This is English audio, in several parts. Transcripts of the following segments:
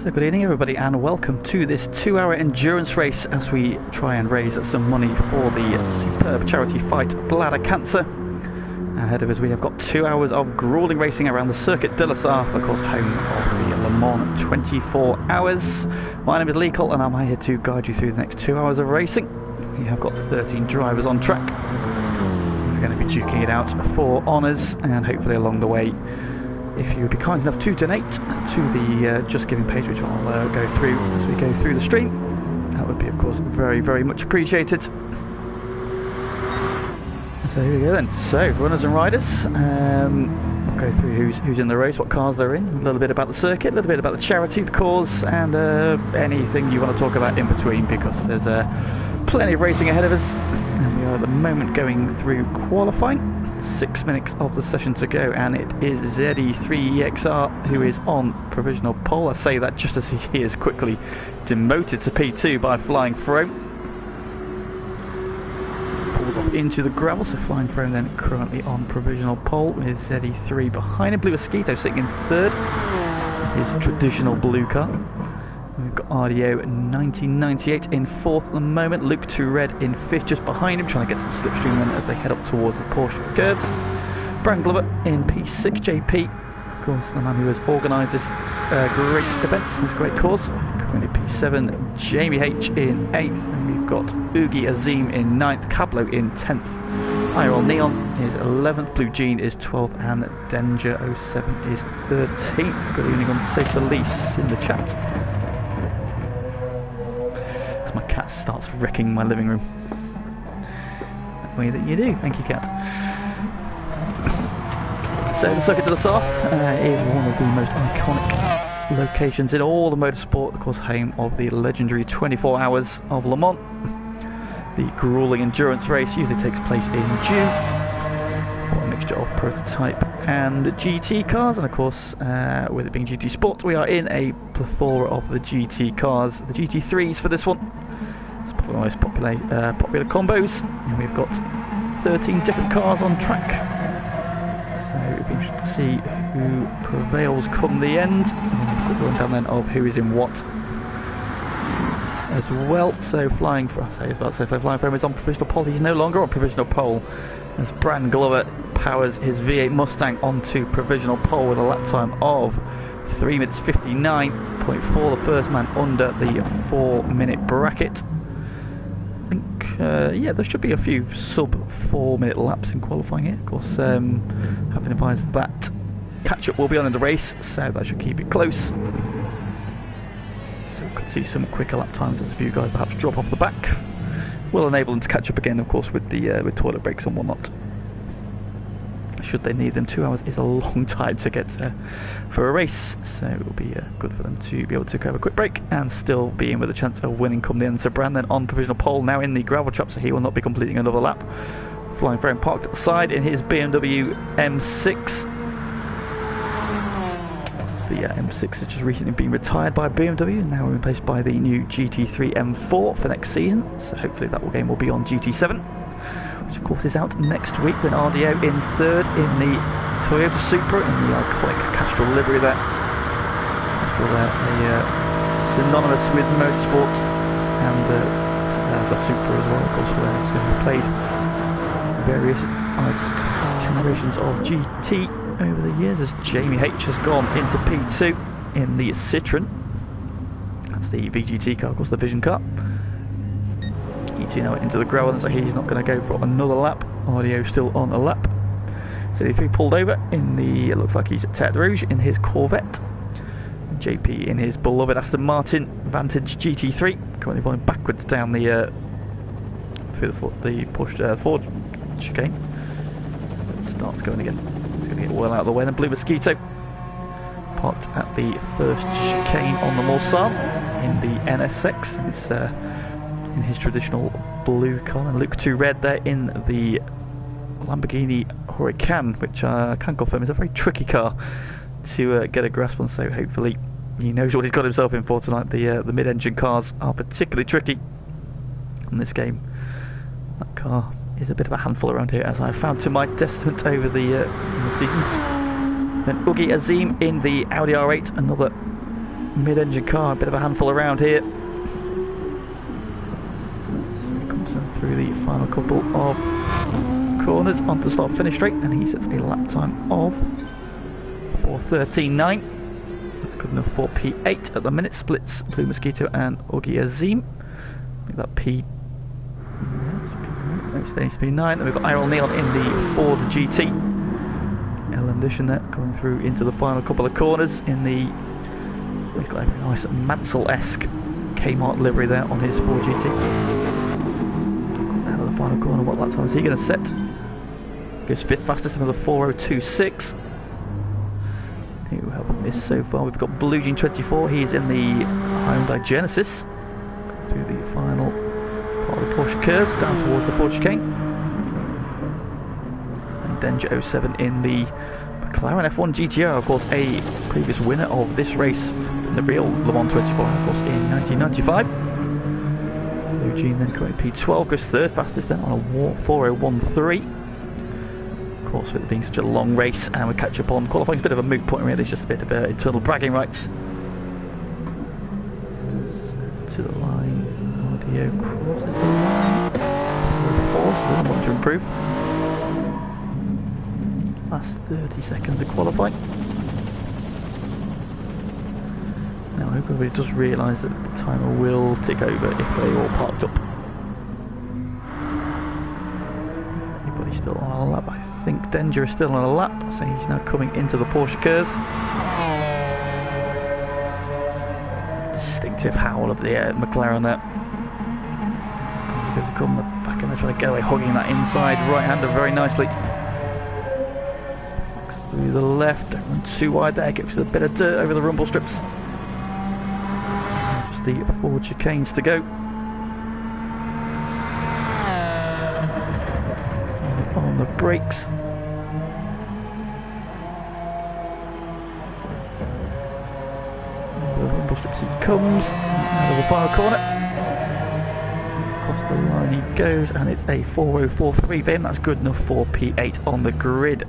So good evening everybody and welcome to this 2-hour endurance race as we try and raise some money for the superb charity Fight Bladder Cancer. Ahead of us we have got 2 hours of grueling racing around the Circuit de la Sarthe, of course home of the Le Mans 24 hours. My name is Lee Cole and I'm here to guide you through the next 2 hours of racing. We have got 13 drivers on track. We're going to be duking it out for honours, and hopefully along the way, if you would be kind enough to donate to the Just Giving page, which I'll go through as we go through the stream, that would be of course very, very much appreciated. So here we go then. So runners and riders, we'll go through who's in the race, what cars they're in, a little bit about the circuit, a little bit about the charity, the cause, and anything you want to talk about in between, because there's plenty of racing ahead of us. And we are at the moment going through qualifying. 6 minutes of the session to go, and it is ZE3EXR who is on provisional pole. I say that just as he is quickly demoted to P2 by Flying Throne. Pulled off into the gravel, so Flying Throne then currently on provisional pole with ZE3 behind him. Blue Mosquito sitting in third, his traditional blue car. We've got RDO 1998 in fourth at the moment. Luke to Red in fifth, just behind him, trying to get some slipstream in as they head up towards the Porsche curbs. Brand Glover in P6, JP, of course, the man who has organised this great event, this great cause. Currently P7, Jamie H in 8th, and we've got Oogie Azim in 9th, Cablo in 10th. Iron Neon is 11th, Blue Jean is 12th, and Danger07 is 13th. Good evening on Safe Release in the chat. My cat starts wrecking my living room. That way that you do. Thank you, cat. So the Circuit de la Sarthe is one of the most iconic locations in all the motorsport, of course home of the legendary 24 hours of Le Mans. The grueling endurance race usually takes place in June for a mixture of prototype and GT cars, and of course with it being GT Sport, we are in a plethora of the GT cars. The GT3s for this one, it's probably the most popular combos, and we've got 13 different cars on track, so it'll be interesting to see who prevails come the end. Quick run down then of who is in what as well. So Flying Throne is on provisional pole. He's no longer on provisional pole as Brand Glover powers his V8 Mustang onto provisional pole with a lap time of 3 minutes 59.4, the first man under the 4 minute bracket. I think yeah, there should be a few sub 4 minute laps in qualifying here, of course. Having advised that catch up will be on in the race, so that should keep it close. So we could see some quicker lap times as a few guys perhaps drop off the back. Will enable them to catch up again, of course, with the with toilet breaks and whatnot, should they need them. 2 hours is a long time to get for a race, so it will be good for them to be able to have a quick break and still be in with a chance of winning come the end. So Brandon on provisional pole now in the gravel trap, so he will not be completing another lap. Flying Throne parked at the side in his BMW M6. The M6 has just recently been retired by BMW and now replaced by the new GT3 M4 for next season, so hopefully that game will be on GT7, which of course is out next week. Then RDO in third in the Toyota Supra in the iconic Castrol livery there. Castrol there, synonymous with motorsport, and the Supra as well, of course, where it's going to be played various generations of GT over the years, as Jamie H has gone into P2 in the Citroen. That's the VGT car, of course, the Vision car. E2 now into the gravel, and so he's not going to go for another lap. RDO still on a lap. ZE3 pulled over in the, it looks like he's at Tête Rouge in his Corvette. JP in his beloved Aston Martin Vantage GT3, currently falling backwards down the through the Porsche Ford chicane. It starts going again. It's going to get well out of the way. Then Blue Mosquito parked at the first chicane on the Mulsanne in the NSX in his traditional blue car, and Luke to Red there in the Lamborghini Huracan, which I can confirm is a very tricky car to get a grasp on, so hopefully he knows what he's got himself in for tonight. The mid-engine cars are particularly tricky in this game. That car is a bit of a handful around here, as I found to my detriment over the seasons. Then Oogie Azim in the Audi R8, another mid-engine car, a bit of a handful around here. So he comes in through the final couple of corners onto the start-finish straight, and he sets a lap time of 4:13.9. That's good enough for P8 at the minute. Splits Blue Mosquito and Augie Azim. I think that P... No, it's P9. Then we've got Iron Neon in the Ford GT. Ellen Edition there, going through into the final couple of corners in the... He's got a very nice Mansell-esque Kmart livery there on his Ford GT. Comes out of the final corner. What lap time is he going to set? Goes 5th fastest with a 4:026. Who have we missed so far? We've got Blue Jean 24. He's in the Hyundai Genesis. Goes through the final part of the Porsche curves down towards the Ford chicane. And Danger 07 in the McLaren F1 GTR, of course, a previous winner of this race in the real Le Mans 24, of course, in 1995. Blue Jean then coming P12, goes 3rd fastest then on a 4:013. Of course, with it being such a long race, and we catch up on qualifying, it's a bit of a moot point really, it's just a bit of internal bragging rights. To the line, audio crosses the line. 4, so doesn't want to improve. Last 30 seconds of qualifying. Now I hope everybody does realise that the timer will tick over if they all parked up. Anybody still on a lap? I think Danger is still on a lap, so he's now coming into the Porsche curves. Distinctive howl of the McLaren there. He goes to come back and they're trying to get away, hugging that inside right-hander very nicely. Through the left, don't run too wide there, gets a bit of dirt over the rumble strips. Just the Ford chicanes to go. On the brakes. The rumble strips he comes, out of the final corner. Across the line he goes, and it's a 4:043 for him. That's good enough for P8 on the grid.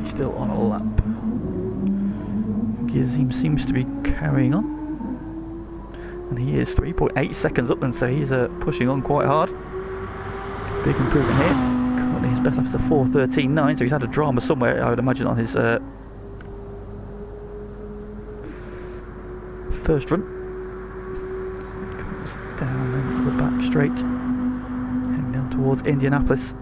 Still on a lap. Gizim seems to be carrying on, and he is 3.8 seconds up then, so he's pushing on quite hard. Big improvement here. Currently his best lap is a 4:13.9, so he's had a drama somewhere, I would imagine, on his first run. Comes down then the back straight, heading down towards Indianapolis.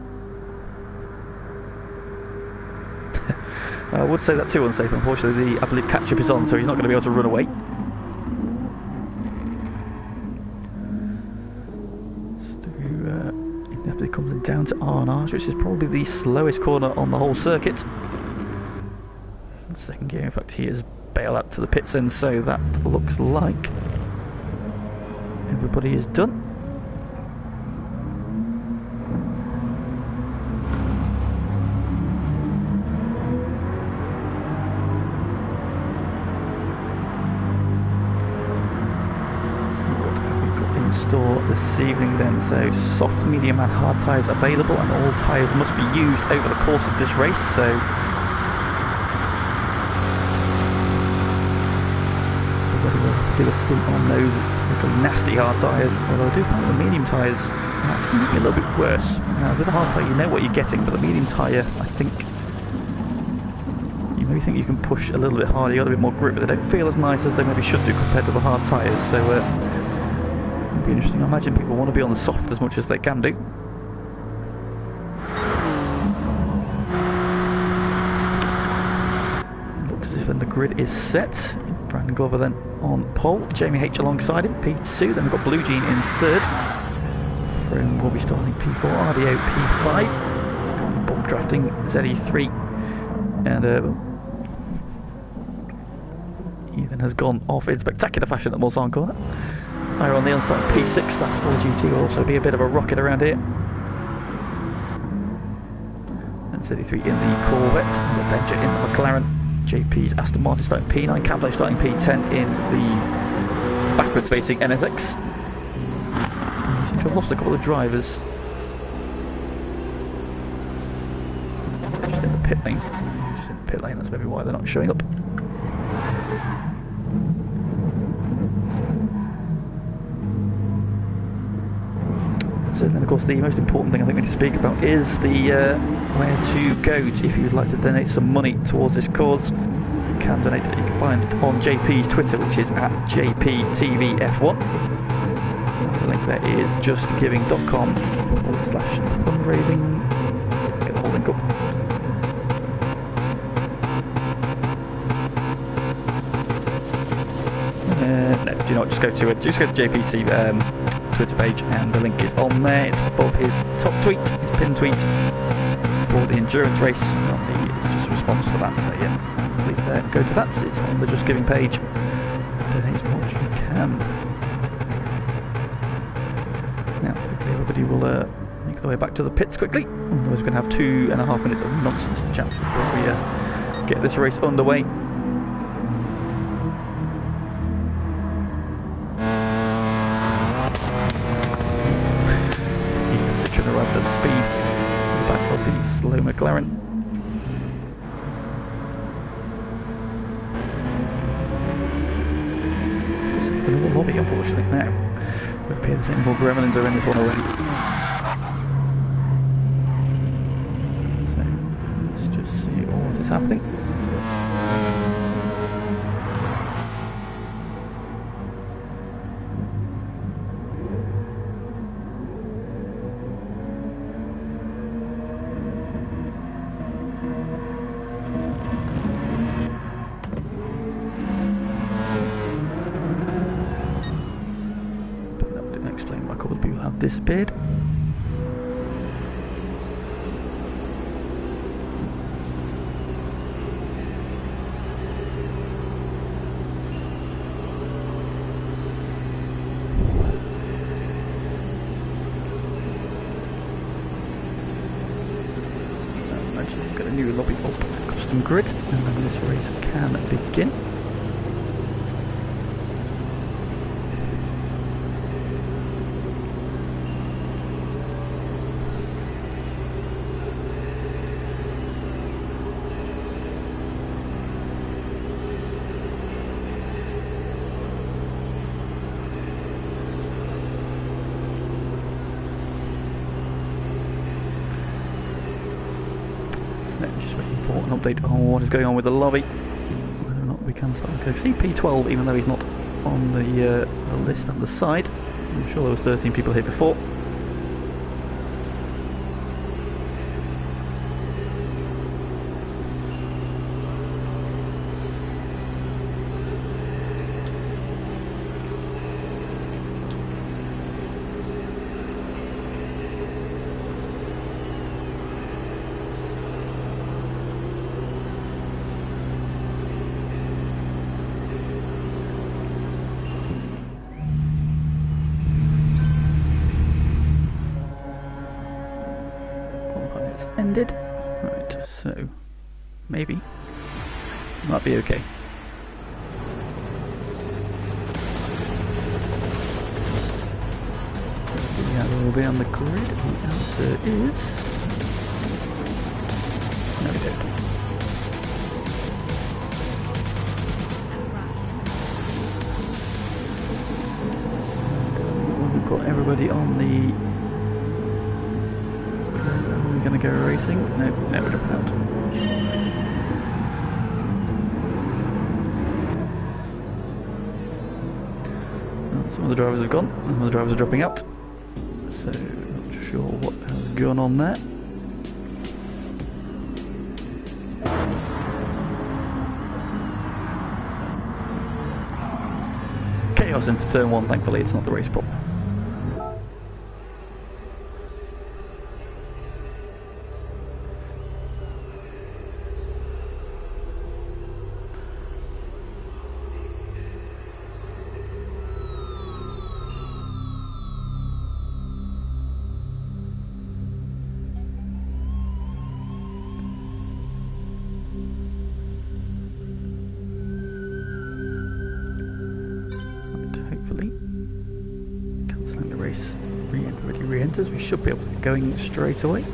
I would say that too unsafe. Unfortunately, I believe catch-up is on, so he's not going to be able to run away. So, he comes down to Arnage, which is probably the slowest corner on the whole circuit. Second gear, in fact, he is bailed out to the pits end, so that looks like everybody is done. Store this evening then, so soft, medium and hard tyres available, and all tyres must be used over the course of this race, so everybody will have to do a stint on those particularly nasty hard tyres, although I do find the medium tyres are actually a little bit worse. Now with the hard tyre you know what you're getting, but the medium tyre, I think you maybe think you can push a little bit harder, you got a bit more grip, but they don't feel as nice as they maybe should do compared to the hard tyres, so it'll be interesting. I imagine people want to be on the soft as much as they can do. Looks as if then the grid is set. Brandon Glover then on pole, Jamie H alongside him, P2, then we've got Blue Jean in 3rd. Froome will be starting P4, RDO P5, bomb drafting ZE3, and Ethan has gone off in spectacular fashion at Mulsanne corner. Iron Neon starting P6, that 4GT will also be a bit of a rocket around here. And ZE3 in the Corvette, and the Danger in the McLaren. JP's Aston Martin starting P9, Cablo starting P10 in the backwards facing NSX. We seem to have lost a couple of drivers. Just in the pit lane. Just in the pit lane, that's maybe why they're not showing up. So then, of course, the most important thing I think we need to speak about is the where to go if you would like to donate some money towards this cause. You can donate it. You can find it on JP's Twitter, which is at JPTVF1. The link there is justgiving.com/fundraising. Get the whole link up. No, do not. Just go to JP's Twitter page, and the link is on there. It's above his top tweet, his pinned tweet for the endurance race. It's just a response to that. So yeah, please there, go to that. It's on the Just Giving page. And donate as much as you can. Now, hopefully everybody will make their way back to the pits quickly. Otherwise, we're going to have 2.5 minutes of nonsense to chat before we get this race underway. Arrived at speed in the back of the slow McLaren. This is a little lobby, unfortunately. Now, it appears that more gremlins are in this one already. So, let's just see what is happening. Disappeared. Imagine we've got a new lobby up custom grid, and then this race can begin. Just waiting for an update on what is going on with the lobby. Whether or not we can start. I see P12, even though he's not on the list on the side. I'm sure there was 13 people here before. Ended. Right, so maybe might be okay. Yeah, we'll be on the grid. The answer is no, we don't. We've got everybody on the. Going to go racing? No, we're dropping out. Some of the drivers have gone, some of the drivers are dropping out. So, not sure what has gone on there. Chaos into turn 1, thankfully it's not the race prop. We should be able to get going straight away.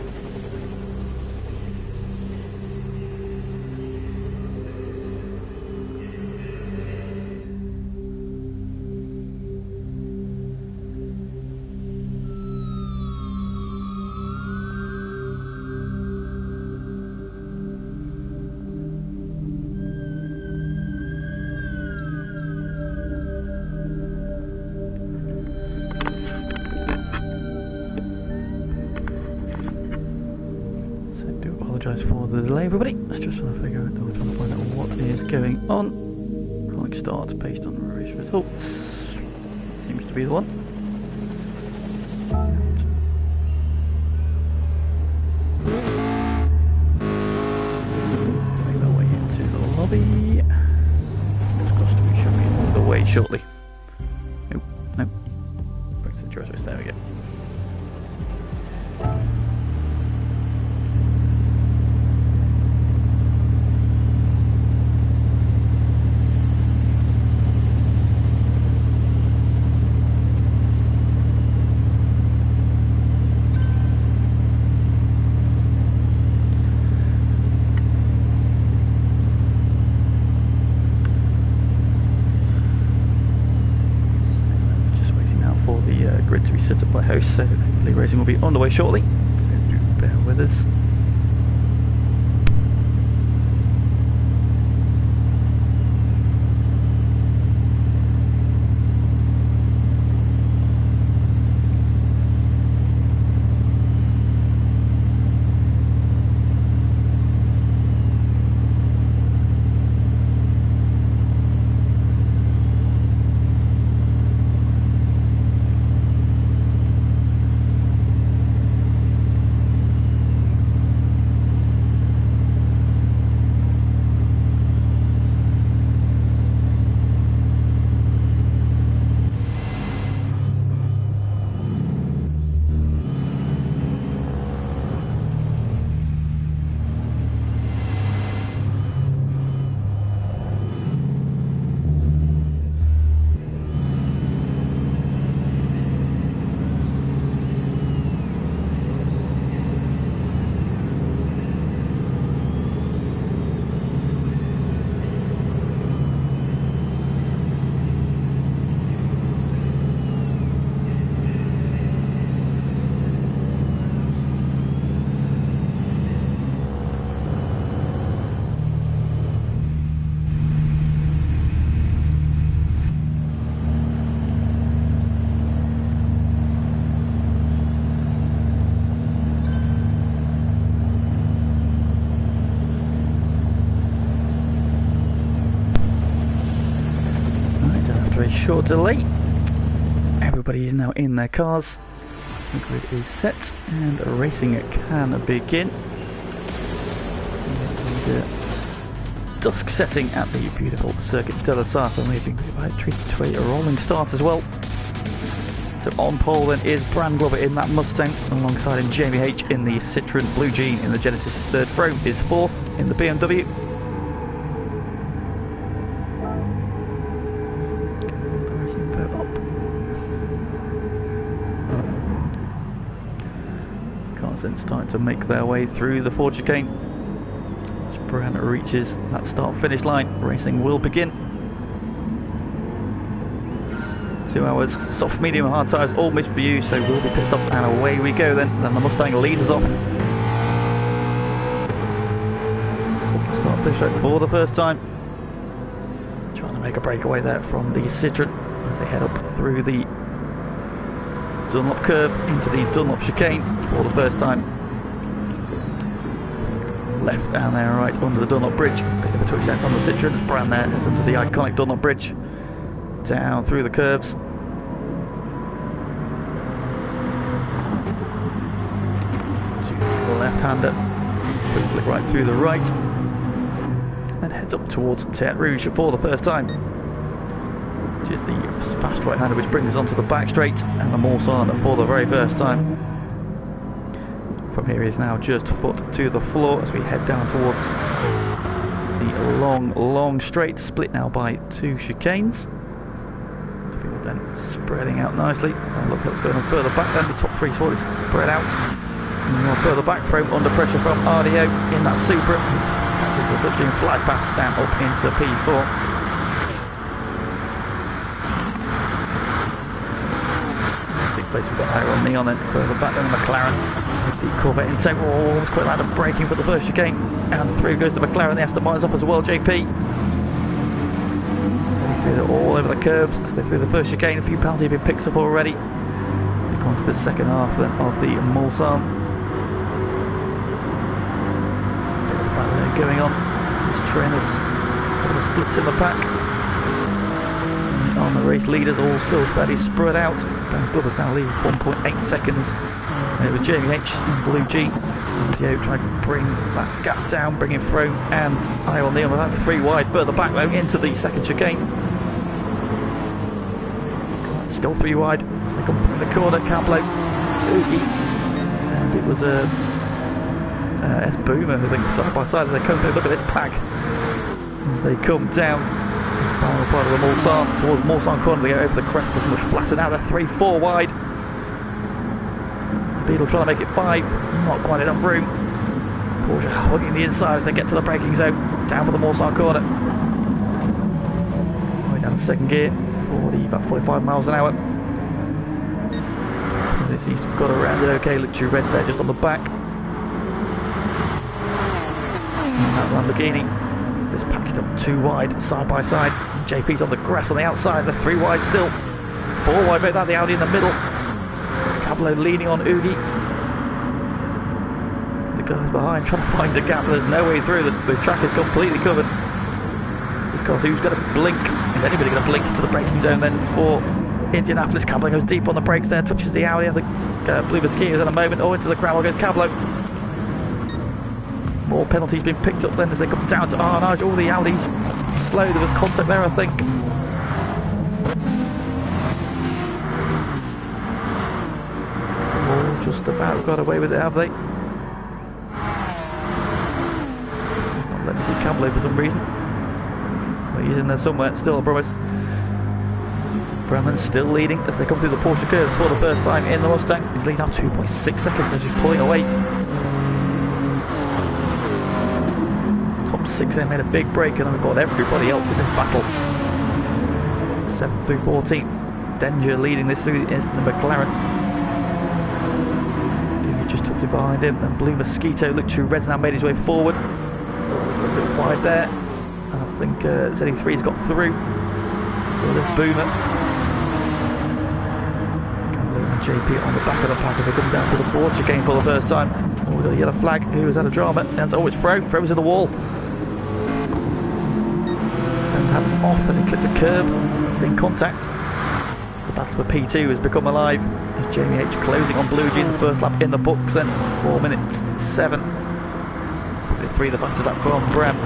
apologise for the delay, everybody. Let's just trying to figure out, we're trying to find out what is going on. Rolling start based on race results. Seems to be the one. Make our way into the lobby. Fingers crossed we should be on the way shortly. Nope, nope. Back to the dress race, there we go. Grid to be set up by host, so league racing will be on the way shortly, so do bear with us. Short delay. Everybody is now in their cars. The grid is set and racing can begin. Dusk setting at the beautiful Circuit della Sarta, and we've been treated to a rolling start as well. So on pole then is Bran Glover in that Mustang, alongside him Jamie H in the Citroen Blue Jean in the Genesis. Third Fro is fourth in the BMW. Then starting to make their way through the Ford chicane. As Bran reaches that start-finish line, racing will begin. 2 hours, soft, medium, and hard tyres, all missed for you, so we'll be pit stops, and away we go then. Then the Mustang leads us off. Start-finish straight for the first time. Trying to make a breakaway there from the Citroen as they head up through the Dunlop curve into the Dunlop chicane for the first time. Left down there, right under the Dunlop bridge. Bit of a twitch there from the Citroen as Bran there heads under the iconic Dunlop bridge. Down through the curves. To the left-hander. Quickly right through the right. And heads up towards Terre Rouge for the first time. Which is the fast right-hander which brings us onto the back straight, and the Mulsanne for the very first time. From here is now just foot to the floor as we head down towards the long straight, split now by 2 chicanes. The field then spreading out nicely. So look at what's going on further back then. The top 3 spots spread out. And more further back, Fro under pressure from RDO in that Supra. Catches the slipstream, flies past down up into P4. Place we've got higher on Neon, then further back than the McLaren with the Corvette in tow. Oh, was quite loud and braking for the first chicane, and through goes the McLaren. The Aston Martin's up as well. JP through all over the curbs as they through the first chicane. A few penalties have been picked up already. We come on to the second half then of the Mulsanne. going on. These trainers, all the splits in the pack. On the race leaders all still fairly spread out. Ben's Glover's now leads 1.8 seconds over Jamie H and Blue G. Yo trying to bring that gap down, bring him through, and Iron Neon with that 3 wide further back though into the second chicane. Still 3 wide as they come through the corner. Cablo, Oogie, and it was S Boomer, I think, side by side as they come through. Look at this pack as they come down. Final part of the Mulsanne towards Mulsanne corner. They go over the crest, was much flatter now. They're 3-4 wide. Beetle trying to make it 5, but it's not quite enough room. Porsche hugging the inside as they get to the braking zone. Down for the Mulsanne corner. Way down to second gear, about 45 miles an hour. They seem to have got around it okay. Luxury Red there just on the back. And that Lamborghini. This pack's still 2 wide, side by side. JP's on the grass on the outside, they're 3 wide still. 4 wide, maybe that, the Audi in the middle. Cablo leaning on Oogie. The guys behind trying to find a gap, there's no way through, the track is completely covered. This is because who's going to blink? Is anybody going to blink into the braking zone then for Indianapolis? Cablo goes deep on the brakes there, touches the Audi. I think Blue Mosquitoes in a moment. Oh, into the crowd goes Cablo. More penalties being picked up then as they come down to Arnage. All the Audis slow, there was contact there I think. All just about got away with it, have they? Not let me see Cablo for some reason. Well, he's in there somewhere, still I promise. Bremen's still leading as they come through the Porsche curves for the first time in the Mustang. He's leading now 2.6 seconds as he's pulling away. 6 then made a big break, and then we've got everybody else in this battle. 7th through 14th. Danger leading this through is the McLaren. He just tucked it behind him, and Blue Mosquito looked through Red's now made his way forward. Oh, was a little bit wide there. And I think ZE3's got through. So there's Boomer. And JP on the back of the pack as they come down to the Ford chicane for the first time. Oh, we've got a yellow flag. Who has had a drama? And oh, it's Fro. Fro's in the wall. Had him off as he clipped the curb. There's been contact. The battle for P2 has become alive. As Jamie H closing on Blue G in the first lap in the books then. 4 minutes 7. Probably 3 the fastest lap from Bram.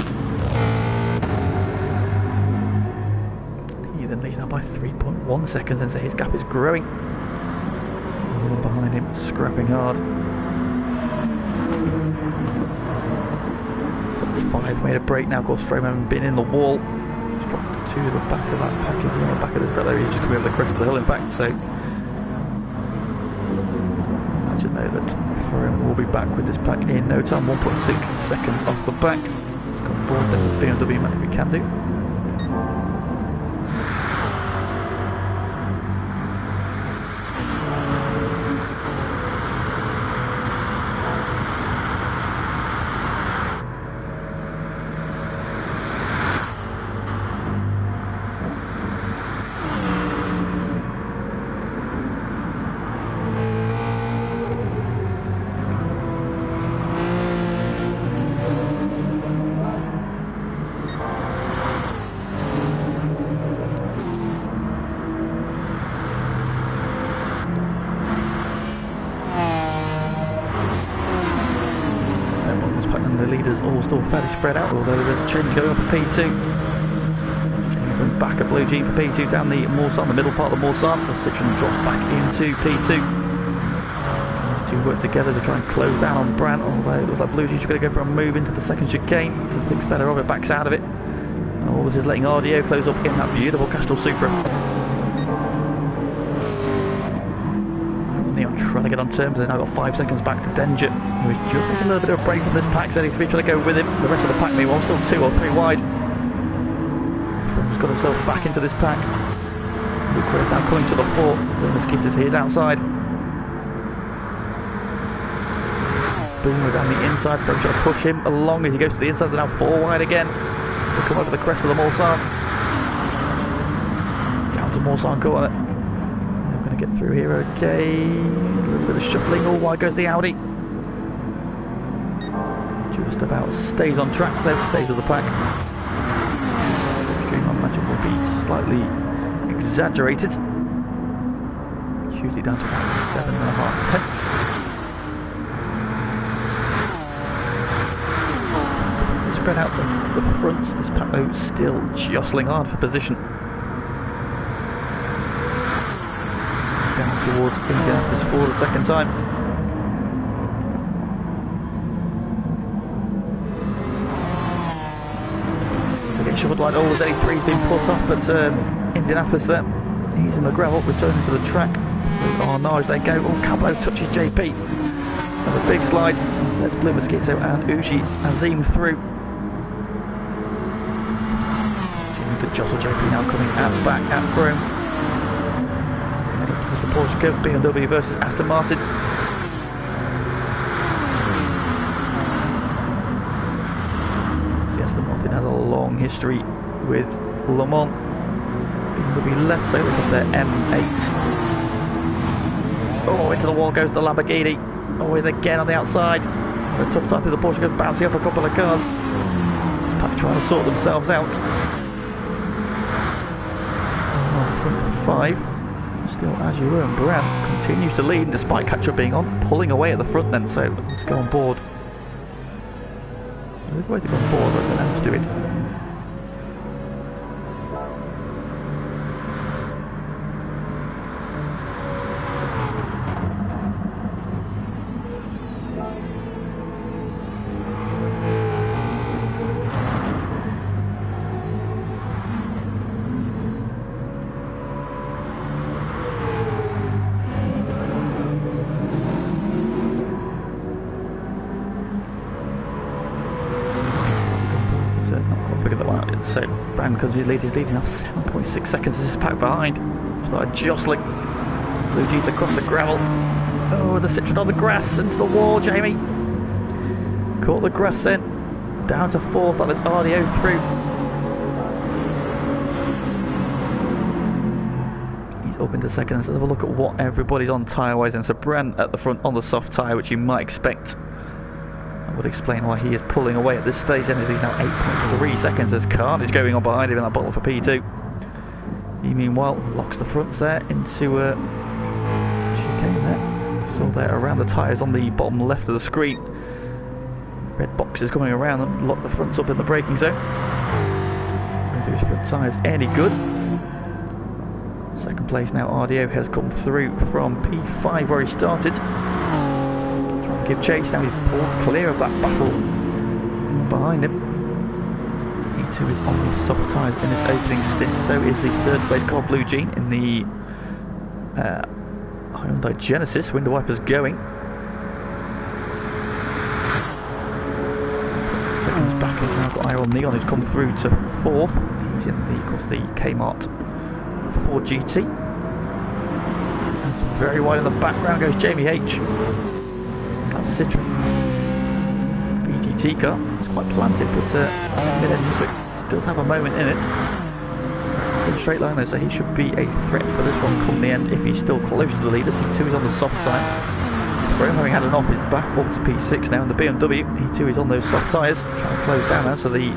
He then leads now by 3.1 seconds, and so his gap is growing. Everyone behind him scrapping hard. 5 made a break now, of course. Froman been in the wall. To the back of that pack, is he on the back of this there? He's just coming over the crest of the hill in fact, so imagine though that Froman will be back with this pack in no time. 1.6 seconds off the back. He's got board then with BMW, maybe we can do. All still fairly spread out, although the change going up for P2. Going back at Blue G for P2 down the Mulsanne, the middle part of the Mulsanne. The Citroen drops back into P2. These two work together to try and close down on Brandt, although it looks like Blue G's going to go for a move into the second chicane. So thinks better of it, backs out of it. And all this is letting RDO close up in that beautiful Castrol Supra. Trying to get on terms, and now got 5 seconds back to Danger, who is just making a little bit of a break from this pack. ZE3 trying to go with him. The rest of the pack meanwhile still 2 or 3 wide. He's got himself back into this pack. Luke Red now coming to the fore. The Mosquitoes, he is outside. Boomer down the inside. Froome trying to push him along as he goes to the inside. They're now 4 wide again. They come over the crest of the Mulsanne. Down to Mulsanne corner. Get through here okay. A little bit of shuffling. Oh, wide goes the Audi. just about stays on track, though, stays with the pack. Slipstream, I imagine, will be slightly exaggerated. It's usually down to about 7.5 tenths. Spread out the front, this pack though still jostling hard for position. Down towards Indianapolis for the second time. Short line, oh, Z3's been put off at Indianapolis there. He's in the gravel, returning to the track. Arnage, they go. Oh, Cablo touches JP. There's a big slide. Let's Blue Mosquito and Uji Azim through. Seeming to jostle JP now, coming out back at Chrome. The Porsche curve, BMW versus Aston Martin. Has a long history with Le Mans. BMW less so, look at their M8. Oh, into the wall goes the Lamborghini. Oh, in again on the outside. A tough time through the Porsche, goes bouncing up a couple of cars. This pack trying to sort themselves out. On the front of 5. Still as you were, and Brad continues to lead despite catch-up being on, pulling away at the front then, so let's go on board. There's a way to go on board, but I don't know how to do it. So Brown becomes his lead, he's leading up 7.6 seconds as his pack behind. Started jostling. Blue Jeans across the gravel. Oh, the Citroen on the grass, into the wall, Jamie. Caught the grass then. Down to 4th, that lets RDO through. He's up into 2nd. Let's have a look at what everybody's on tyre-wise. And so Brand at the front on the soft tyre, which you might expect. Would explain why he is pulling away at this stage, and he's now 8.3 seconds. There's carnage going on behind him in that bottle for P2. He meanwhile locks the fronts there into a chicane there. So they're around the tyres on the bottom left of the screen. Red boxes coming around them, lock the fronts up in the braking zone. Going to do his front tyres any good. Second place now, RDO has come through from P5 where he started. Give chase, now he's pulled clear of that battle behind him. E2 is on the soft tyres in his opening stint, so is the 3rd place car Blue Jean in the Hyundai Genesis. Window wipers going. Seconds back, and now got Iron Neon who's come through to 4th. He's in the, of course, the Kmart 4 GT. That's very wide in the background goes Jamie H. That's Citroen BGT car. It's quite planted, but mid-engine, so it does have a moment in it. In straight line though, so he should be a threat for this one come the end if he's still close to the leader. C2 is on the soft side. Graham having had an off, is back up to P6 now, and the BMW E2 is on those soft tyres, trying to close down now. So the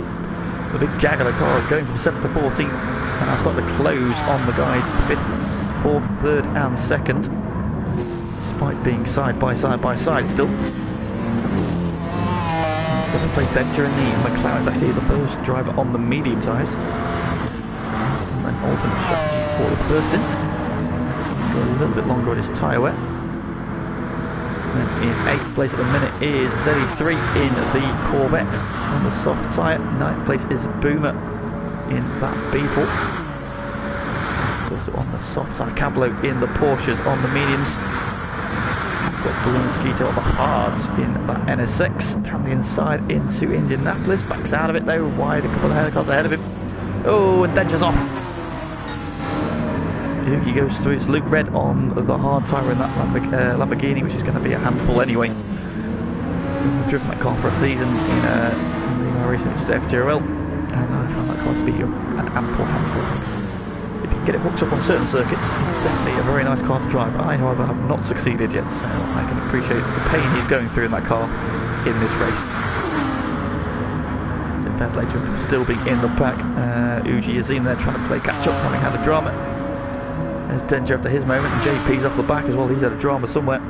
big jag of the car is going from 7th to 14th, and I'll start to close on the guys 5th, 4th, 3rd, and 2nd. Despite being side by side still. 7th place Danger in the McLaren's actually the first driver on the medium tyres. An alternate strategy for the first stint. Go a little bit longer on his tyre wear. And then in 8th place at the minute is ZE3 in the Corvette on the soft tyre. 9th place is Boomer in that Beetle. Also on the soft tyre. Cablo in the Porsches on the mediums. Got Blue Mosquito on the hards in that NSX. Down the inside into Indianapolis. Backs out of it though, wide, a couple of cars ahead of him. Oh, and Denger's off. He goes through his Luke Red on the hard tyre in that Lamborghini, which is going to be a handful anyway. We've driven that car for a season in the racing, which is FGRL, and I found that car to be an ample handful. If you can get it hooked up on certain circuits, it's definitely a very nice car to drive. I, however, have not succeeded yet, so I can appreciate the pain he's going through in that car in this race. fair play to him for still being in the pack. Uji is in there trying to play catch up, having had a drama. There's Denjo after his moment, and JP's off the back as well. He's had a drama somewhere.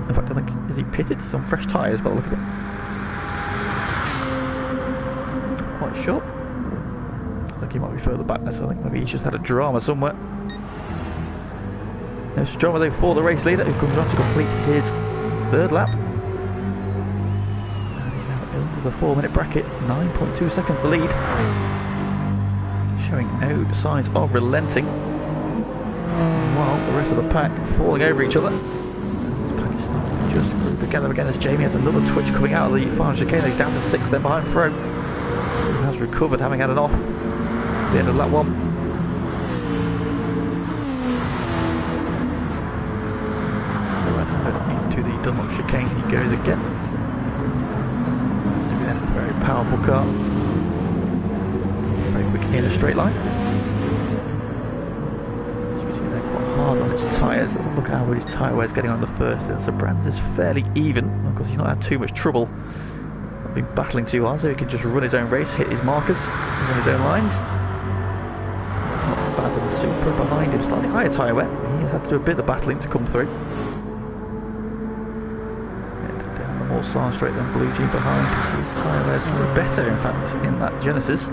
In fact, I think, is he pitted? He's on fresh tyres by the look of it. Quite short. I think he might be further back there, so I think maybe he's just had a drama somewhere. There's drama though for the race leader, who comes on to complete his third lap. And he's now into the 4-minute bracket, 9.2 seconds the lead. Showing no signs of relenting. While the rest of the pack falling over each other. This pack is starting to just group together again as Jamie has another twitch coming out of the final chicane. He's down to 6th then behind Fro, who has recovered, having had an off at the end of lap 1. Into the Dunlop chicane he goes again. Again, a very powerful car. Very quick in a straight line. Hard on its tyres. Let's look at how his tyre wear is getting on the first. And so Brands is fairly even. Of course, he's not had too much trouble. Not been battling too hard, so he can just run his own race, hit his markers, run his own lines. It's not bad than the Super behind him. Slightly higher tyre wear. He has had to do a bit of battling to come through. And down the Mulsanne straight, then Blue Jean behind. His tyre wear is a little better, in fact, in that Genesis.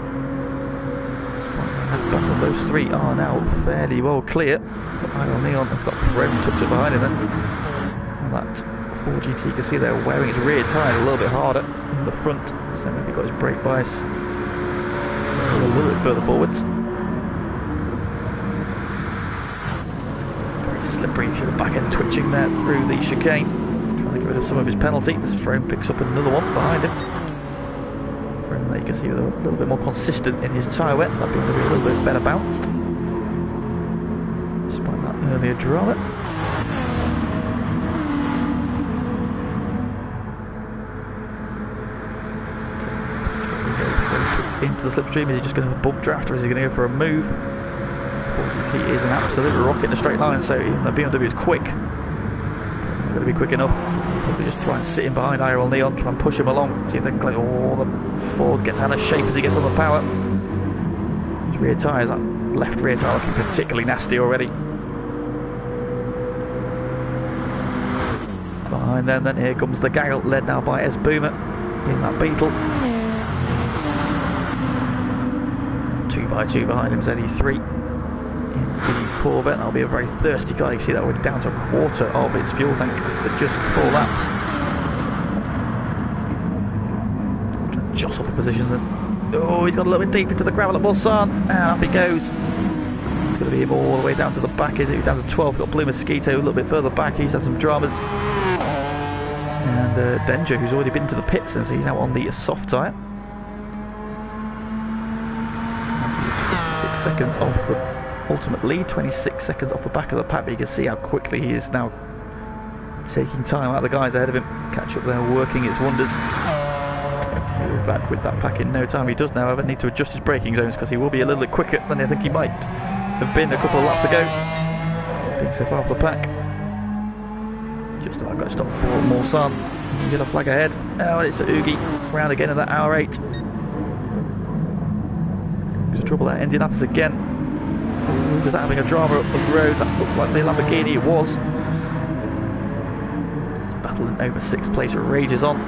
Those three are now fairly well clear. Iron Neon has got Throne tucked up behind him then. And that 4GT, you can see they're wearing its rear tyre a little bit harder in the front, so maybe got his brake bias a little bit further forwards. Very slippery, you see the back end twitching there through the chicane. Trying to get rid of some of his penalty. This Throne picks up another one behind him. There you can see a little bit more consistent in his tyre wet, so that'll be a little bit better bounced. Despite that earlier drama. Into the slipstream, is he just going to bump draft or is he going to go for a move? 4GT is an absolute rocket in a straight line, so even though BMW is quick, not going to be quick enough. Probably just try and sit in behind IRL Neon, try and push him along, see if they can click. Oh, the Ford gets out of shape as he gets on the power. His rear tyres, that left rear tyre looking particularly nasty already. Behind them then, here comes the Gaggle, led now by S Boomer in that Beetle. 2x2 behind him is ZE3 in the Corvette. That'll be a very thirsty car. You can see that already down to a quarter of its fuel tank for just 4 laps. Just off the positions and oh, he's got a little bit deep into the gravel at Mulsanne, and off he goes. It's going to be him all the way down to the back, is it? He's down to 12th. Got Blue Mosquito a little bit further back. He's had some dramas. And Denjo, who's already been to the pits, and so he's now on the soft tyre. 6 seconds off the ultimate lead, 26 seconds off the back of the pack, but you can see how quickly he is now taking time out of the guys ahead of him. Catch up there, working its wonders. He'll be back with that pack in no time. He does now, however, need to adjust his braking zones because he will be a little bit quicker than I think he might have been a couple of laps ago. Being so far off the pack. Just about got to stop for Mulsanne. Get a flag ahead. Oh, and it's Oogie round again in that hour 8. There's trouble there. Indianapolis again. Was that having a drama up the road? That looked like the Lamborghini it was. This battle in over 6th place rages on.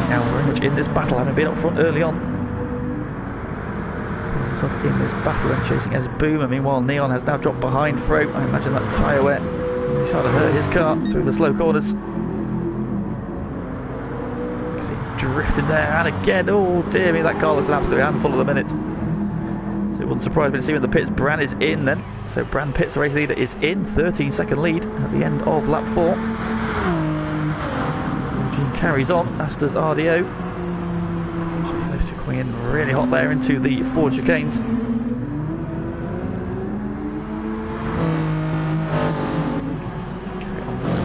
Now very much in this battle, having been up front early on. Himself in this battle and chasing as Boomer. Meanwhile, Neon has now dropped behind Fro. I imagine that tyre wear. He's starting to hurt his car through the slow corners. You can see him drifting there, and again, oh dear me, that car was an absolute handful of the minute. So it wouldn't surprise me to see when the pits, Bran is in then. So Bran pits, the race leader, is in, 13-second lead at the end of lap 4. Eugene carries on, as does RDO. Oh, those two coming in really hot there into the Ford chicanes.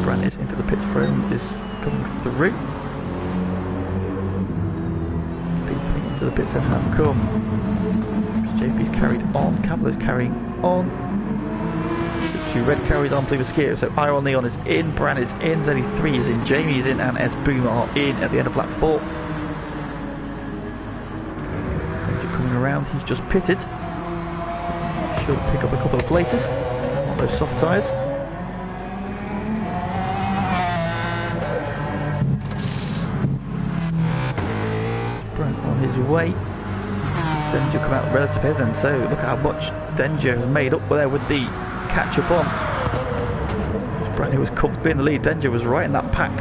Bran is into the pits, Throne is coming through. P3 into the pits and have come. JP's carried on, Cavallo's carrying on. 2 Red carries on, Blue Mosquito. So Iron Neon is in, Bran is in, ZE3 is in, Jamie is in, and S Boom are in at the end of lap 4. Coming around, he's just pitted. Should pick up a couple of places on those soft tyres. Brent on his way. Danger come out relatively then, so look how much Danger has made up there with the catch up on. Brent, who was comfortably in the lead, Danger was right in that pack.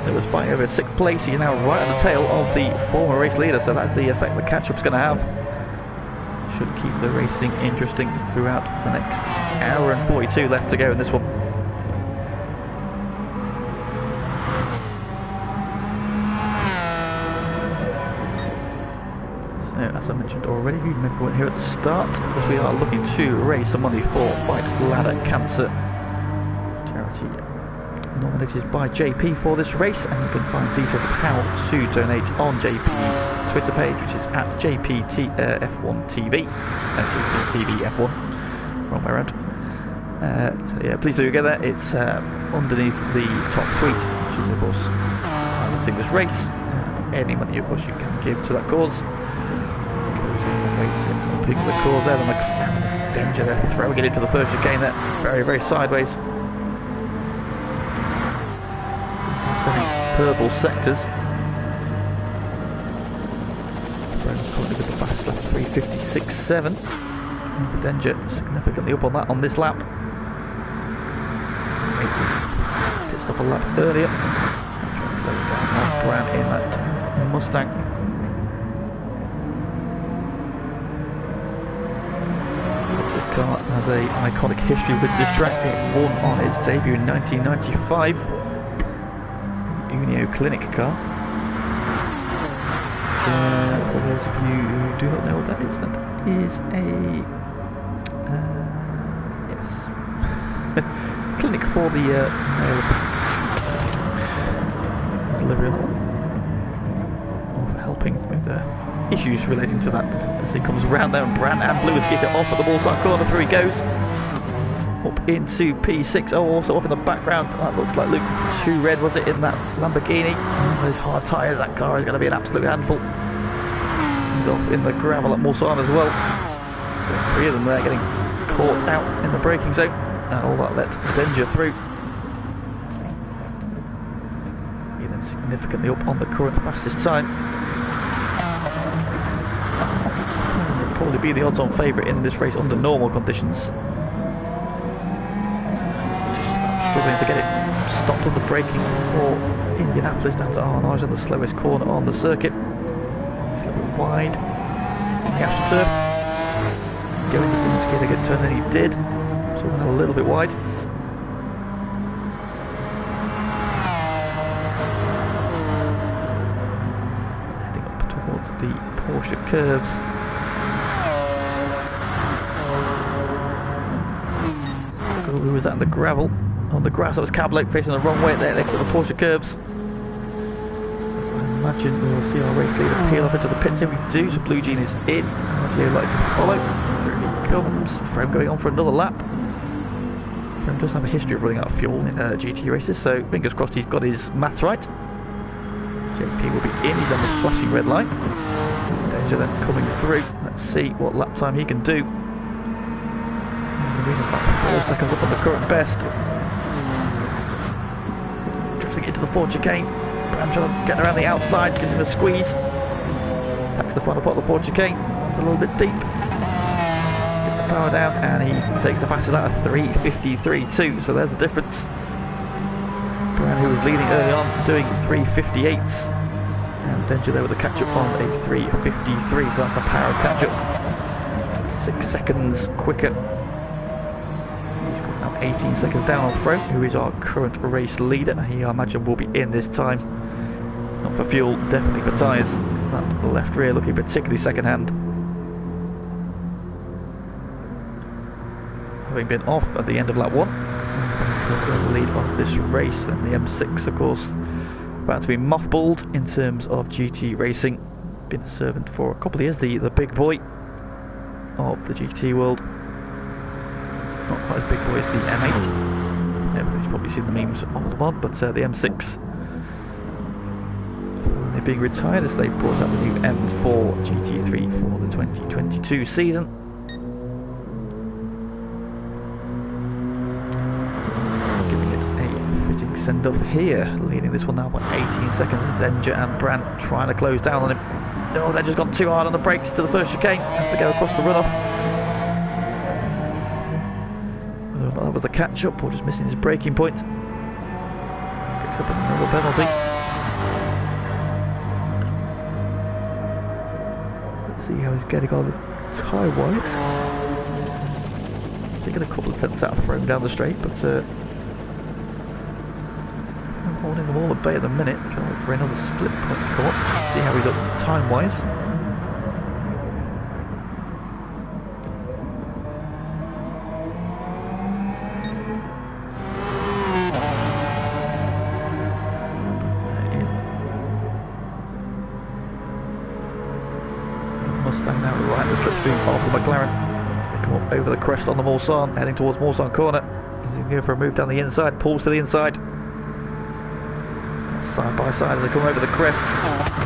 It was by over 6th place. He's now right on the tail of the former race leader, so that's the effect the catch up's going to have. Should keep the racing interesting throughout the next hour and 42 left to go in this one. So, as I mentioned already, you remember we're here at the start, because we are looking to raise some money for Fight Bladder Cancer Charity, nominated by JP for this race, and you can find details of how to donate on JP's Twitter page, which is at JPF1TV. JPTVF1, wrong way around. So yeah, please do get that. It's underneath the top tweet, which is of course financing this race. Any money, of course, you can give to that cause goes a long way to helping the cause there. And the Danger there, throwing it into the first chicane there, very, very sideways. Purple sectors. Currently with the fast lap 3:56.7. Danger significantly up on that on this lap. Pit stop a lap earlier. Trying to close down Mark Brown in that Mustang. This car has an iconic history with this track. It won on its debut in 1995. Unio Clinic car. For those of you who do not know what that is a yes clinic for the male delivery, or for helping with issues relating to that. As he comes around there, and Brand and Blue has kicked it off at the Walsall corner. Through he goes. Up into P6, also off in the background, that looks like Luke 2 Red, was it, in that Lamborghini. Those hard tyres, that car is going to be an absolute handful. He's off in the gravel at Mulsanne as well. So 3 of them there getting caught out in the braking zone, and all that let Danger through. He then significantly up on the current fastest time. He'll probably be the odds-on favourite in this race under normal conditions. Struggling to get it stopped on the braking for Indianapolis down to Arnage at the slowest corner on the circuit. It's a little bit wide. It's on the AstroTurf. Going to the skid to get turned, and he did. So went a little bit wide. Heading up towards the Porsche curves. Who was that in the gravel? On the grass, that was Cablo facing the wrong way there next to the Porsche curves. So I imagine we will see our race leader peel off into the pits. If we do, so Blue Jean is in. RGA like to follow. Through he comes. Frem going on for another lap. Frem does have a history of running out of fuel in GT races, so fingers crossed he's got his maths right. JP will be in. He's on the flashing red line. Danger then coming through. Let's see what lap time he can do. About 4 seconds up on the current best. Drifting into the Ford chicane. Bram trying to get around the outside, giving him a squeeze. Attacks the final part of the Ford chicane. It's a little bit deep. Get the power down, and he takes the fastest out of 3:53.2. So there's the difference. Bram, who was leading early on, doing 3:58s. And Danger there with the catch up on a 3:53. So that's the power of catch up. 6 seconds quicker. 18 seconds down on Fro, who is our current race leader. He, I imagine, will be in this time. Not for fuel, definitely for tyres. That left rear looking particularly second-hand. Having been off at the end of lap 1, so the lead on this race, and the M6, of course, about to be mothballed in terms of GT racing. Been a servant for a couple of years, the big boy of the GT world. Not quite as big boy as the M8. Everybody's probably seen the memes of the mod, but the M6. recently being retired as they brought out the new M4 GT3 for the 2022 season. Giving it a fitting send-off here, leading this one now by 18 seconds as Danger and Brandt trying to close down on him. No, they've just gone too hard on the brakes to the first chicane, has to go across the runoff. Whether or not that was the catch-up or just missing his braking point. Picks up another penalty. Let's see how he's getting on tyre-wise. Taking a couple of tenths out of throwing down the straight, but holding them all at bay at the minute, trying to wait for another split point to come up. Let's see how he's up time-wise. Mustang now right the slipstream off the McLaren. They come up over the crest on the Mulsanne, heading towards Mulsanne corner. He's going to go for a move down the inside, pulls to the inside. Side by side as they come over the crest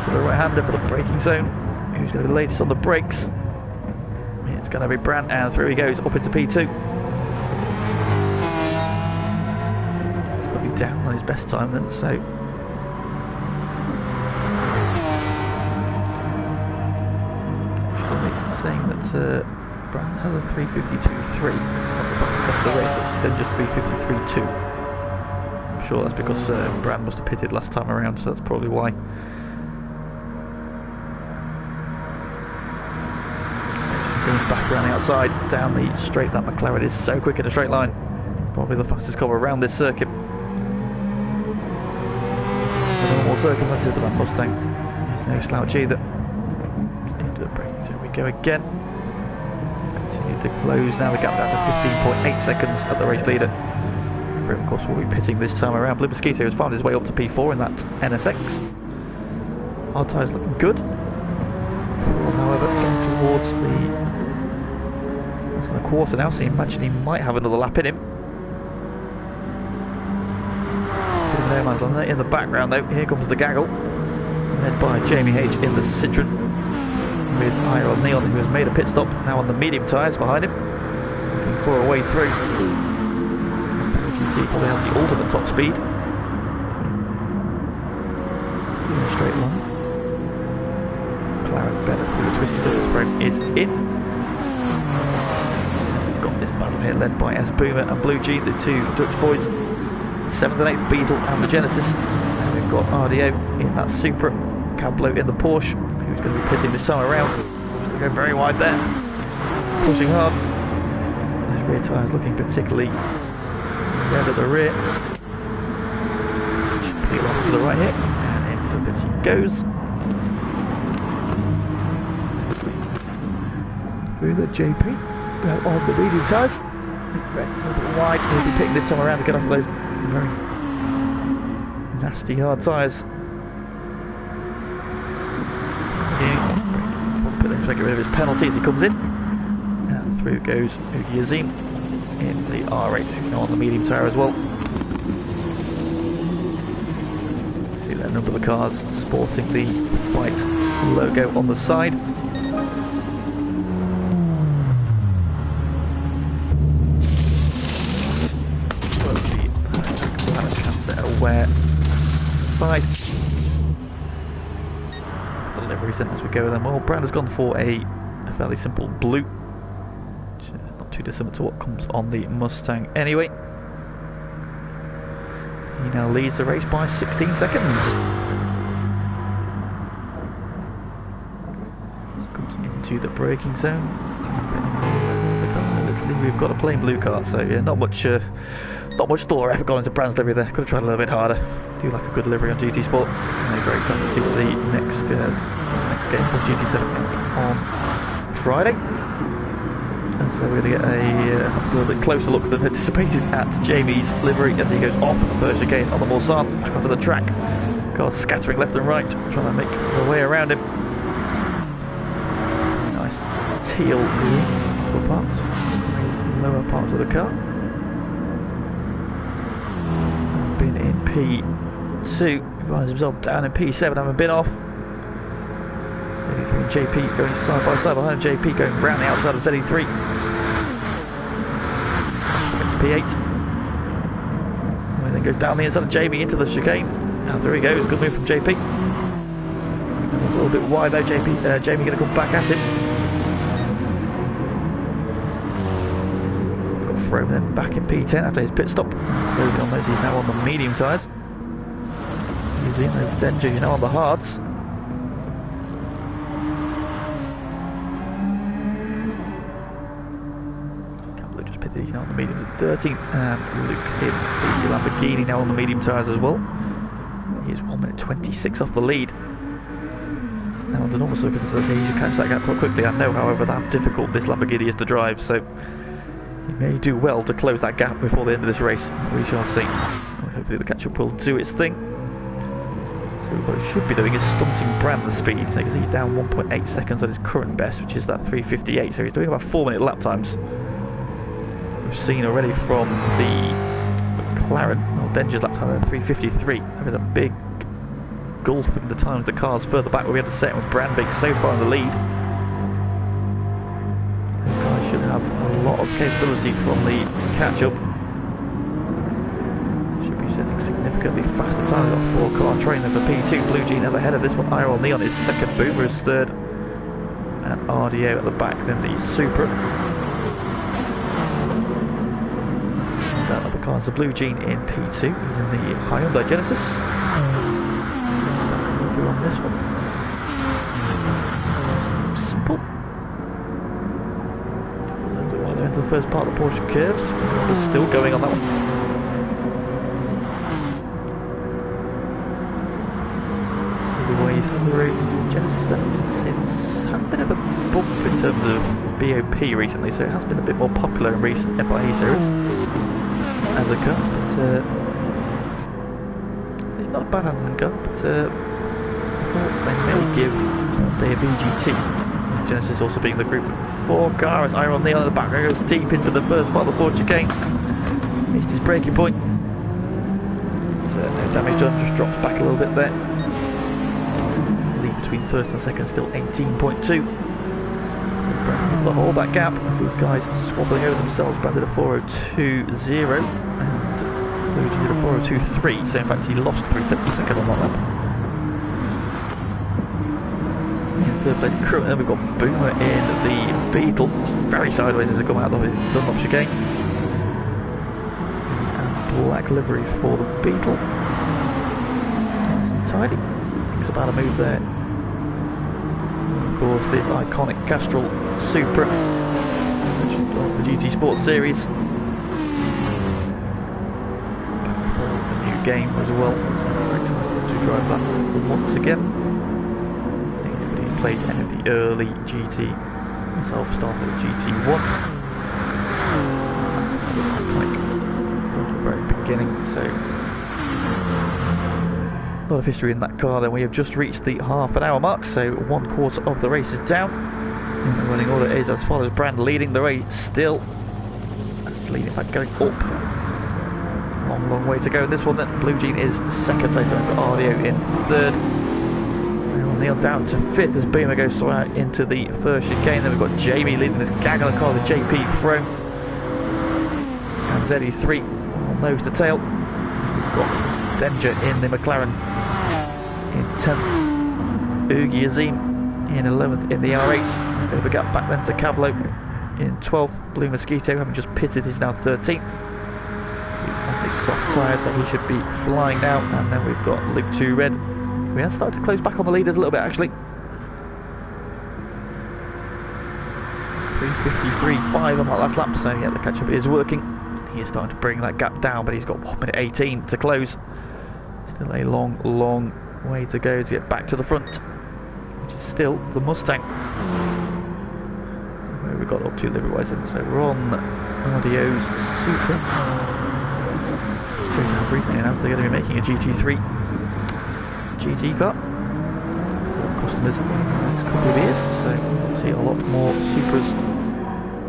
to the right-hander for the braking zone. Who's going to be latest on the brakes? It's going to be Brandt, and through he goes up into P2. He's got to be down on his best time then, so it's saying that Brandt has a 352.3. It's not the fastest of the race, it's then just 353.2. Sure, that's because Brandt must have pitted last time around, so that's probably why. Going back around the outside, down the straight. That McLaren is so quick in a straight line. Probably the fastest car around this circuit. A little more circumstances, but that Mustang is no slouch either. Into the braking zone we go again. Continue to close now. The gap down to 15.8 seconds at the race leader. Of course, we'll be pitting this time around. Blue Mosquito has found his way up to P4 in that NSX. Our tyres looking good. However, going towards the quarter now, so you imagine he might have another lap in him. No man's on there. In the background, though, here comes the gaggle, led by Jamie H in the Citroen, with Iron Neon, who has made a pit stop now on the medium tyres behind him, looking for a way through. GT probably has the ultimate top speed. In a straight line. McLaren better through the twisted surface frame is in. Got this battle here led by S Boomer and Blue G, the two Dutch boys. 7th and 8th Beetle and the Genesis. And we've got RDO in that Supra, Cablo in the Porsche, who's going to be pitting this time around. Going to go very wide there. Pushing hard. Those rear tyres looking particularly red at the rear. Pretty long to the right here, and into the pits he goes. Through the JP, on the medium tyres. Red a little bit wide. He'll be picking this time around to get off of those very nasty hard tyres. Put him to get rid of his penalty as he comes in, and through goes Ugi Azim in the R8, on the medium tyre as well. See there, a number of the cars sporting the Fight logo on the side. Aware side. The livery centre as we go then. Well, Brand has gone for a fairly simple blue. Not too dissimilar to what comes on the Mustang anyway. He now leads the race by 16 seconds. Comes into the braking zone. Literally, we've got a plain blue car, so yeah, not much thought or effort gone into Brand's livery there. Could have tried a little bit harder. Do like a good livery on GT Sport. I'm very excited to see what the next game for GT7 on Friday. And so we're going to get a little bit closer look than anticipated at Jamie's livery as he goes off the first chicane on the Mulsanne, back onto the track. Cars scattering left and right, trying to make their way around him. Nice teal upper parts, lower parts of the car. Been in 1-2. He finds himself down in P7, having been off. ZE3 and JP going side by side behind JP, going round the outside of ZE3. P8. And then goes down the inside of Jamie into the chicane. And there he goes, good move from JP. It's a little bit wide though, Jamie going to come back at him. Got Froome then back in P10 after his pit stop. Closing on those, he's now on the medium tyres. He's in, there's Denja, he's now on the hards. He's now on the mediums at 13th, and Luke in the Lamborghini now on the medium tyres as well. He's 1:26 off the lead. Now under normal circumstances, he should catch that gap quite quickly. I know, however, how difficult this Lamborghini is to drive, so he may do well to close that gap before the end of this race. We shall see. Hopefully the catch-up will do its thing. So what he should be doing is stunting Brand's speed, because he's down 1.8 seconds on his current best, which is that 3:58, so he's doing about 4-minute lap times. We've seen already from the McLaren, Denja's lap time at 3:53. There's a big gulf in the times the cars further back where we had to set with Brand being so far in the lead. These guys should have a lot of capability from the catch-up. Should be setting significantly faster times. We've got 4-car train there for P2. Blue Jean at the head of this one. Iron Neon is second. Boomer is third. And RDO at the back, then the Supra. Other cars, the Blue Jean in P2, he's in the Hyundai Genesis. Over on this one. Simple. A little bit wider into the first part of the Porsche curves. Honda's still going on that one. This is the way through Genesis then. It's had a bit of a bump in terms of BOP recently, so it has been a bit more popular in recent FIE series as a car, but it's not a bad handling car, but I thought they may give a VGT. Genesis also being the Group 4 car, as Iron Neon at the back goes deep into the first part of the Ford chicane. Missed his braking point. But, no damage done, just drops back a little bit there. Lead between first and second still 18.2. Able to hold that gap as these guys are swabbling over themselves. Brand did a 4:02.0 and Blue did a 4:02.3, so in fact he lost 3/10 of a second on that lap. In third place currently then we've got Boomer in the Beetle, very sideways as they come out of the Dunlop chicane. And black livery for the Beetle. Nice and tidy. Thinks about a move there. Of course, this iconic Castrol Supra of the GT Sports Series. Back for the new game as well, so very excited to drive that once again. I think anybody who played any of the early GT, myself started at GT1. That was iconic from the very beginning, so a lot of history in that car. Then we have just reached the half-an-hour mark, so 1/4 of the race is down. And the running order is as follows: Brand leading the race still. Leading, in fact, going up. So, long way to go in this one. Then Blue Jean is second place. We've got RDO in third. Neil down to fifth as Boomer goes out into the first chicane. Then we've got Jamie leading this gang of the car, the JP Froome. And ZE3 on nose to tail. We've got Denja in the McLaren in 10th. Oogie Azim in 11th in the R8. Bit of a gap back then to Cablo in 12th. Blue Mosquito, having just pitted, is now 13th. He's on his soft tyres, so he should be flying now. And then we've got Luke 2 Red. We have started to close back on the leaders a little bit actually. 3:53.5 on that last lap, so yeah, the catch-up is working. He is starting to bring that gap down, but he's got 1:18 to close. Still a long way to go to get back to the front, which is still the Mustang. Where we got up to livery-wise then, so we're on RDO's Supra. Toyota have recently announced they're going to be making a GT3 GT car for customers in the next couple of years, so we'll see a lot more Supras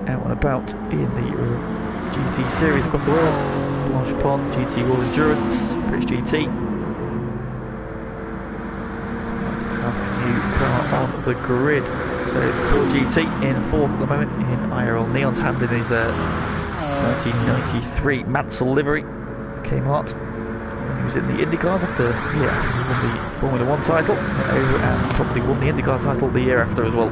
out and about in the GT series across the world. Blanche Pond, GT World Endurance, British GT, have a new car on the grid. So 4GT in fourth at the moment in IRL Neon's hand in his 1993 Mansell livery, Kmart. He was in the IndyCars after he won the Formula 1 title, and probably won the IndyCar title the year after as well.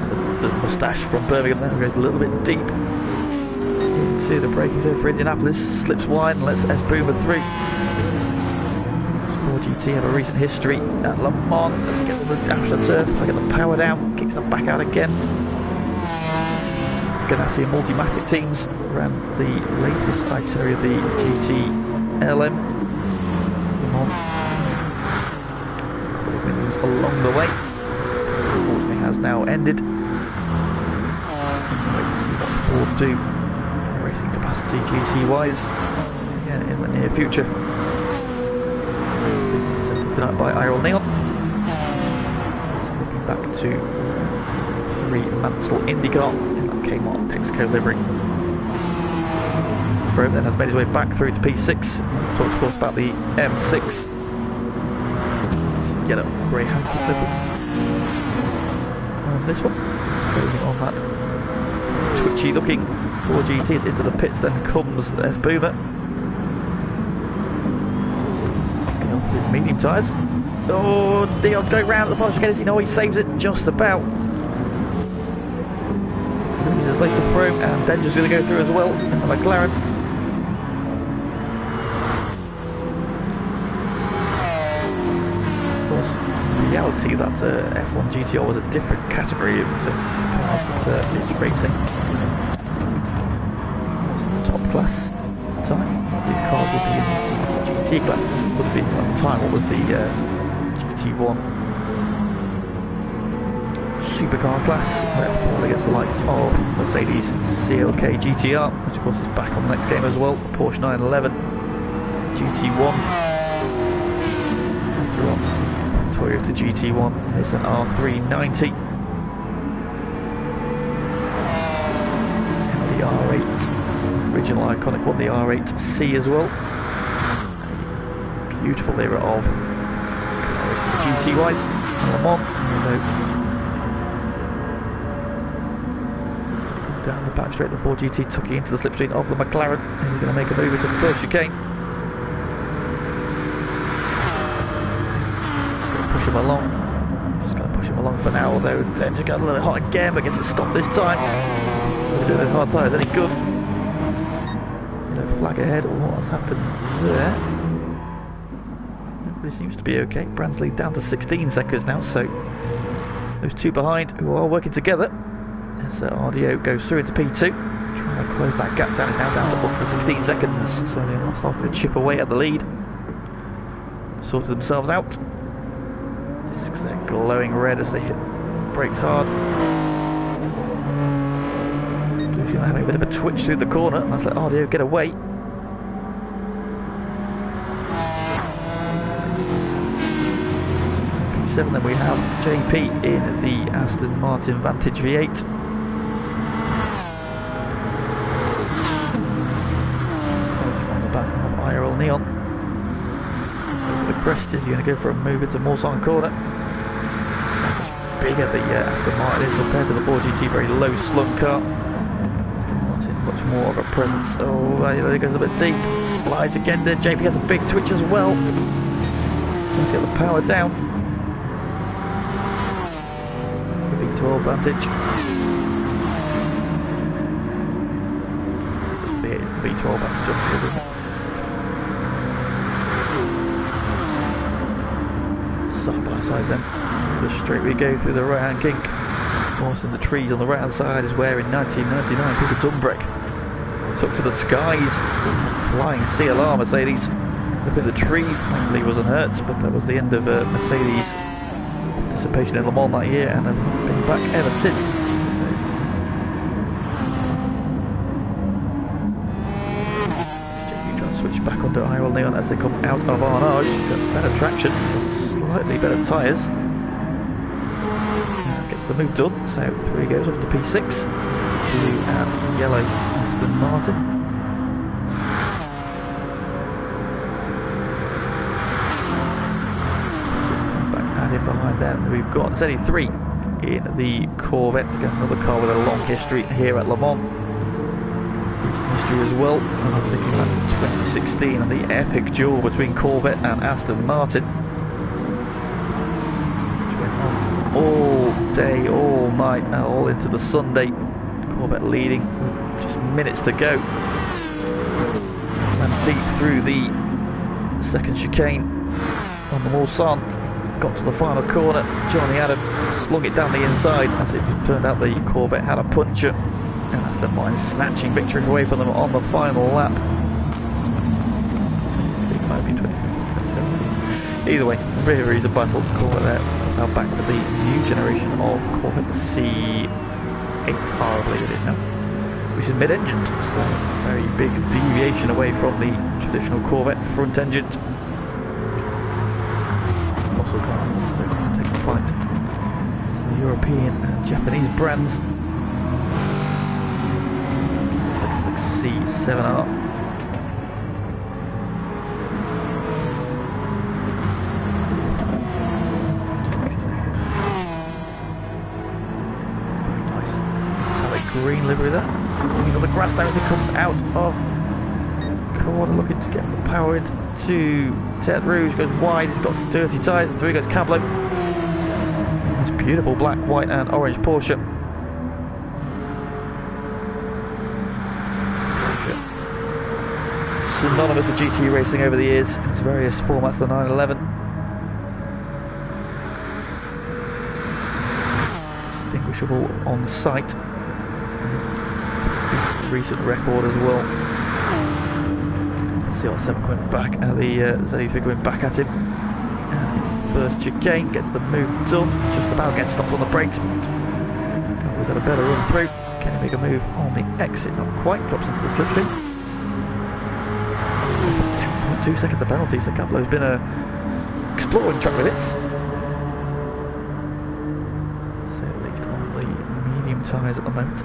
So the moustache from Birmingham then goes a little bit deep into the braking zone for Indianapolis, slips wide and lets S Boomer through. SportGT have a recent history at Le Mans as he gets on the Ashland turf, trying to get the power down, kicks them back out again. Ganassi and Multimatic teams ran the latest itinerary of the GT LM. Le Mans. A couple of wins along the way. Unfortunately has now ended. Wait to see what Ford do racing capacity GT wise again in the near future. Presented tonight by IRL Neon. So looking back to 3 Mansell IndyCar. Kmart Texaco livery. Froome then has made his way back through to P6. Talked of course about the M6. Yellow Greyhound livery. And this one, closing on that twitchy looking 4GTs into the pits, then comes S Boomer. Getting off his medium tyres. Oh, Dion's going round at the finish again. He he saves it just about. He's a place to Froome, and Denger's going to go through as well in the McLaren. Of course, in reality that F1 GTR was a different category to cars that it's racing. The top class at the time. These cars would be in the GT class. This would have been at the time what was the GT1 supercar class, where against the likes of Mercedes CLK GTR, which of course is back on the next game as well, Porsche 911 GT1, after on Toyota GT1, here's an R390, and the R8, original iconic one, the R8C as well, beautiful era of GT wise, and Le Mans, down the back straight, the 4GT tucking into the slipstream of the McLaren. He's going to make a move into the first chicane. Just going to push him along. Just going to push him along for now, although Danger got a little bit hot again, but gets it stopped this time. We're doing those hard tyres any good. No flag ahead, or what has happened there. Everybody seems to be okay. Bransley down to 16 seconds now, so those two behind who are working together. So RDO goes through into P2, trying to close that gap down. It's now down to up to 16 seconds, so they're starting to chip away at the lead. Sorted themselves out. Discs are glowing red as they hit brakes hard. Blue's having a bit of a twitch through the corner, and that's let RDO get away. P7 then we have JP in the Aston Martin Vantage V8. Neon. Over the crest, is he going to go for a move into Mulsanne corner? Bigger the Aston Martin is compared to the 4GT, very low slung car. Aston Martin much more of a presence. Oh, there he goes a bit deep. Slides again there. JP has a big twitch as well. Let's get the power down. The V12 Vantage. It's the V12 Vantage, isn't it? Side by side then, the straight we go through the right hand kink. Of course, in the trees on the right hand side is where in 1999 Peter Dumbrick took to the skies, flying CLR Mercedes up in the trees. Thankfully he wasn't hurt, but that was the end of Mercedes participation in Le Mans that year, and have been back ever since. Switch back onto IRL Neon as they come out of Arnage. Got better traction, slightly better tyres. Gets the move done, so through he goes up to P6. Blue and yellow Aston Martin. we've got ZE3 in the Corvette. Again, another car with a long history here at Le Mans. Recent history as well. And I'm thinking back to 2016 and the epic duel between Corvette and Aston Martin. Which went on all day, all night, and all into the Sunday. Corvette leading with just minutes to go. And deep through the second chicane on the Mulsanne, got to the final corner. Johnny Adam slung it down the inside as it turned out the Corvette had a puncture, and Aston Martin snatching victory away from them on the final lap. 2016 might be 2017. Either way, very easy battle. Corvette there now back with the new generation of Corvette C8R, I believe it is now, which is mid-engined, so very big deviation away from the traditional Corvette front-engined muscle car. So take the fight to the European and Japanese brands. This is like C7R. Very nice metallic green livery there. He's on the grass now as he comes out of corner, looking to get the power into Ted Rouge. Goes wide, he's got dirty tyres, and through goes Cablo. This beautiful black, white and orange Porsche. Synonymous with GT racing over the years in its various formats, the 911. Distinguishable on sight. Recent record as well. CR7 coming back at the ZE3 going back at him. And first chicane gets the move done. Just about gets stopped on the brakes. Cablo's had a better run through. Can he make a move on the exit? Not quite. Drops into the slipstream. 10.2 seconds of penalty. So Cablo's been exploring track limits. So at least on the medium tyres at the moment.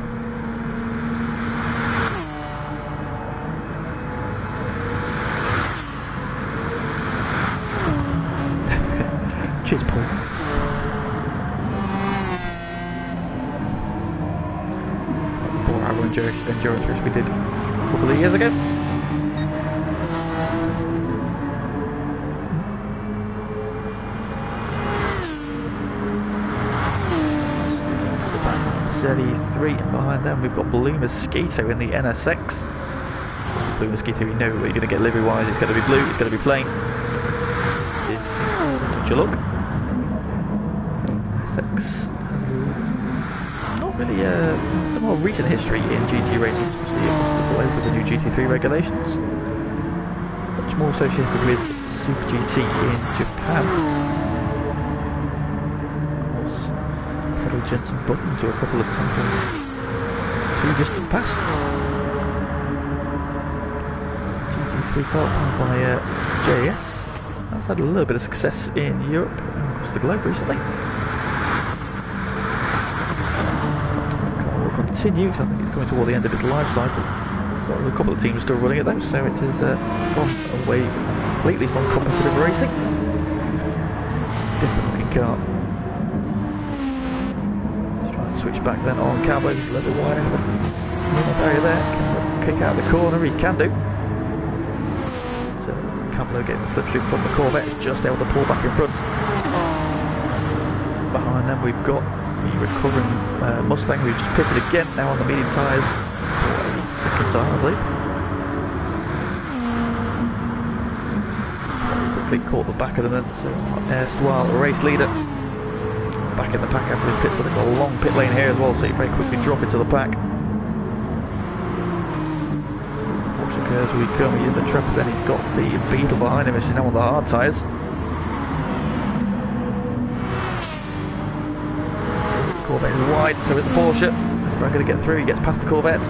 Cheers, Paul. 4-hour endurance race we did a couple of years ago. ZE3, and behind them we've got Blue Mosquito in the NSX. Blue Mosquito, you know what you're going to get livery wise. It's going to be blue, it's going to be plain. It's such a look. NSX not really some more recent history in GT racing, especially across the globe with the new GT3 regulations. Much more associated with Super GT in Japan. Jensen Button to a couple of titles too distant past. GT3 car powered by JS has had a little bit of success in Europe and across the globe recently. The car will continue because I think it's coming toward the end of its life cycle. So there's a couple of teams still running it though, so it has gone away completely from competitive racing. Different looking car. Switch back then on Cablo, just a little bit wide out of the area there. Can kick out the corner, he can do. So Cablo getting the slipstream from the Corvette, is just able to pull back in front. Behind them we've got the recovering Mustang, who just pitted again, now on the medium tyres for a second time I believe. Quickly caught the back of them then, so erstwhile race leader. Back in the pack after his pit stop. It's got a long pit lane here as well, so you very quickly drop into the pack. Watch the curves we come, he's in the trap, then he's got the Beetle behind him, which is now on the hard tyres. Corvette is wide, so with the Porsche, he's going to get through, he gets past the Corvette.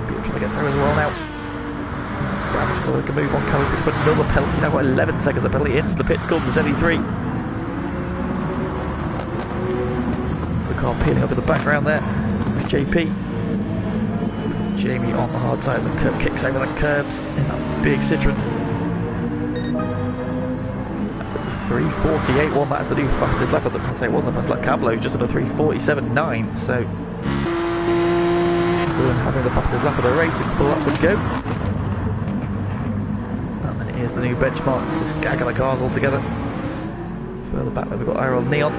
Beetle trying to get through as well now. Brown can move on, coming to put another penalty, now got 11 seconds of penalty into the pits, comes ZE3. Car peeling up in the background there. JP. Jamie on the hard tyres and kicks over the curbs in that big Citroen. That's 3:48.1, that's the new fastest lap of the... I say it wasn't the fastest lap, Cablo just on a 3:47.9, so... We're having the fastest lap of the race, a couple of laps to go. And then here's the new benchmark, it's this gaggle of cars all together. Further back there we've got Iron Neon.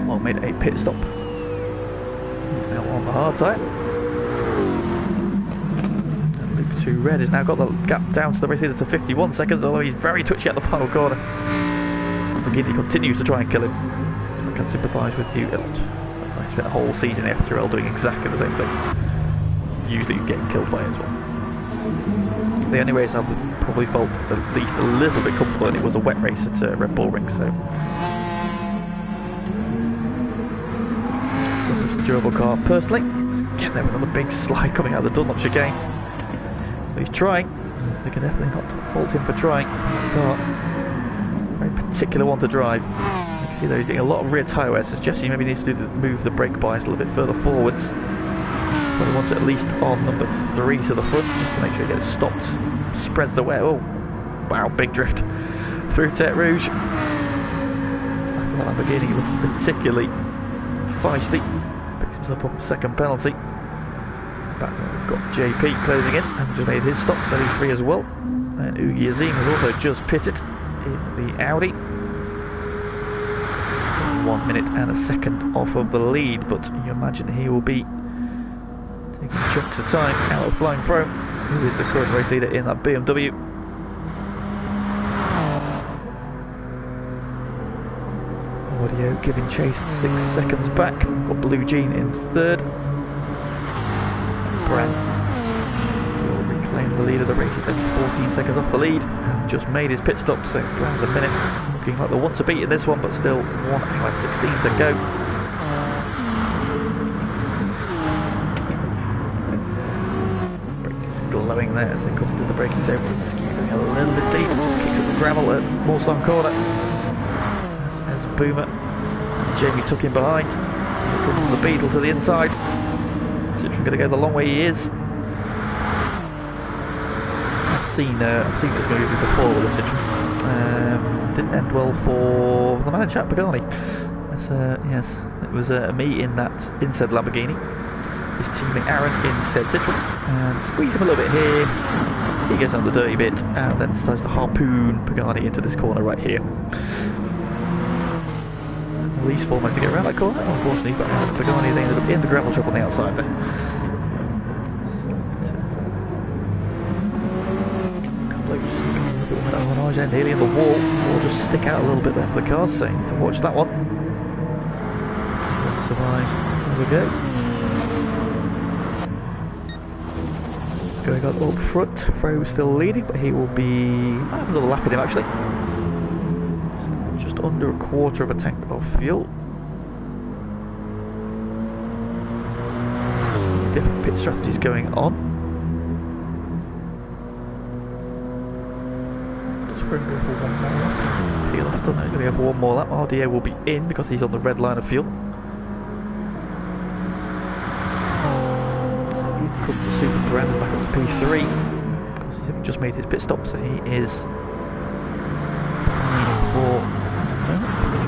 Well, made a pit stop. He's now on the hard tyre. And Luke 2 Red has now got the gap down to the race leader to 51 seconds, although he's very twitchy at the final corner. McGinty continues to try and kill him. I can sympathise with you a lot. I spent a whole season in F2L doing exactly the same thing. Usually getting killed by it as well. The only race I would probably felt at least a little bit comfortable in it was a wet race at Red Bull Ring, so... Durable car personally. Again, there another big slide coming out of the Dunlop chicane. So he's trying. They can definitely not fault him for trying. Car. Very particular one to drive. You can see though he's getting a lot of rear tyre wear, so Jesse maybe needs to move the brake bias a little bit further forwards. Probably wants it at least on number 3 to the front, just to make sure he gets stopped. Spreads the wear. Oh, wow, big drift through Tete Rouge. That Lamborghini looking particularly feisty. Picks himself up a second penalty. Back there we've got JP closing in, and just made his stop, so he's 3 as well. And Ugi Azim has also just pitted in the Audi. 1 minute and a second off of the lead, but you imagine he will be taking chunks of time out of Flying Throne, who is the current race leader in that BMW. Audio giving chase 6 seconds back. Got Blue Jean in 3rd. Brand will reclaim the lead of the race. He's only 14 seconds off the lead and just made his pit stop, so Brand's a minute. Looking like they want to beat in this one, but still 1 hour 16 to go. Brake is glowing there as they come to the braking zone. Skewing a little bit deep, just kicks up the gravel at Morsang corner. As Boomer and Jamie tuck in behind. Here comes the Beetle to the inside. Citroen going to go the long way he is. I've seen this movie before with the Citroen. Didn't end well for the man in chat, Pagani. Yes, it was me in said Lamborghini. His teammate Aaron in said Citroen, and squeeze him a little bit here. He goes on the dirty bit and then starts to harpoon Pagani into this corner right here. These 4 managed to get around that corner. Unfortunately for Pagani, they ended up in the gravel trap on the outside there. Nearly in the wall, or just stick out a little bit there for the cars, so to watch that one. Survives. There we go. It's going on up front. Fro still leading, but he will be... I have another lap in him actually. Just under a quarter of a tank of fuel. Different pit strategies going on. Go for 1 more lap. Peel off, don't know, he's going to go for 1 more lap. RDA will be in because he's on the red line of fuel. Here comes the Super Brandon back up to P3 because he's just made his pit stop, so he is for...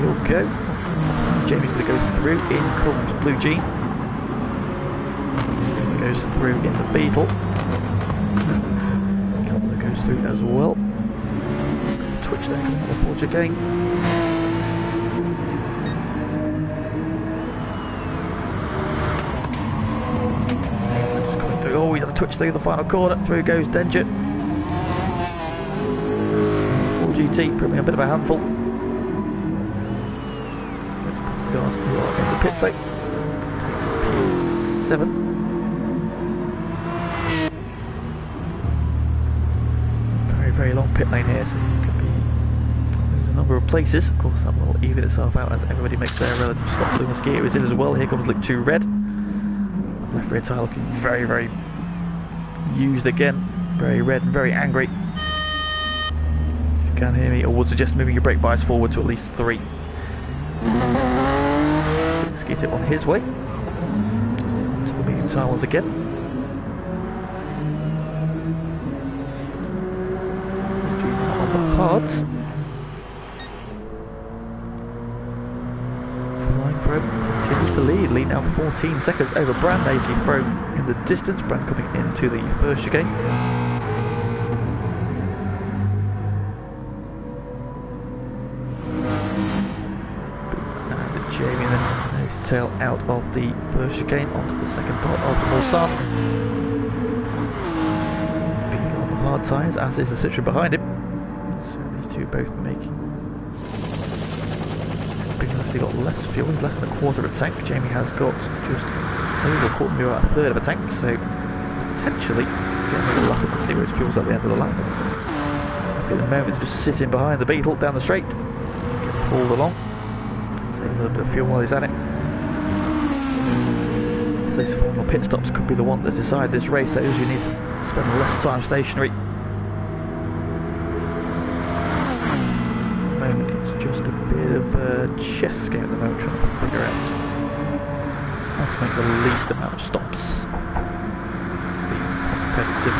He'll go. Jamie's going to go through. In comes Blue Jean. Goes through in the Beetle. Calvin goes through as well. Twitch there, coming out the Forge again. Just coming through. Oh, he's got a twitch through the final corner. Through goes Danger. 4GT proving a bit of a handful. Guys who are in the pit lane. P7. Very long pit lane here, so you can be lose a number of places. Of course, that will even itself out as everybody makes their relative stop. The Mosquito is in as well. Here comes Luke 2 Red. Left rear tyre looking very used again. Very red and very angry. If you can hear me, I would suggest moving your brake bias forward to at least 3. Mosquito on his way. He's on to the medium tyre once again. Hard. hards. Flying Throne continues to lead now 14 seconds over Brand. They see Throne in the distance. Brand coming into the first chicane. And Jamie then tail out of the first chicane onto the second part of the Mulsanne. Beetle on the hard tyres, as is the Citroen behind him. So these two both making. He's got less fuel, he's less than a quarter of a tank. Jamie has got just over a quarter, maybe about a third of a tank, so potentially getting a little lucky to see where his fuel's at the end of the lap. At the moment, he's just sitting behind the Beetle down the straight, get pulled along, save a little bit of fuel while he's at it. So these final pit stops could be the one that decide this race. That is, you need to spend less time stationary. Just a bit of a chess game at the moment, trying to figure out how to make the least amount of stops. Be competitive.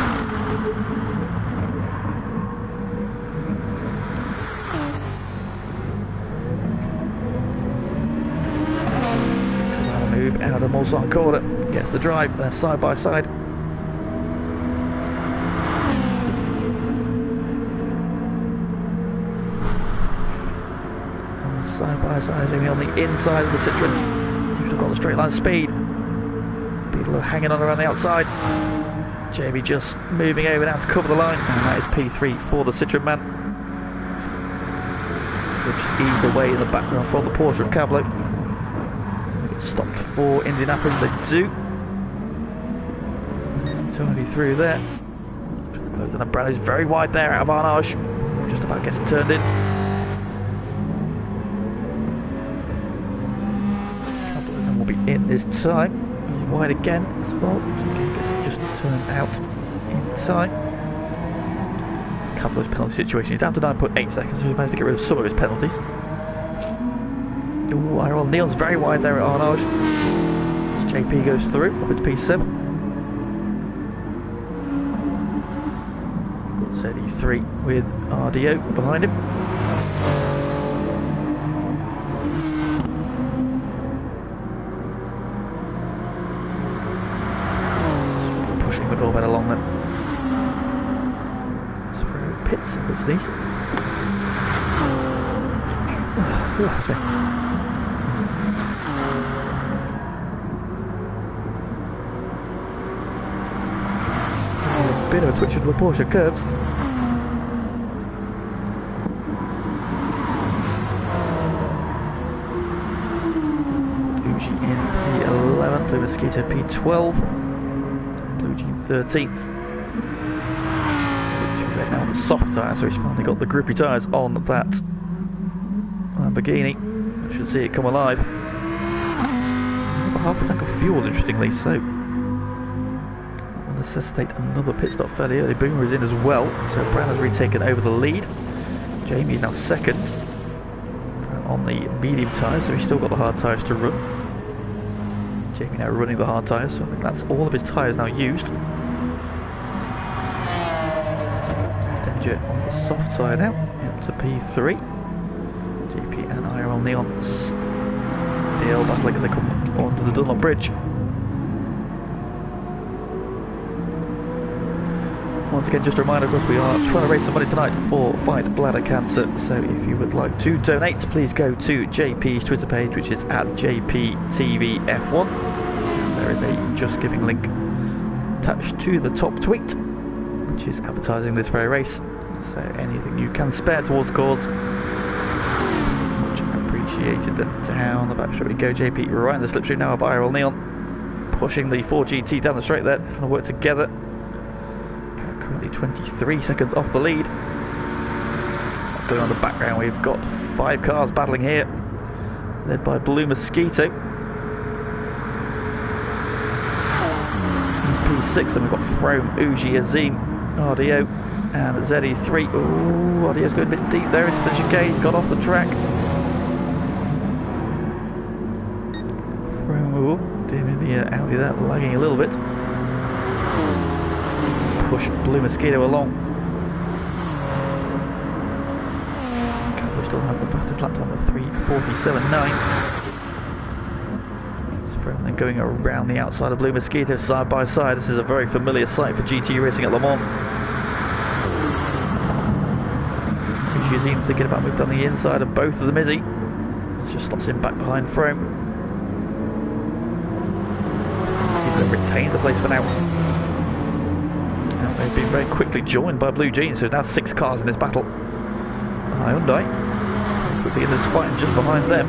Takes a while to move out of Mulsanne corner, gets the drive, they're side by side. Side by side, Jamie on the inside of the Citroen. Should have got the straight line speed. Beetle hanging on around the outside. Jamie just moving over now to cover the line. And that is P3 for the Citroen man. They've just eased away in the background from the Porsche of Cablo. They get stopped for Indianapolis, they do. Totally through there. Closing up, Brad is very wide there out of Arnage. Just about gets it turned in. In this time, he's wide again as well. Again, gets it just turned out in time. A couple of those penalty situations. He's down to 9.8 seconds, so he managed to get rid of some of his penalties. Ooh, Iron Neon's very wide there at Arnage. As JP goes through, up into P7. Got ZE3 with RDO behind him. Along them. It's through pits, it's these. That's me. A bit of a twitch of the Porsche curves. Uji in P11, Blue Mosquito P12. Blue Jean 13th. Now on the soft tyres, so he's finally got the grippy tyres on that Lamborghini. I should see it come alive. Over half a tank of fuel, interestingly, so will necessitate another pit stop fairly early. Boomer is in as well, so Brown has retaken over the lead. Jamie is now second on the medium tyres, so he's still got the hard tyres to run. Jamie now running the hard tyres, so I think that's all of his tyres now used. Danger on the soft tyre now, up to P3. JP and IRL Neon still battling as they come onto the Dunlop Bridge. Once again, just a reminder, of course, we are trying to raise some money tonight for Fight Bladder Cancer, so if you would like to donate, please go to JP's Twitter page, which is at JPTVF1. There is a Just Giving link attached to the top tweet, which is advertising this very race, so anything you can spare towards the cause, much appreciated. Then down the back straight we go, JP right in the slipstream now of IRL Neon, pushing the 4GT down the straight there, trying to work together. Currently 23 seconds off the lead. What's going on in the background? We've got 5 cars battling here, led by Blue Mosquito. He's P6, then we've got Frome, Uji, Azim, RDO, and ZE3. Ooh, RDO's going a bit deep there into the chicane. He's got off the track. Frome, ooh, dimming the Audi there, lagging a little bit. Push Blue Mosquito along. still has the fastest lap time of 3:47.9. From then going around the outside of Blue Mosquito side by side. This is a very familiar sight for GT racing at Le Mans. He seems thinking about moving down the inside of both of them, is he? Just slots him back behind Frome. He retains the place for now. And they've been very quickly joined by Blue Jeans, so now 6 cars in this battle. Hyundai quickly in this fight, and just behind them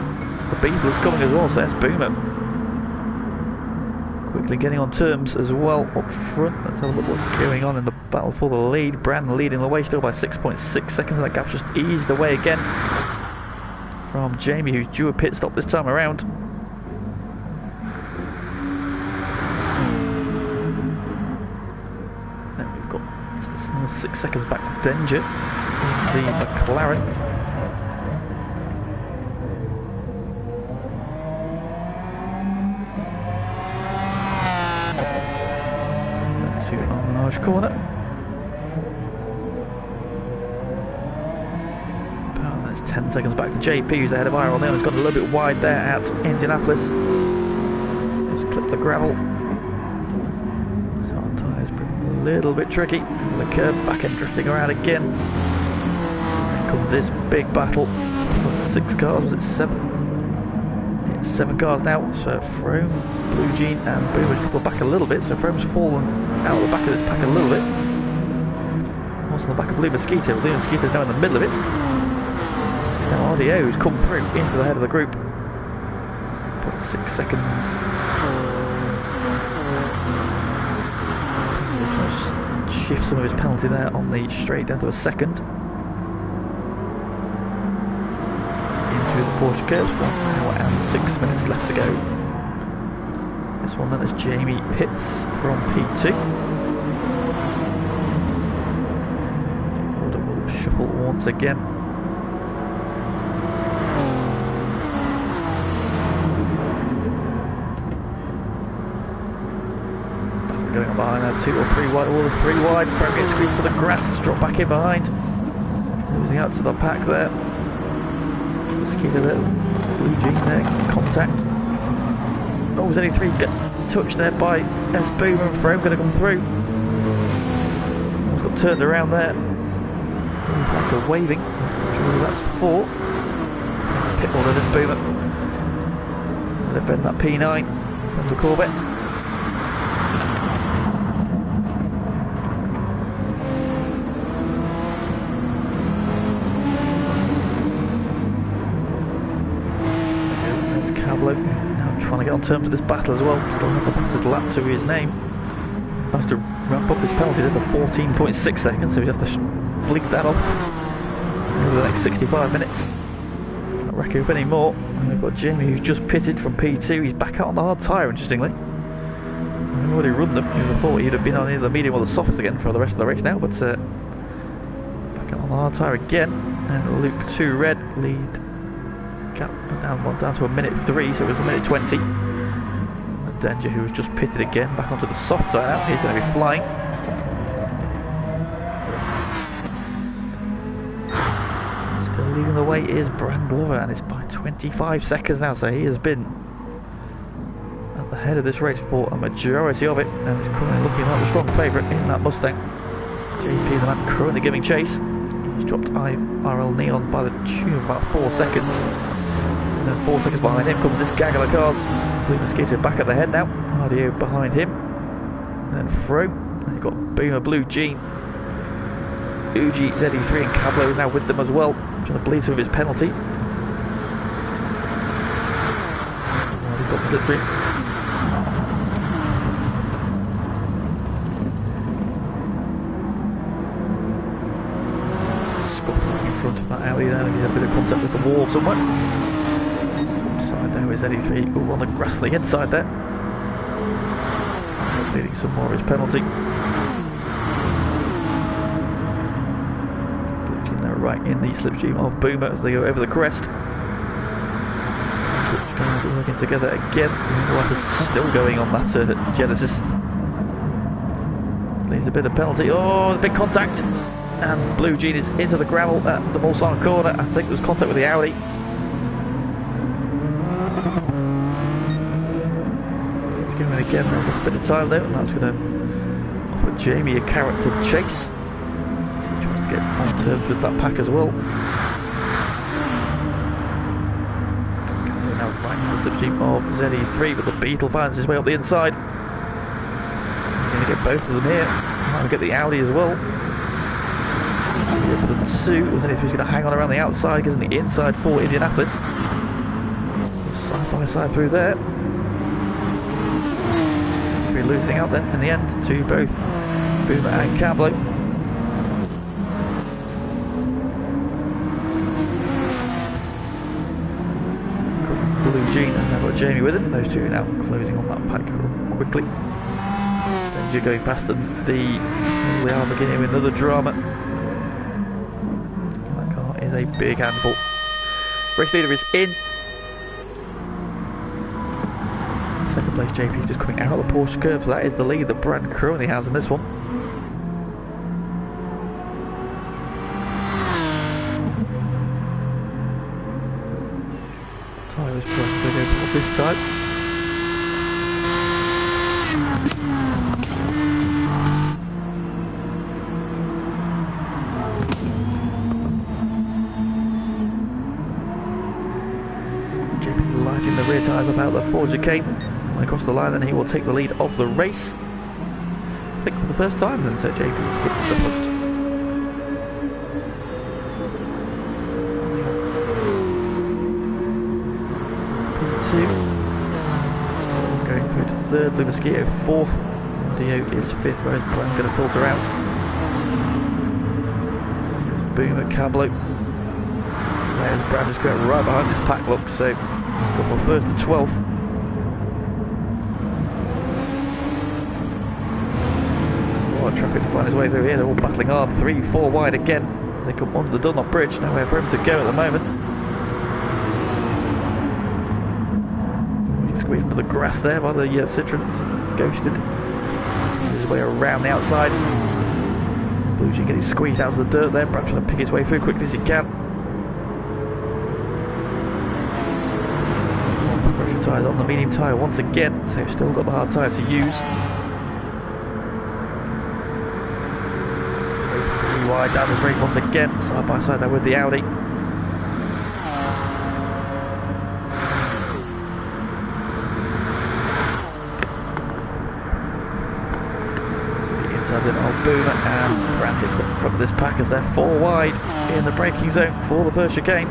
the Beetle's coming as well, so that's Boomer quickly getting on terms as well up front. Let's have a look what's going on in the battle for the lead. Brand leading the way still by 6.6 seconds. That gap's just eased away again from Jamie, who's due a pit stop this time around. Then we've got 6 seconds back to Danger in the McLaren. Corner. That's 10 seconds back to JP, who's ahead of Iron Leon. He's got a little bit wide there at Indianapolis. Just clip the gravel. So tyres a little bit tricky. The curb, back end drifting around again. Here comes this big battle. Plus 6 cars, was it 7? It's 7 cars now. So Frome, Blue Jean and Boomer just fall back a little bit. So Frome's fallen out of the back of this pack a little bit. Also on the back of Blue Mosquito. Blue Mosquito's now in the middle of it. Now RDO's come through into the head of the group. Put 6 seconds. Shift some of his penalty there on the straight down to a second. Into the Porsche curves. 1 hour and 6 minutes left to go. This one then as Jamie pits from P2. The order will shuffle once again. Battle going on behind now, 2 or 3 wide, all 3 wide. Frome gets squeezed to the grass, drop back in behind. Losing out to the pack there. Mosquito there, Blue Jean there, contact. Oh, was only 3 gets touched there by S. Boomer, and Frome going to come through. Almost got turned around there. That's a waving. Surely that's 4. There's the pit order then Boomer. Defend that P9 from the Corvette. There's Cablo. Trying to get on terms with this battle as well. Still has the fastest lap to his name. Has to ramp up his penalty to 14.6 seconds, so he has to blink that off over the next 65 minutes. Not racking up any more. And we've got Jamie, who's just pitted from P2. He's back out on the hard tyre, interestingly. So I've already run them. You would have thought he'd have been on either the medium or the soft again for the rest of the race now, but back out on the hard tyre again. And Luke 2 red lead. Gap down to a minute 3, so it was a minute 20. And Danger, who was just pitted again, back onto the soft side now. He's going to be flying. Still leading the way is Brand Glover, and it's by 25 seconds now, so he has been at the head of this race for a majority of it, and is currently looking like the strong favourite in that Mustang. JP, the man currently giving chase. He's dropped IRL Neon by the tune of about 4 seconds. And then 4 seconds behind him comes this gaggle of cars. Blue Mosquito back at the head now. RDO behind him. And then Frome. Then you've got Boomer, Blue Jean, Uji, ZE3 and Cablo is now with them as well. Trying to bleed some of his penalty. Oh, he's got the slipstream. In front of that alley there, he's had a bit of contact with the wall somewhere. Side there with ZE3, all on the grass for the inside there. Leading some more of his penalty. Blue there right in the slipstream of Boomer as they go over the crest. Switch cars are working together again. The life is still going on that Genesis. Leaves a bit of penalty. Oh, the big contact. And Blue Jean is into the gravel at the Mulsanne corner. I think there's contact with the Audi. He's going again. There's a bit of time there, and that's going to offer Jamie a carrot to chase. He tries to get on terms with that pack as well. Now right in the slipstream of ZE3, but the Beetle finds his way up the inside. He's going to get both of them here. Might get the Audi as well. Here for the two. ZE3 is going to hang on around the outside, gives him the inside for Indianapolis. Side by side through there. Three losing out then in the end to both Boomer and Cablo. Blue Jean and they've got Jamie with him. Those two are now closing on that pack quickly. Danger going past them. They are beginning with another drama. That car is a big handful. Race leader is in. Second place JP just coming out of the Porsche curve, so that is the lead that Brad currently has in this one. Tyler's probably going to go this time. JP lighting the rear tyres up out of the Ford chicane. Across the line, and he will take the lead of the race. I think for the first time then, so JP hits the front. P2 going through to third, Blue Mosquito fourth, Dio is fifth, whereas Brown's going to filter out. There's Boom at Cablo. There's Brown just going right behind this pack look, so got from first to 12th. Traffic to find his way through here. They're all battling hard. 3-4 wide again. They come onto the Dunlop Bridge. Nowhere for him to go at the moment. He's squeezed into the grass there by the Citroens. Ghosted. His way around the outside. Blue Jean getting squeezed out of the dirt there. Brad trying to pick his way through quickly as he can. Pressure tyres on the medium tyre once again. So still got the hard tyre to use. Wide down the straight once again, side by side now with the Audi. So the inside then of Boomer and Brandt is the front of this pack as they're 4 wide in the braking zone for the first chicane.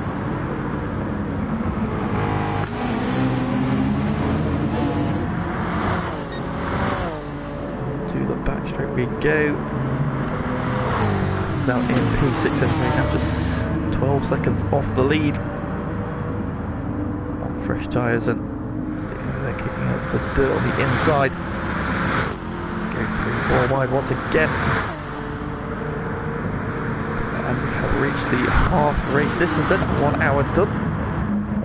To the back straight we go. Out in P6 and now just 12 seconds off the lead on fresh tyres, and they're kicking up the dirt on the inside. Go 3-4 wide once again, and we have reached the half race distance then. 1 hour done,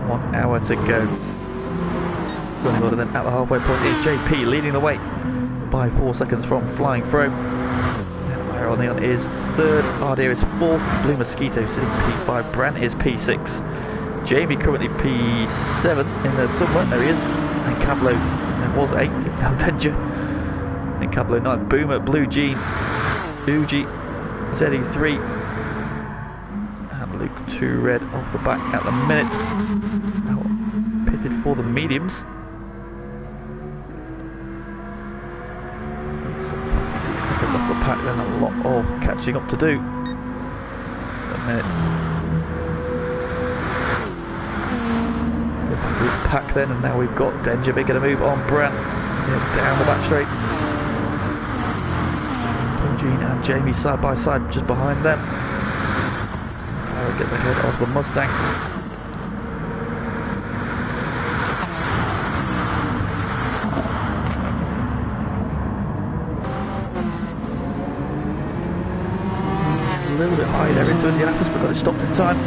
1 hour to go. Running order then at the halfway point is JP leading the way by 4 seconds from Flying Fro. On the on is third, Ardeo is fourth, Blue Mosquito sitting P5, Brant is P6, Jamie currently P7 in there somewhere, there he is, and Cablo, there was 8th, now Danger, and Cablo 9th, Boomer, Blue Jean, Uji, ZE3, and Luke 2 red off the back at the minute, now pitted for the mediums. 6 seconds off the pack, then a lot of catching up to do. A minute. Let's go back to this pack then, and now we've got Danger making a move on Brant. Down the back straight. Jean and Jamie side by side just behind them. Clara gets ahead of the Mustang. A little bit high there into Indianapolis, but got it stopped in time.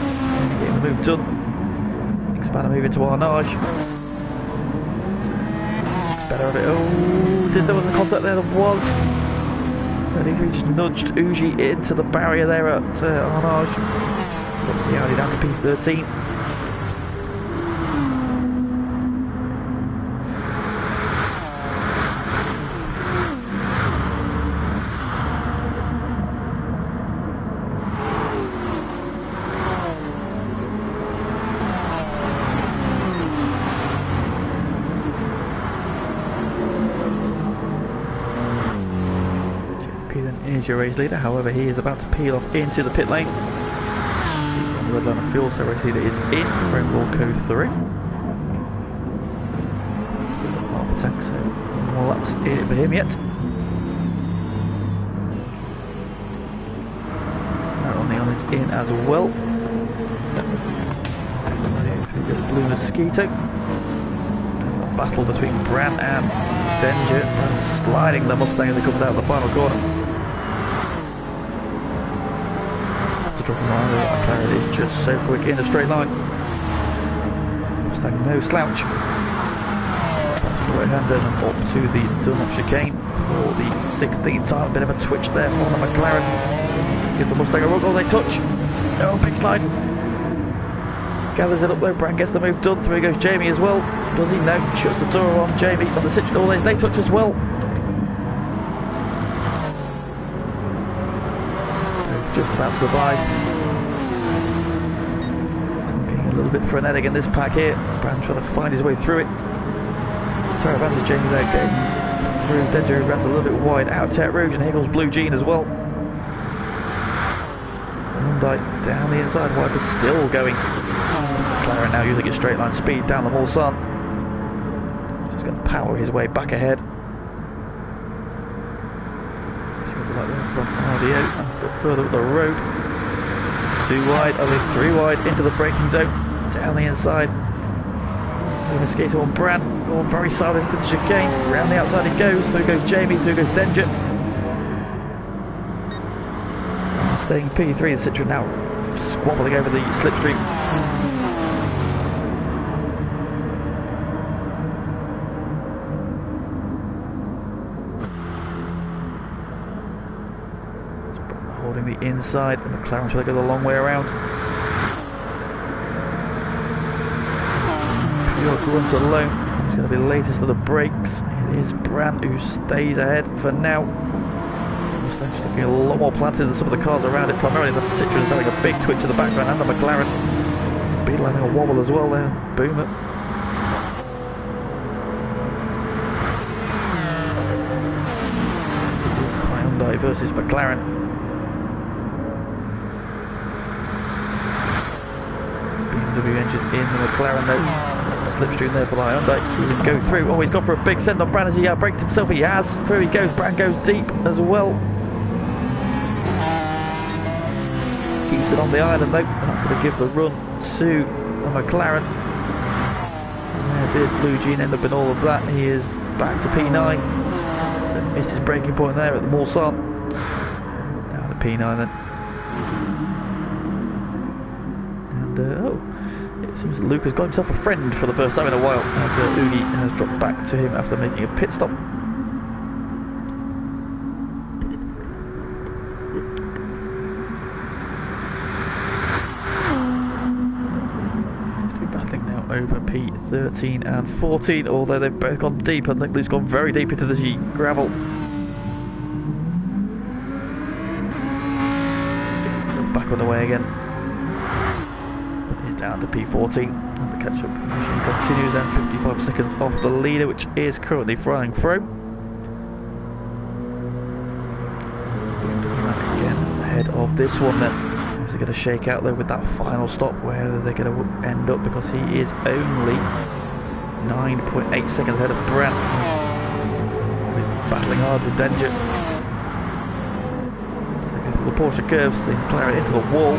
Getting the move done. Expand a move into Arnage. Better of it. Oh, did there was the contact there? There was. 33 just nudged Uji into the barrier there at Arnage. Drops the Audi down to P13. Is your race leader, however he is about to peel off into the pit lane. He's on the red line of fuel, so race leader is in. Frame will go through. Half a tank, so no more laps in it for him yet. Leon is in as well. Through the blue mosquito. And the battle between Bran and Danger, and sliding the Mustang as it comes out of the final corner. Dropping line, the McLaren is just so quick in a straight line. Mustang no slouch. Back to the right hander and up to the Dunlop chicane for the 16th time. A bit of a twitch there for the McLaren. Give the Mustang a rug. Oh, they touch. Oh, big slide. Gathers it up though. Bran gets the move done. Through goes Jamie as well. Does he? No. Shuts the door on Jamie on the Citroen. Oh, they touch as well. Just about survived. Getting a little bit frenetic in this pack here. Bran trying to find his way through it. Sorry about this, Jamie there getting through. Danger runs a little bit wide out Terre Rouge, and here goes Blue Jean as well. Hyundai down the inside, Wiper still going. McLaren now using his straight line speed down the Mulsanne. Just going to power his way back ahead. Like that from RDO, a bit further up the road. 2 wide, only 3 wide into the braking zone, down the inside. The mosquito on Bran, going very silent into the chicane. Round the outside he goes, through goes Jamie, through goes Danger. And staying P3, the Citroen now squabbling over the slipstream. The inside, and McLaren trying to go the long way around. Pure grunt alone. He's going to be latest for the brakes. It is Bran who stays ahead for now. Mustang's looking a lot more planted than some of the cars around it. Primarily the Citroen's having a big twitch in the background, and the McLaren. Beetle having a wobble as well there. Boomer. It is Hyundai versus McLaren. Engine in the McLaren though. Slipstream there for the Hyundai. Sees him go through. Oh, he's gone for a big send on Bran as he braked himself. He has. Through he goes. Bran goes deep as well. Keeps it on the island though. And that's going to give the run to the McLaren. Where did Blue Jean end up in all of that? He is back to P9. So missed his braking point there at the Mulsanne. Down to P9 then. And it seems that Luke has got himself a friend for the first time in a while, as Ugi has dropped back to him after making a pit stop. He's battling now over P13 and 14, although they've both gone deep. I think Luke's gone very deep into the gravel. Back on the way again. Down to P14, and the catch-up mission continues, and 55 seconds off the leader, which is currently flying through. Again, ahead of this one then. Is he going to shake out though with that final stop? Where are they going to end up? Because he is only 9.8 seconds ahead of Bran. He's battling hard with Danger. So he goes through the Porsche curves, the McLaren into the wall.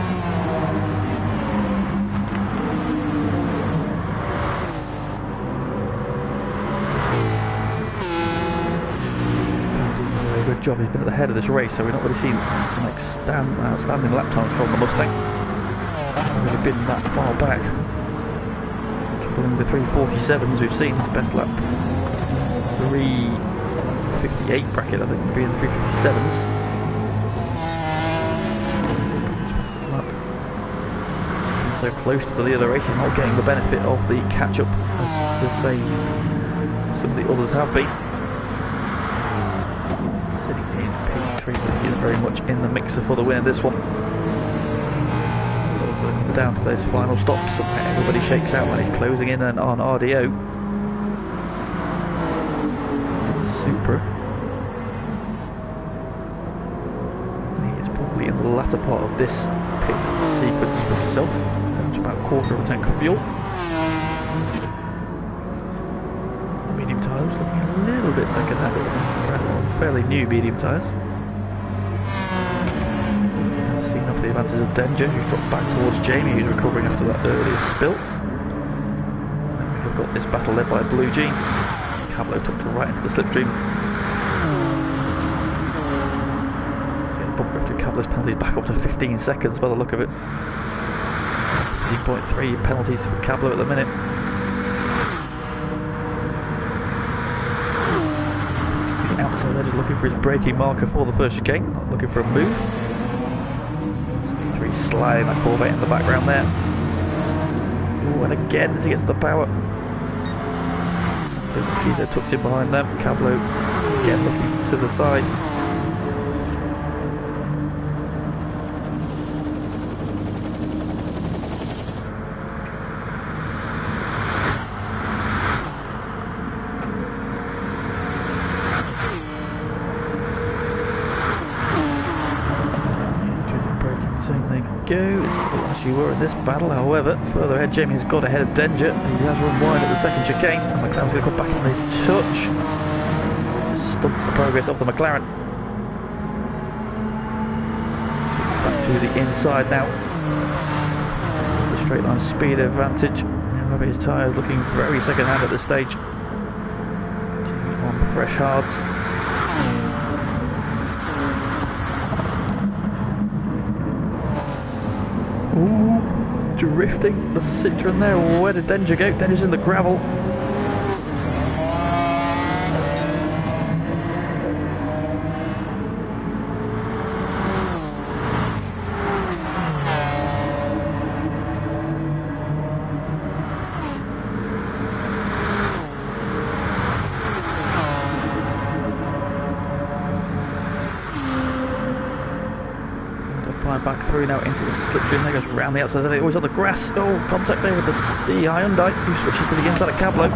Job. He's been at the head of this race, so we've not really seen some outstanding lap times from the Mustang. Hasn't really been that far back. Pulling the 347s, we've seen his best lap 358 bracket, I think, would be in the 357s. so close to the other races, not getting the benefit of the catch-up as say some of the others have been. Sitting in P3, but he is very much in the mixer for the win of this one. So we're going to come down to those final stops and where everybody shakes out when he's closing in and on RDO. Supra. He is probably in the latter part of this pit sequence for himself. That's about a quarter of a tank of fuel. The medium tyres looking a little bit second-hand, fairly new medium tyres. Seen off the advantage of Danger, who's dropped back towards Jamie, who's recovering after that earlier spill. And we've got this battle led by Blue Jean. Cablo tucked right into the slipstream. So the bump after Cablo's penalties back up to 15 seconds by the look of it. 15.3 penalties for Cablo at the minute. The outside edge is looking for his braking marker for the first chicane, not looking for a move. So E3 sliding that Corvette in the background there. Ooh, and again as he gets the power. The Mosquito tucked in behind them. Cablo again looking to the side. Go, as you were in this battle. However, further ahead, Jamie's got ahead of Danger. He has run wide at the second chicane, and McLaren's going to come back on the touch. Just stunts the progress of the McLaren. Back to the inside now. The straight line speed advantage. However, his tyres looking very second hand at this stage. Jamie on fresh hards. Ooh, drifting the Citroen there. Where did Danger go? Danger's in the gravel. Back through now into the slipstream. There goes round the outside. Always on the grass. Oh, contact there with the Hyundai, who switches to the inside of Cablo.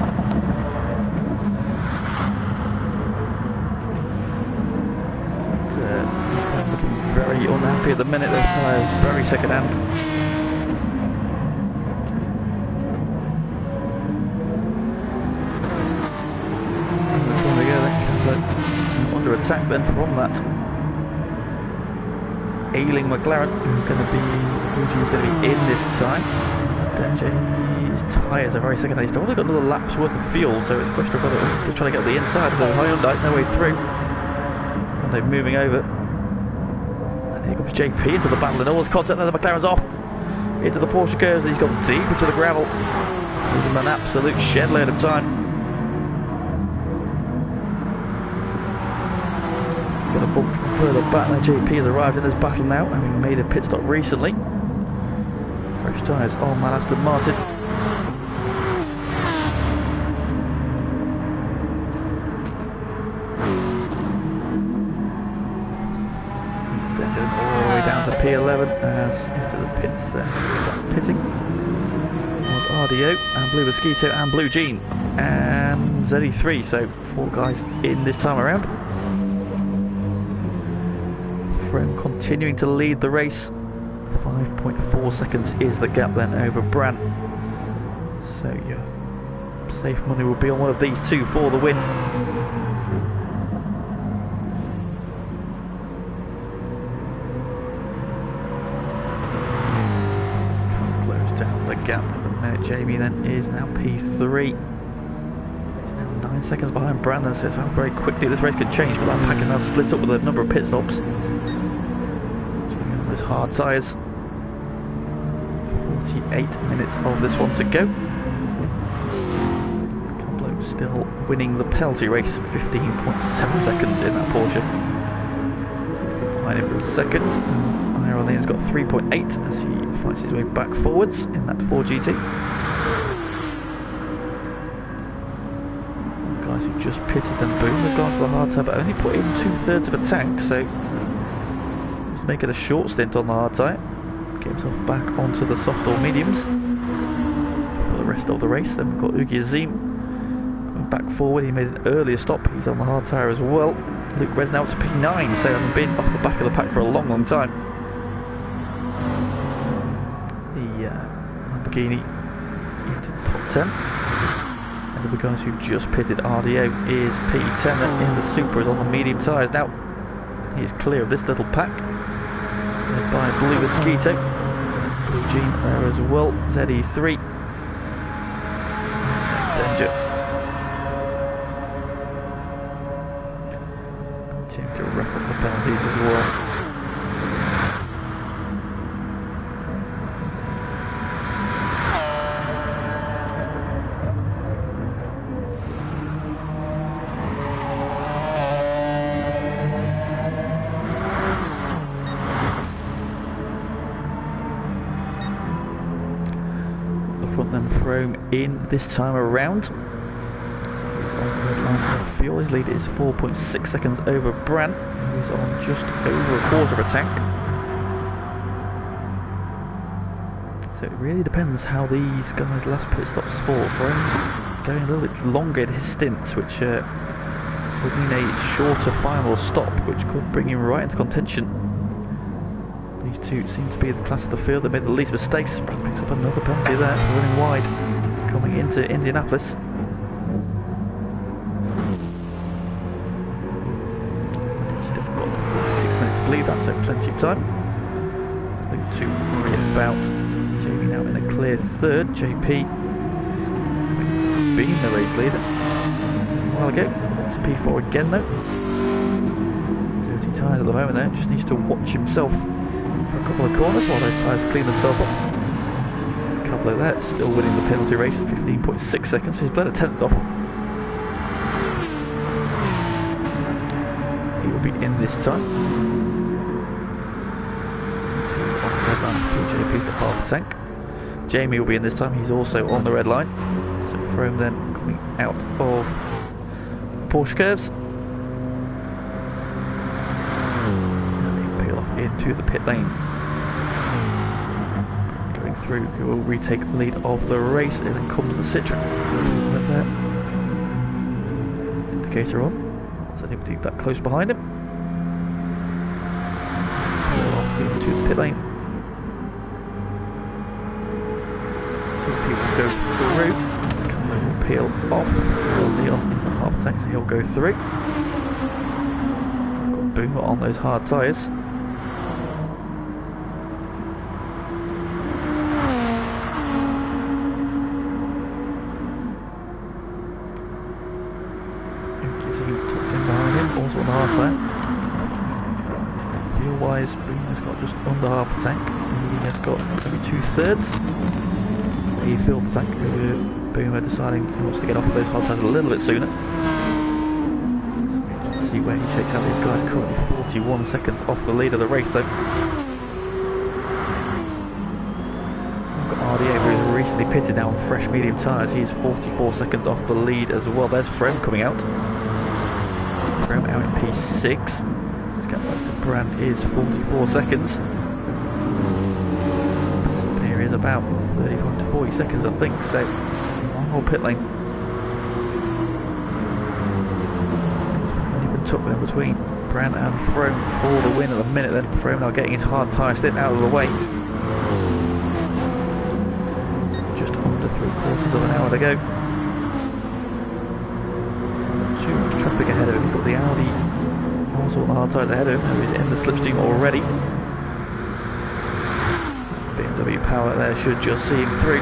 Looking very unhappy at the minute. Those tyres very second hand. There we go then. Cablo under attack then from that ailing McLaren, who's going to be in this time. Danger's tyres are very second hand. He's only got another lap's worth of fuel, so it's a question of whether they're trying to get the inside of the Hyundai, no way through. And they're moving over. And here comes JP into the battle, and all his contact there. The McLaren's off into the Porsche curves. He's gone deep into the gravel. Gives him an absolute shed load of time. Got a bump from further back. Now JP has arrived in this battle now, having made a pit stop recently. Fresh tyres on that Aston Martin. Then all the way down to P11 as into the pits there. Pitting was RDO and Blue Mosquito and Blue Jean and ZE3, so 4 guys in this time around. Frome continuing to lead the race. 5.4 seconds is the gap then over Brandt. So your safe money will be on one of these two for the win. Close down the gap at the minute. Jamie then is now P3. He's now 9 seconds behind Brandon, so it's how very quickly this race could change, but that pack is now split up with a number of pit stops. Those hard tyres. 48 minutes of this one to go. Cablo still winning the penalty race, 15.7 seconds in that Porsche. Behind him for second. Carolina's got 3.8 as he fights his way back forwards in that 4GT. Guys who just pitted and boom, they've gone to the hardtire but only put in 2/3 of a tank, so he's making a short stint on the hardtire. Get himself back onto the soft or mediums for the rest of the race. Then we've got Ugi Azim back forward. He made an earlier stop, he's on the hardtire as well. Luke Red's now to P9, so hasn't been off the back of the pack for a long time. The Lamborghini into the top 10. And the guys who just pitted, RDO is P10 in the Supra, is on the medium tyres. Now he's clear of this little pack, led by Blue Mosquito. Blue Jean there as well, ZE3. Danger. Continue to rack up the penalties as well. Then Frome in this time around. So he's on the red line of fuel. His lead is 4.6 seconds over Brandt, who's on just over a quarter of a tank. So it really depends how these guys' last pit stops fall. Frome going a little bit longer in his stints, which would mean a shorter final stop, which could bring him right into contention. These two seem to be the class of the field that made the least mistakes. Brandt picks up another penalty there for running wide coming into Indianapolis. Still got 46 minutes to bleed, that's so plenty of time. Nothing to worry about. JP now in a clear third. JP being the race leader a while ago. It's P4 again though. Dirty tyres at the moment though, just needs to watch himself for a couple of corners while those tyres clean themselves up. A couple of that, still winning the penalty race at 15.6 seconds, so he's bled a 10th off. He will be in this time. He's on the red line. JP's got half the tank. Jamie will be in this time, he's also on the red line. So Frome then coming out of Porsche curves. Into the pit lane. Going through, he will retake the lead of the race, and then comes the Citroen. With that indicator on, so anybody that close behind him. Peel off into the pit lane. Two people go through. This Cameron will peel off. Leon is on half a tank, so he'll go through. Got Boomer on those hard tyres. Also on the hard tank. Fuel wise, Bruno's got just under half a tank. He has got maybe 2/3. He filled the tank. Boomer deciding he wants to get off of those hard tanks a little bit sooner. Let's see where he checks out. These guys currently 41 seconds off the lead of the race though. We've got RDA who has recently pitted now on fresh medium tyres. He's 44 seconds off the lead as well. There's Frome coming out. Frome out in P6. Let's get back to Brandt is 44 seconds. Here is about 35 to 40 seconds I think, so long old pit lane. It's been took there between Brandt and Frome for the win at the minute then. Frome now getting his hard tyre stint out of the way. Just under 3/4 of an hour to go. Too much traffic ahead of him. He's got the Audi also on the hard tyres ahead of him, who is in the slipstream already. BMW power there should just see him through.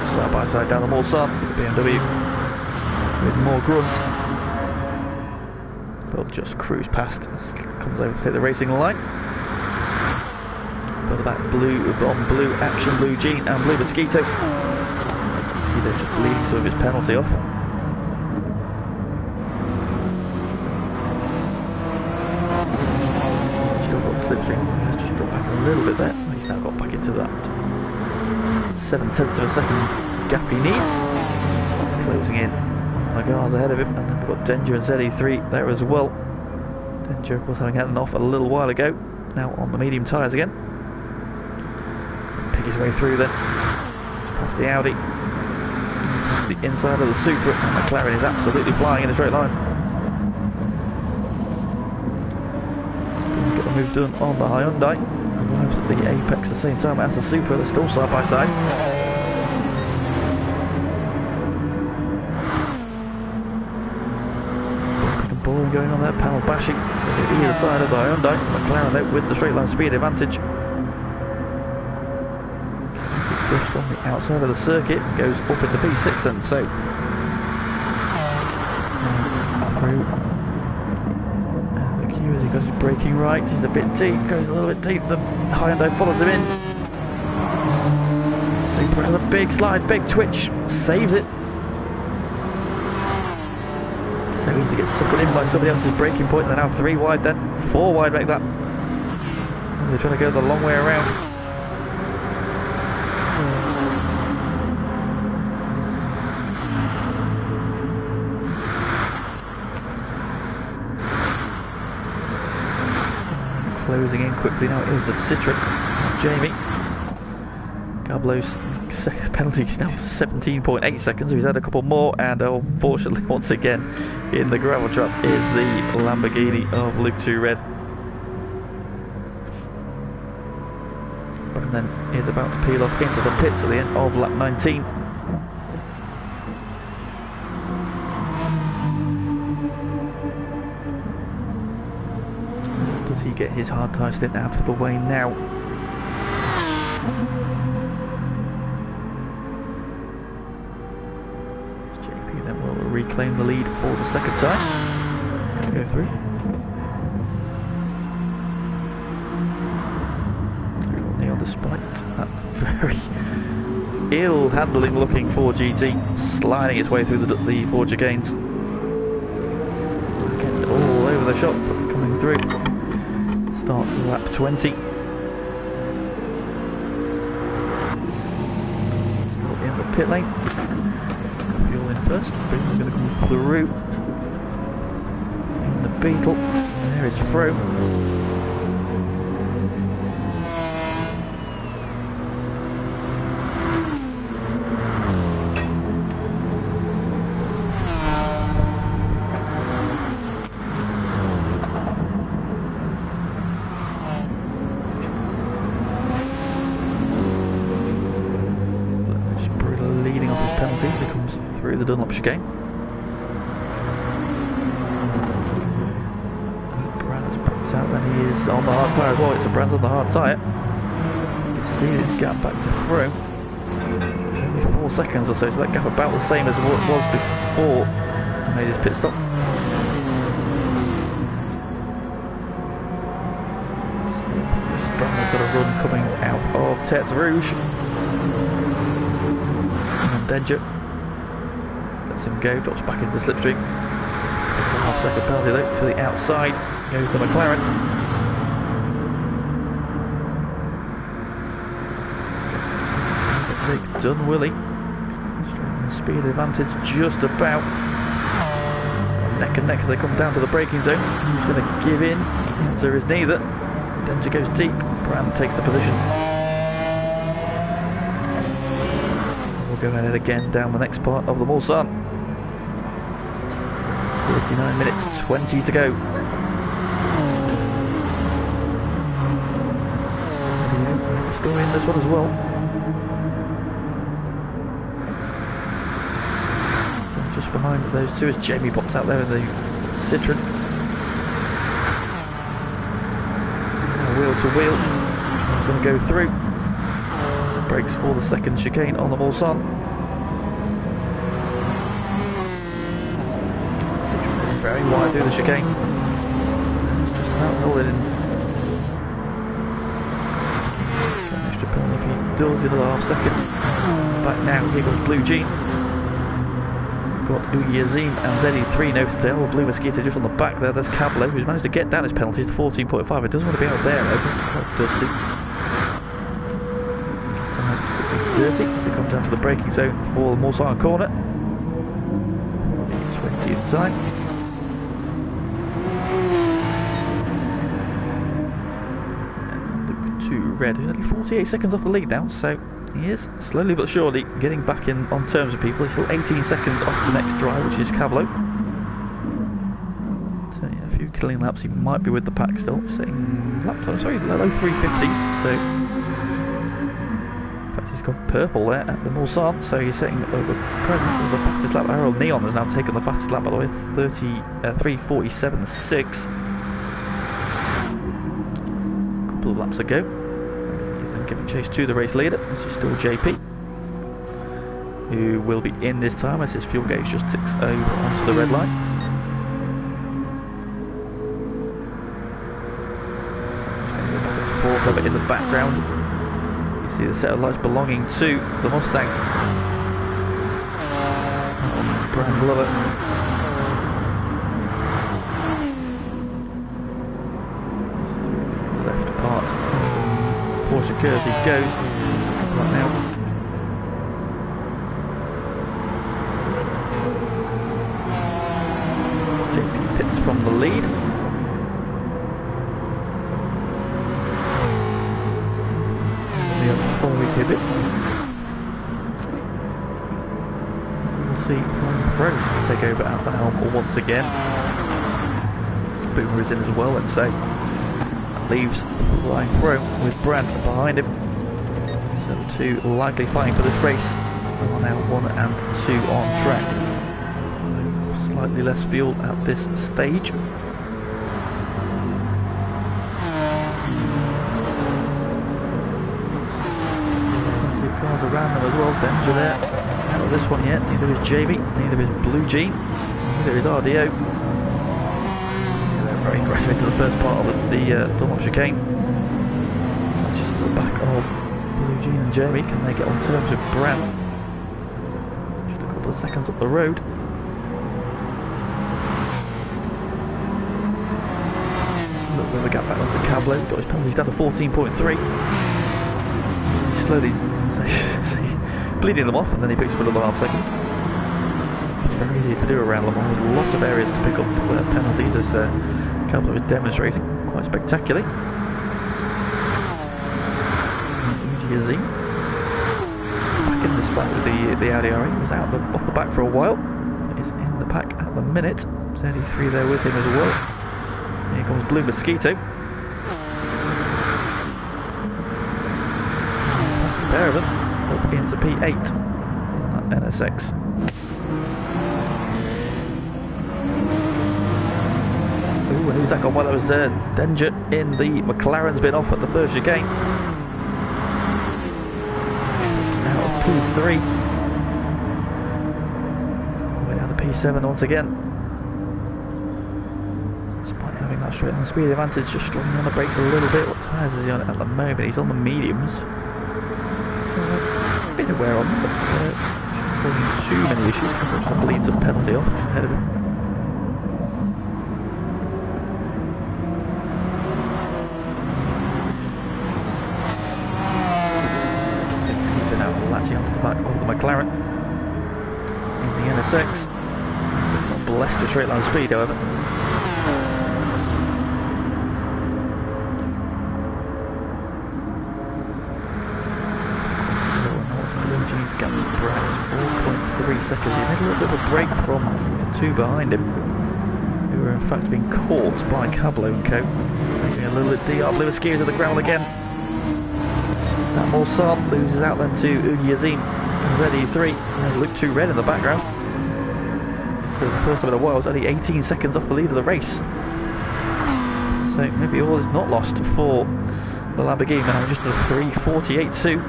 Side by side down the Mulsanne. BMW with more grunt. Will just cruise past. Comes over to hit the racing line. Further back, blue on blue, action blue Jean and blue Mosquito. Mosquito just bleeding some of his penalty off. Slipstream. Let's just drop back a little bit there. He's now got back into that 7/10 of a second gap he needs. He's closing in. Lagar's ahead of him, and then we've got Danger and ZE3 there as well. Danger, of course, having had an off a little while ago. Now on the medium tyres again. Pick his way through then. Just past the Audi. Past the inside of the Supra, and McLaren is absolutely flying in a straight line. Get the move done on the Hyundai. Arrives at the apex at the same time as the Supra. They're still side by side. Balling going on there, panel bashing either side of the Hyundai. McLaren though with the straight line speed advantage. Just on the outside of the circuit, goes up into P6 then, so through. The Q as he goes braking right, he's a bit deep, goes a little bit deep, the Hyundai follows him in. Supra has a big slide, big twitch, saves it. So easy to get suckered in by somebody else's braking point. They're now 3 wide then, 4 wide make that. They're trying to go the long way around. Closing in quickly now is the Citroen. Jamie. Gablo's second penalty is now 17.8 seconds. He's had a couple more, and unfortunately, once again, in the gravel trap is the Lamborghini of Luke 2 Red. And then is about to peel off into the pits at the end of lap 19. Does he get his hard tyre stint out of the way now? Reclaim the lead for the second time. Can we go through? Neil, despite that very ill handling looking Ford GT, sliding its way through the Ford chicanes. All over the shop, coming through. Start lap 20. Still in the pit lane. First, we're going to come through in the Beetle. There is Froome. Leading off his penalty, he comes through the Dunlop chicane. Brand's popped out, and he is on the hard tyre as well. It's a Brand's on the hard tyre. You see his gap back to Froome. Only 4 seconds or so, so that gap about the same as what it was before he made his pit stop. Brand's got a run coming out of Tete Rouge. Danger lets him go, drops back into the slipstream. Half-second penalty though to the outside goes the McLaren. Done Willie. Speed advantage just about. Neck and neck as they come down to the braking zone. Who's going to give in? The answer is neither. Danger goes deep. Brand takes the position. Go ahead again down the next part of the Mulsanne. 39 minutes 20 to go. Still in this one as well. So just behind those two as Jamie pops out there in the Citroen. Now wheel to wheel. He's going to go through. Brakes for the second chicane on the Mulsanne. Very wide through the chicane. Just about hold it in. Get an extra penalty if he does in another half second. Back now, here goes Blue Jean. Got Yazim and ZE3 nose to tail. Blue Mosquito just on the back there. There's Cablo, who's managed to get down his penalties to 14.5. It doesn't want to be out there, though. It's quite dusty. dirty as they come down to the braking zone for the Mulsanne corner. 20th time. And look to Red, who's only 48 seconds off the lead now, so he is slowly but surely getting back in on terms with people. He's still 18 seconds off the next drive, which is Cablo. So yeah, a few killing laps. He might be with the pack still, setting lap time, sorry, low 350s. So in fact, he's got purple there at the Mulsanne, so he's setting the present the fastest lap. Ariel Neon has now taken the fastest lap by the way, 3:47.6. A couple of laps ago. Giving chase to the race leader. This is still JP, who will be in this time as his fuel gauge just ticks over onto the red line. Four cover in the background. You see the set of lights belonging to the Mustang. Oh, Brian Glover. Through the left part. Porsche curve he goes. Second right now. JP pits from the lead. The other 4-week pivot. We'll see Flying Throne take over at the helm once again. Boomer is in as well, let's say. Leaves Flying Throne with Brand behind him. So the two likely fighting for this race are now 1 and 2 on track. Slightly less fuel at this stage. Plenty of cars around them as well. Danger there. Out of this one yet. Neither is Jamie, neither is Blue Jean, neither is RDO. Very aggressive into the first part of the Dunlop chicane. That's just to the back of Blue Jean and Jamie. Can they get on terms with Brand? Just a couple of seconds up the road. A little bit of a gap back onto Cablo. Got his penalties down to 14.3. He's slowly bleeding them off, and then he picks up another half second. Very easy to do around Le Mans with lots of areas to pick up penalties, as Cablo is demonstrating quite spectacularly. Yazim back in this fight with the Audi R8. He was out off the back for a while. Is in the pack at the minute. Z83 there with him as well. Here comes Blue Mosquito. Past the pair of them up into P8 on that NSX. Ooh, and who's that gone? Well, that was Danger in the McLaren's been off at the first chicane. Now at P3. Way down to P7 once again. Despite having that straight line speed advantage, just struggling on the brakes a little bit. What tyres is he on at the moment? He's on the mediums. So a bit of wear on them, but shouldn't cause too many issues. Can bleed some penalty off ahead of him. Onto the back of the McLaren in the NSX. So it's not blessed with straight line speed, however. Blue Jeans gap to Brad 4.3 seconds. He had a little bit of a break from the two behind him, who were in fact being caught by Cablo and Co. Making a little DR Blue skier to the ground again. That Mulsanne loses out then to Yazim and ZE3. There's Luke 2 Red in the background. For the first time in a while, it's only 18 seconds off the lead of the race. So maybe all is not lost for the Lamborghini now, just a 3:48.2.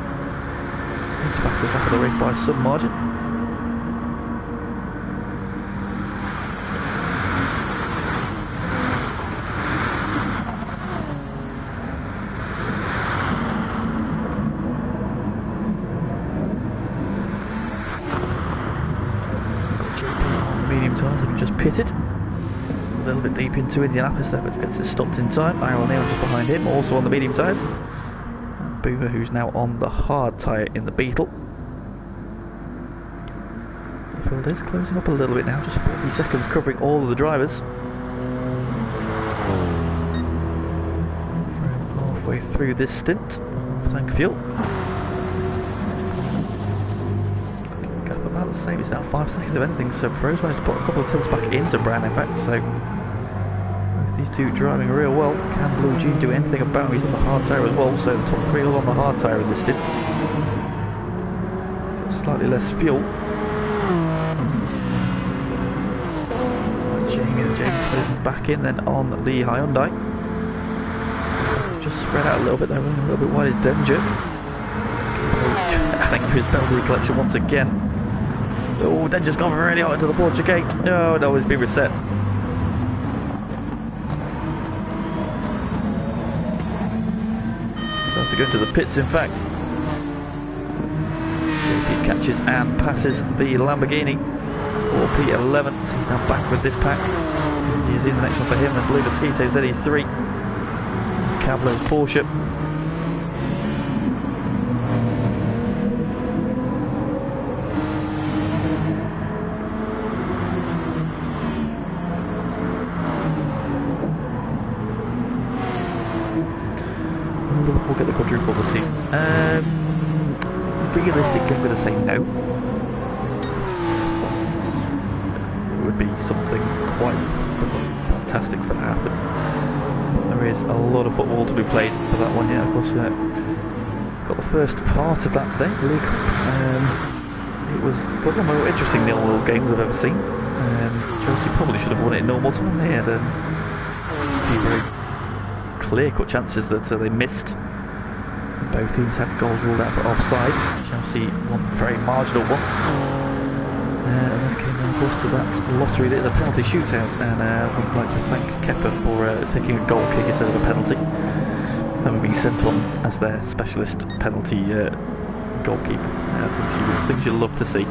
He's fastest lap of the race by some margin. Just pitted. It's a little bit deep into Indianapolis there, but gets it stopped in time. Aaron Neal just behind him, also on the medium tyres. Boomer, who's now on the hard tyre in the Beetle. The field is closing up a little bit now, just 40 seconds covering all of the drivers. Halfway through this stint, tank fuel. Gap about the same, it's now 5 seconds of anything, so Pro's managed to put a couple of tilts back into Brown in fact, so both these two driving real well. Can Blue Jean do anything about it? He's on the hard tyre as well, so the top three are on the hard tyre in this stint. So slightly less fuel. Jamie plays back in then on the Hyundai. Just spread out a little bit there, running a little bit wide is Danger. Adding to his penalty collection once again. Oh, Danger's gone really hard into the forward chicane. No, no, it's been reset. Starts to go into the pits, in fact. JP catches and passes the Lamborghini. 4P11, so he's now back with this pack. He's in the next one for him, and I believe Mosquito's ZE3. It's Cablo's Porsche. We'll get the quadruple this season. Realistically, I'm going to say no. Be something quite fantastic for that to happen. There is a lot of football to be played for that one. Yeah, of course, got the first part of that today, the League Cup. It was one of the more interesting nil-nil games I've ever seen. Chelsea probably should have won it in normal time. They had a few very clear-cut chances that they missed. Both teams had goals ruled out for offside. Chelsea won a very marginal one. And then came of course to that lottery, there's a penalty shootout, and we'd like to thank Kepa for taking a goal kick instead of a penalty, having been sent on as their specialist penalty goalkeeper. Things you'd love to see.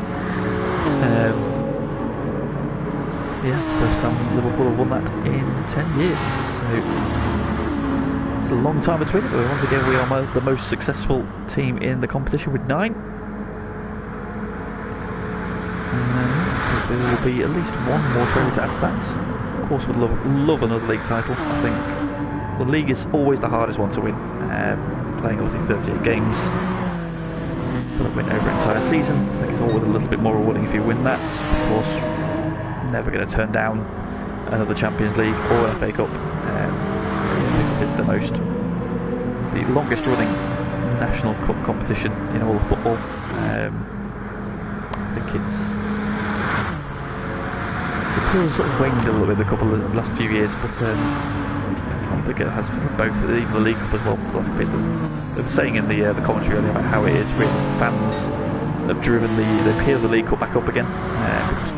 Yeah, first time Liverpool have won that in 10 years, so it's a long time between it, but once again we are the most successful team in the competition with 9. There will be at least one more trophy to add to that. Of course, would love another league title. I think the league is always the hardest one to win. Playing obviously 38 games for the win over an entire season. I think it's always a little bit more rewarding if you win that. Of course, never going to turn down another Champions League or an FA Cup. It's the longest running national cup competition in all of football. I think it's appeal sort of waned a little bit the last few years, but I think it has both, even the League Cup as well. But they were saying in the commentary earlier about how it is really fans have driven the appeal of the League Cup back up again.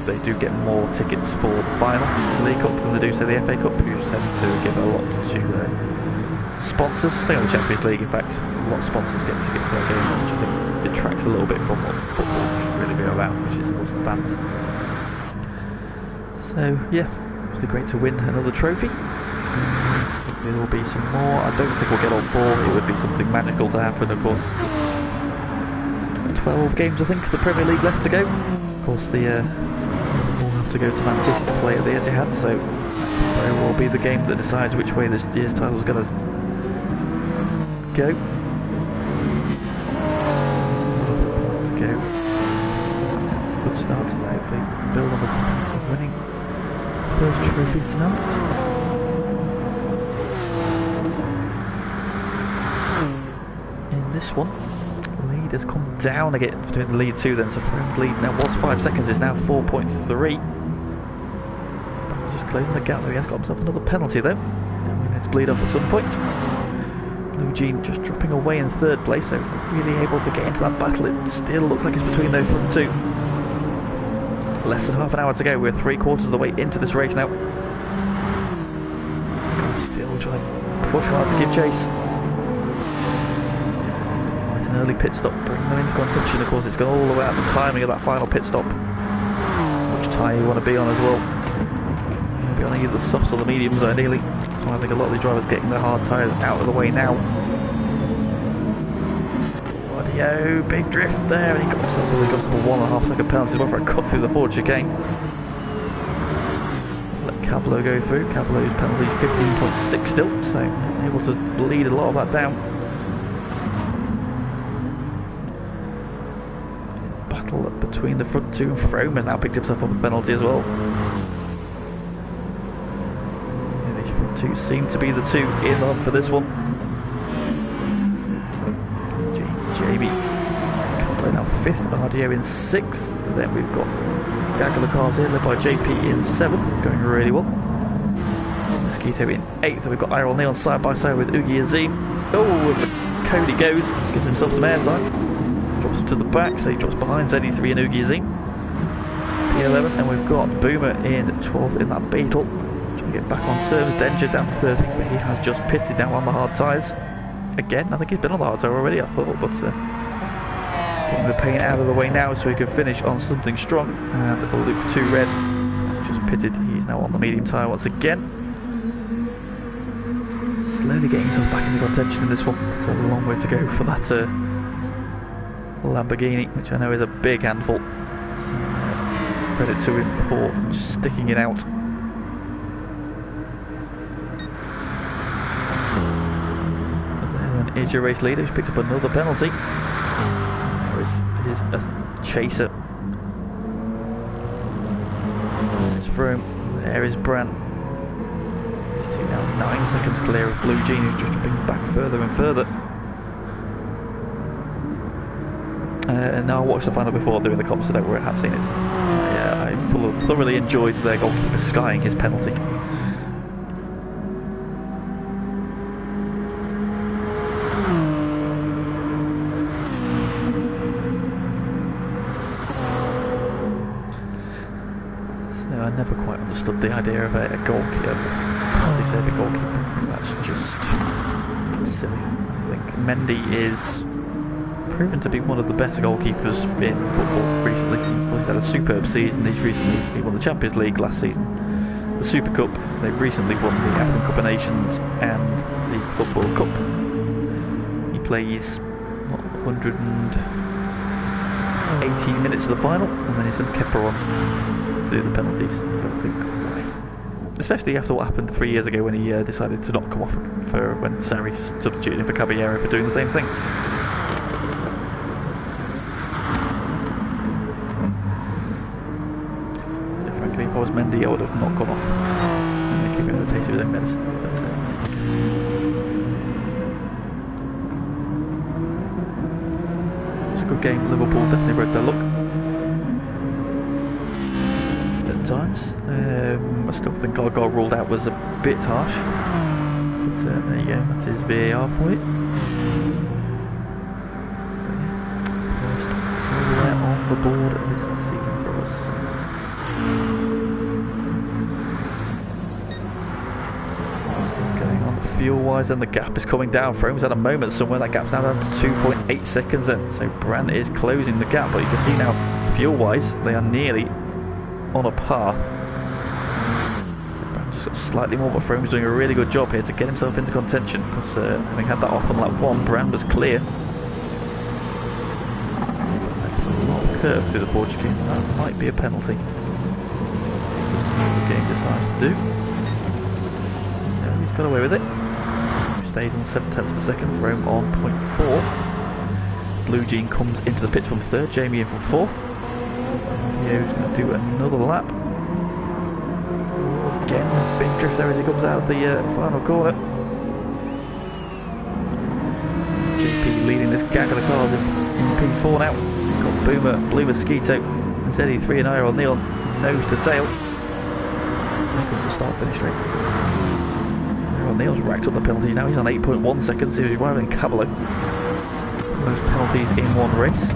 They do get more tickets for the final of the League Cup than they do say the FA Cup, who tend to give a lot to sponsors. Same with the Champions League, in fact, a lot of sponsors get tickets for that game, which I think detracts a little bit from what football should really be about, which is of course the fans. So yeah, it's great to win another trophy. There will be some more. I don't think we'll get all 4. It would be something magical to happen. Of course, 12 games I think for the Premier League left to go. Of course, we'll have to go to Man City to play at the Etihad, so it will be the game that decides which way this year's title is going to go. Good start tonight if they build on the confidence of winning first trophy tonight. In this one, the lead has come down again between the lead 2 then, so Frome's lead now was 5 seconds, is now 4.3. Just closing the gap there, he has got himself another penalty though. And we need to bleed off at some point. Blue Jean just dropping away in 3rd place, so he's not really able to get into that battle. It still looks like it's between those front 2. Less than half an hour to go. We're 3/4 of the way into this race now. Still trying to push hard to give chase. Right, an early pit stop, bring them into contention. Of course, it's gone all about the timing of that final pit stop. Which tyre you want to be on as well. Be on either the softs or the mediums ideally. So I think a lot of these drivers getting the hard tyres out of the way now. Yo, big drift there, and he got himself a 1.5 second penalty before I cut through the forward chicane. Let Cablo go through. Cablo's penalty 15.6 still, so able to bleed a lot of that down. Battle between the front two, and Frome has now picked himself up a penalty as well. Yeah, these front two seem to be the two in on for this one. Jamie Cablo now 5th, RDO in 6th. Then we've got gaggle of cars here, led by JP in 7th, going really well. Mosquito in 8th, and we've got Iron Neon side by side with Oogie Azim. Oh, and Cody goes, gives himself some airtime, drops him to the back, so he drops behind ZE3 and Oogie Azim. P11, and we've got Boomer in 12th in that Beetle, trying to get back on terms. Danger down to 13th, but he has just pitted down on the hard tyres. Again, I think he's been on the hard tyre already, I thought, but getting the paint out of the way now so he can finish on something strong. And Luke 2 Red just pitted, he's now on the medium tyre once again. Slowly getting himself back into contention in this one. It's a long way to go for that Lamborghini, which I know is a big handful. So, credit to him for sticking it out. Is your race leader, who's picked up another penalty. There is chaser. There's Froome. There is Brandt. These two now 9 seconds clear of Blue Jean, who's just dropping back further and further. Now I watched the final before doing the comps, so don't worry, I have seen it. Yeah, I thoroughly enjoyed their goalkeeper skying his penalty. I never quite understood the idea of a goalkeeper, penalty saving goalkeeper. I think that's just silly. I think Mendy is proven to be one of the best goalkeepers in football recently. He's had a superb season. He won the Champions League last season, the Super Cup. They've recently won the African Cup of Nations and the Club World Cup. He plays 118 minutes of the final, and then he's kept her on do the penalties. I don't think why. Especially after what happened 3 years ago when he decided to not come off for when Sarri substituted him for Caballero for doing the same thing. Yeah, frankly, if I was Mendy, I would have not gone off and given him a taste of his own medicine. That's it. It's a good game. Liverpool definitely broke their luck. Times. I still think our goal ruled out was a bit harsh, but there you go, that is VAR for you. First silverware on the board this season for us. What's going on fuel wise, and the gap is coming down. Frome's had a moment somewhere, that gap's now down to 2.8 seconds then, so Brandt is closing the gap, but you can see now fuel wise they are nearly on a par. Just got slightly more, but Frome's doing a really good job here to get himself into contention, because having had that off on lap 1, Brandt was clear. Curve through the forward chicane, that might be a penalty. The game decides to do. Yeah, he's got away with it. Stays on 7/10 of a second. Frome on 0.4. Blue Jean comes into the pits from 3rd. Jamie in from 4th. Yeah, he's going to do another lap. Again, big drift there as he comes out of the final corner. JP leading this gaggle of cars in P4 now. We've got Boomer, Blue Mosquito, ZE3 and Iron Neon nose to tail. There comes the start-finish straight. Iron Neon's racked up the penalties now. He's on 8.1 seconds. He was rivaling Cablo. Most penalties in one race.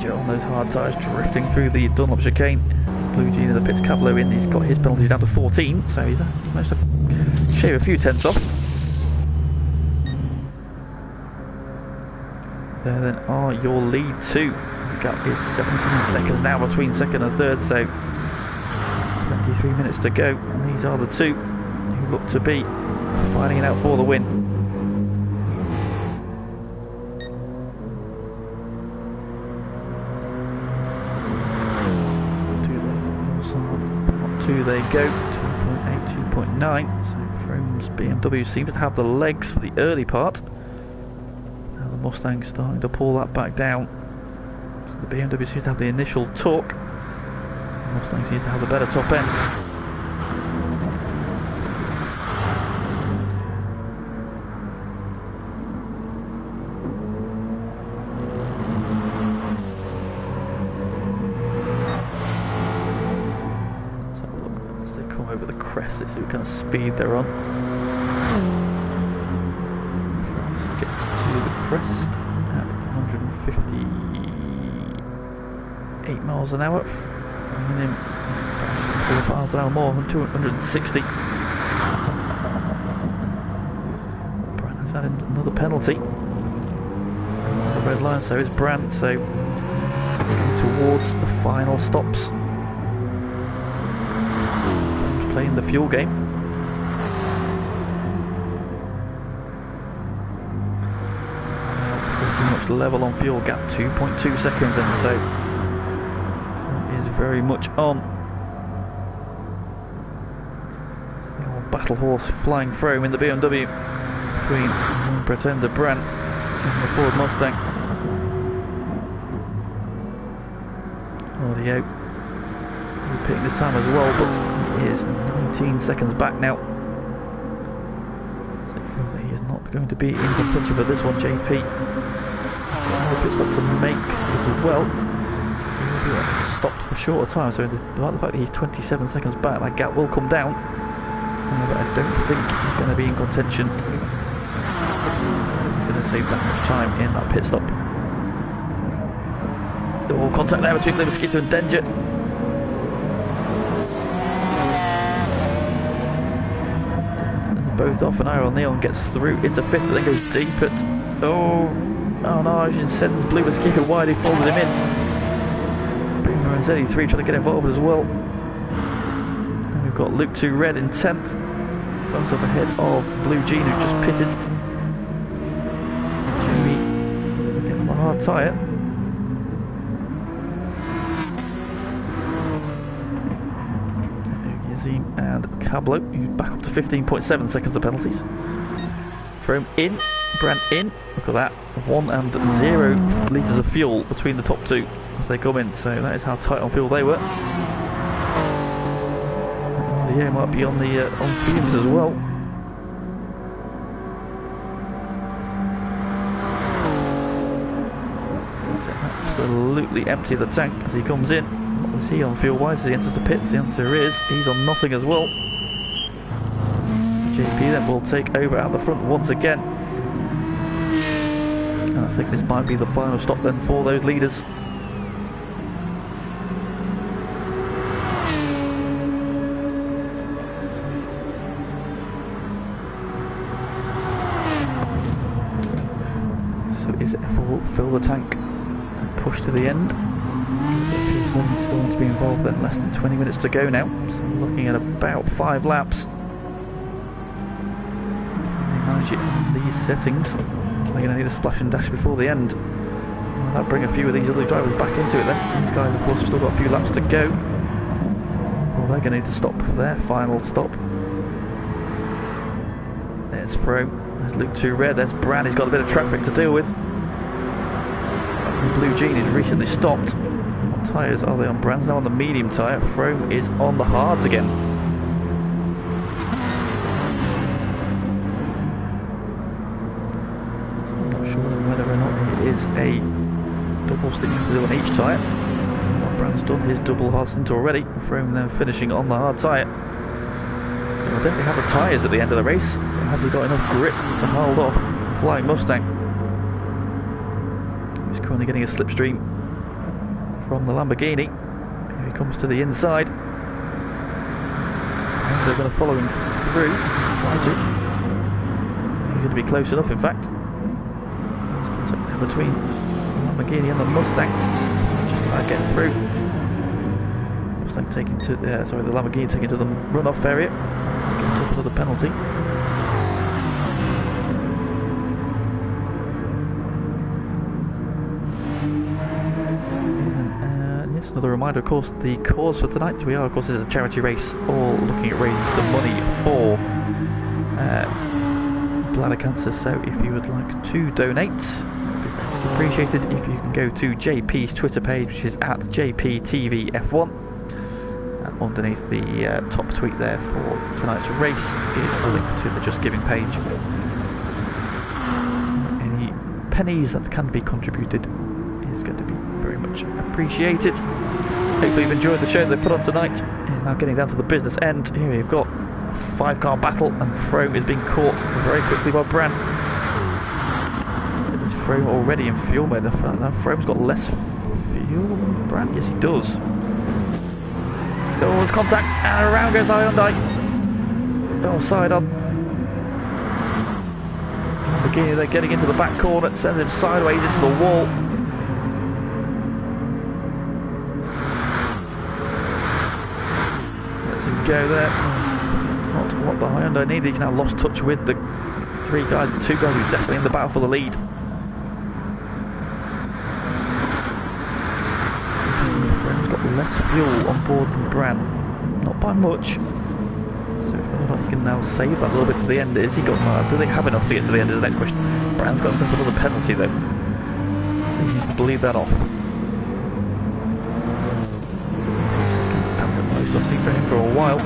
On those hard tyres, drifting through the Dunlop chicane. Blue Jean in the pits, Cablo in. He's got his penalties down to 14, so he's managed to shave a few tenths off. There then are your lead two. The gap is 17 seconds now between 2nd and 3rd, so 23 minutes to go, and these are the two who look to be fighting it out for the win. Part 2 they go, 2.8, 2.9. So Frome's BMW seems to have the legs for the early part. Now the Mustang's starting to pull that back down. So the BMW seems to have the initial torque. The Mustang seems to have the better top end. Let's see what kind of speed they're on. France gets to the crest at 158 miles an hour. And then 4 miles an hour more than 260. Brand has had another penalty. The red line, so is Brand. So towards the final stops. Playing the fuel game. Pretty much level on fuel gap, 2.2 seconds, and so is very much on. The old battle horse flying Frome in the BMW between Pretender Brand and the Ford Mustang. Audio repeating this time as well, but is 19 seconds back now. So he is not going to be in contention for this one. JP pit stop to make as well. He will be stopped for shorter time, so despite the fact that he's 27 seconds back, that gap will come down. But I don't think he's going to be in contention. He's going to save that much time in that pit stop. Oh, contact there between Mosquito and Danger. Both off, and Iron Neon gets through into 5th, but then goes deep at... Oh no, and sends Blue Mosquito wide, he folded him in. Boomer and ZE3 trying to get involved as well. And we've got Luke 2 Red in 10th. Comes up ahead of Blue Jean, who just pitted. Jamie getting on a hard tyre. And Cablo, who's back up to 15.7 seconds of penalties. Frome in, Brand in. Look at that, 1 and 0 litres of fuel between the top two as they come in. So that is how tight on fuel they were. The air might be on the on fumes as well. Absolutely empty the tank as he comes in. What is he on fuel wise as he enters the pits? The answer is he's on nothing as well. JP then will take over out the front once again. And I think this might be the final stop then for those leaders. So is it fill the tank and push to the end? Still want to be involved then, less than 20 minutes to go now, so looking at about 5 laps. Can they manage it on these settings? They're going to need a splash and dash before the end. Will that bring a few of these other drivers back into it then? These guys of course have still got a few laps to go. Well, they're going to need to stop for their final stop. There's Frome, there's Luke 2 Red, there's Brand, he's got a bit of traffic to deal with. Blue Jean has recently stopped. What tyres are they on? Brand's now on the medium tyre. Frome is on the hards again. I'm not sure whether or not it is a double stint to do on each tyre. Brand's done his double hard stint already. Frome then finishing on the hard tyre. I don't really have the tyres at the end of the race. Has he got enough grip to hold off Flying Mustang? He's currently getting a slipstream from the Lamborghini. Here he comes to the inside. And they're going to follow him through. Try to. He's going to be close enough, in fact. There's contact there between the Lamborghini and the Mustang. Just about getting through. Mustang taking to the Lamborghini taking to the runoff area. Getting to another penalty. Yes, another reminder, of course, the cause for tonight. We are, of course, this is a charity race, all looking at raising some money for bladder cancer. So if you would like to donate, it'd be appreciated if you can go to JP's Twitter page, which is at JPTVF1, and underneath the top tweet there for tonight's race is a link to the Just Giving page. Any pennies that can be contributed is going to be very much appreciated. Hopefully you've enjoyed the show they put on tonight. And now getting down to the business end. Here we've got 5-car battle, and Frome is being caught very quickly by Bran. Is Frome already in fuel mode? Now Frome's got less fuel than Bran. Yes, he does. Oh, there's contact, and around goes the Hyundai. Oh, side on. Again, they're getting into the back corner, sends him sideways into the wall. Go there. It's not what the Hyundai needed. He's now lost touch with the two guys who are definitely in the battle for the lead. He's got less fuel on board than Bran, not by much. So whether or not he can now save that a little bit to the end. Is he got? Do they have enough to get to the end? Is the next question. Bran's got himself another penalty though. He needs to bleed that off. I've seen for him for a while.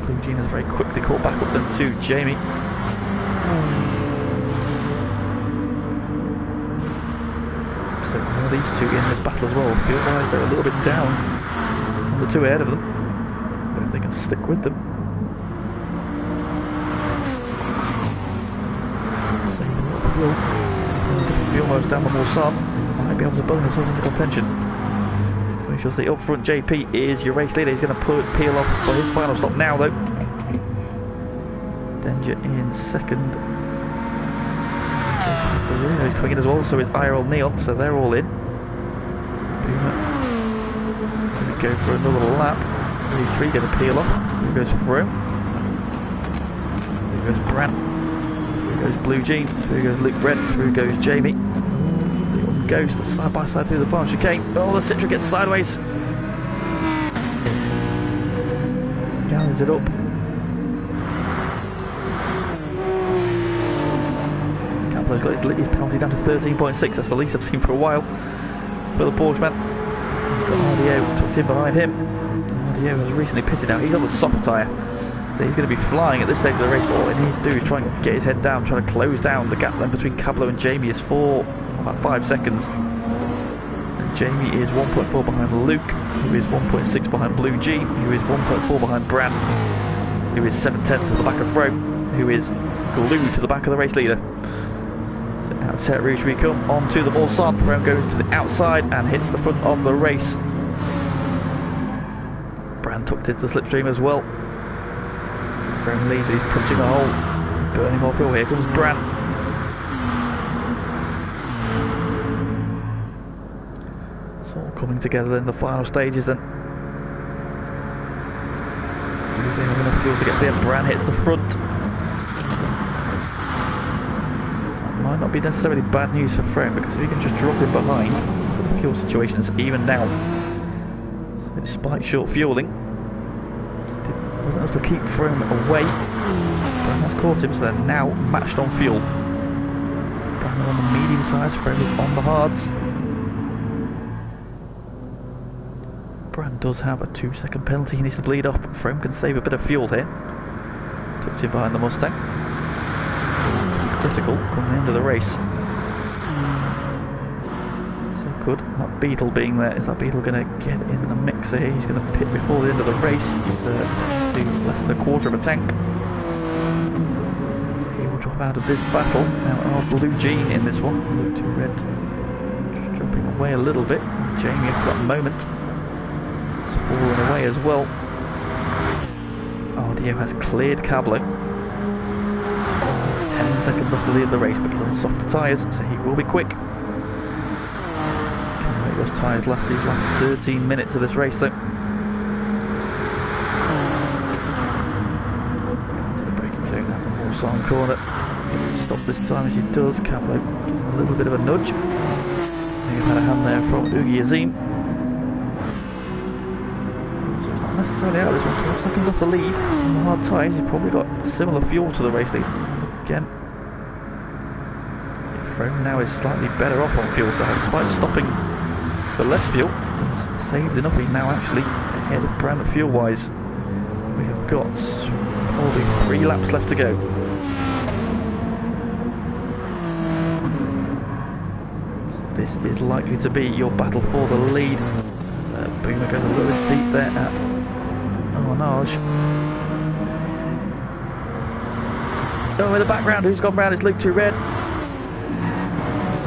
Blue Jean has very quickly caught back up then to Jamie. So now these two in this battle as well. Fuel wise they're a little bit down on the two ahead of them. But if they can stick with them. Save a lot of fuel. Fuel miles down the Mulsanne. Might be able to bone themselves into contention. We shall see. Up front, JP is your race leader. He's going to peel off for his final stop now, though. Danger in second. He's coming in as well, so is IRL Neon, so they're all in. Going to go for another lap. 3 going to peel off. Here goes Froome. Here goes Bran. Here goes Blue Jean. Through goes Luke Brent. Through goes Jamie. Goes side by side through the final chicane. Oh, the Citra gets sideways. Galleys it up. Campbell's got his penalty down to 13.6. That's the least I've seen for a while. For the Porsche man. He's got RDO tucked in behind him. RDO has recently pitted out. He's on the soft tyre. So he's going to be flying at this stage of the race. But all he needs to do is try and get his head down, trying to close down. The gap then between Cablo and Jamie is about 5 seconds. And Jamie is 1.4 behind Luke, who is 1.6 behind Blue G, who is 1.4 behind Bran, who is 7/10 at the back of Frome, who is glued to the back of the race leader. So out of Terre Rouge we come on to the Mulsanne. Frome goes to the outside and hits the front of the race. Bran tucked into the slipstream as well. Frome leads, but he's punching a hole, burning more fuel. Here comes Bran. Coming together in the final stages then. They have enough fuel to get there. Bran hits the front. That might not be necessarily bad news for Frome, because if he can just drop him behind, the fuel situation is even now. So despite short fueling, it wasn't enough to keep Frome away. Bran has caught him, so they're now matched on fuel. Bran on the medium size, Frome is on the hards. Bran does have a 2-second penalty. He needs to bleed off, but Frome can save a bit of fuel here. Tucked in behind the Mustang. Critical come the end of the race. So good. That Beetle being there. Is that Beetle going to get in the mixer here? He's going to pit before the end of the race. He's to less than a quarter of a tank. So he will drop out of this battle. Now our Blue Jean in this one. Blue to red. Just dropping away a little bit. Jamie for that moment. Falling away as well. RDO has cleared Cablo. 10 seconds off the lead of the race, but he's on softer tyres, so he will be quick. those tyres last these last 13 minutes of this race though. To the braking zone now, Mulsanne corner. Gets to stop this time as he does. Cablo a little bit of a nudge. You've had a hand there from Ugi Azim. So it's not necessarily out of this one, 12 seconds off the lead. On the hard tyres, he's probably got similar fuel to the race lead. Again, Froome now is slightly better off on fuel side, despite stopping for less fuel. He's saved enough, he's now actually ahead of Brand fuel wise. We have got probably 3 laps left to go. This is likely to be your battle for the lead. Boomer goes a little bit deep there at Arnage. Oh, in the background, who's gone round is Luke Two Red.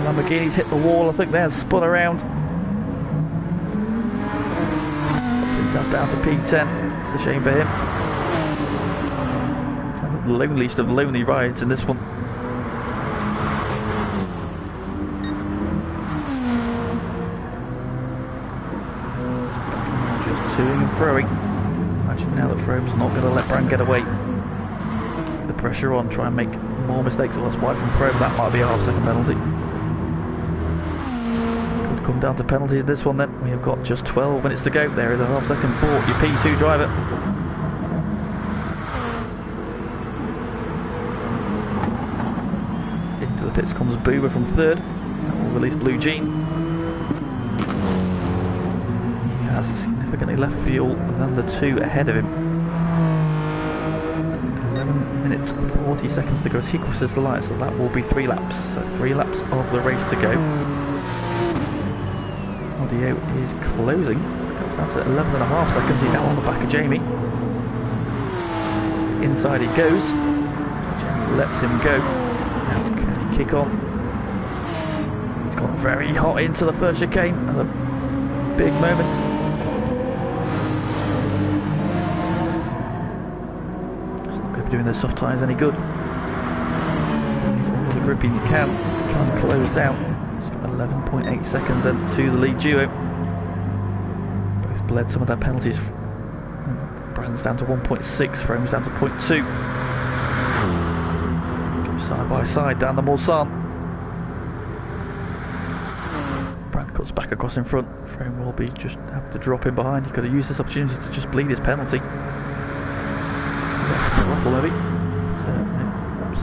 Lamborghini's hit the wall, I think they're spun around. Down to P10, it's a shame for him. The loneliest of lonely rides in this one. Just toing and throwing. Imagine now that Froome's not going to let Brand get away. The pressure on, try and make more mistakes. Well, that's wide from Froome, that might be a half-second penalty. Could come down to penalties in this one then. We have got just 12 minutes to go. There is a half-second for your P2 driver. Into the pits comes Boomer from third. That will release Blue Jean. He has significantly less fuel than the 2 ahead of him. 11 minutes 40 seconds to go as he crosses the line, so that will be 3 laps. So 3 laps of the race to go. Audio is closing. Comes down to 11.5 seconds. He's now on the back of Jamie. Inside he goes. Jamie lets him go. Now can he kick on? He's gone very hot into the first chicane. That's a big moment. Doing those soft tyres any good. All the gripping you can close down. 11.8 seconds then to the lead duo. Both bled some of their penalties. Brand's down to 1.6, Froome's down to 0.2. Go side by side down the Mulsanne. Brand cuts back across in front. Froome will be just have to drop in behind. He could have used this opportunity to just bleed his penalty. Throttle heavy, so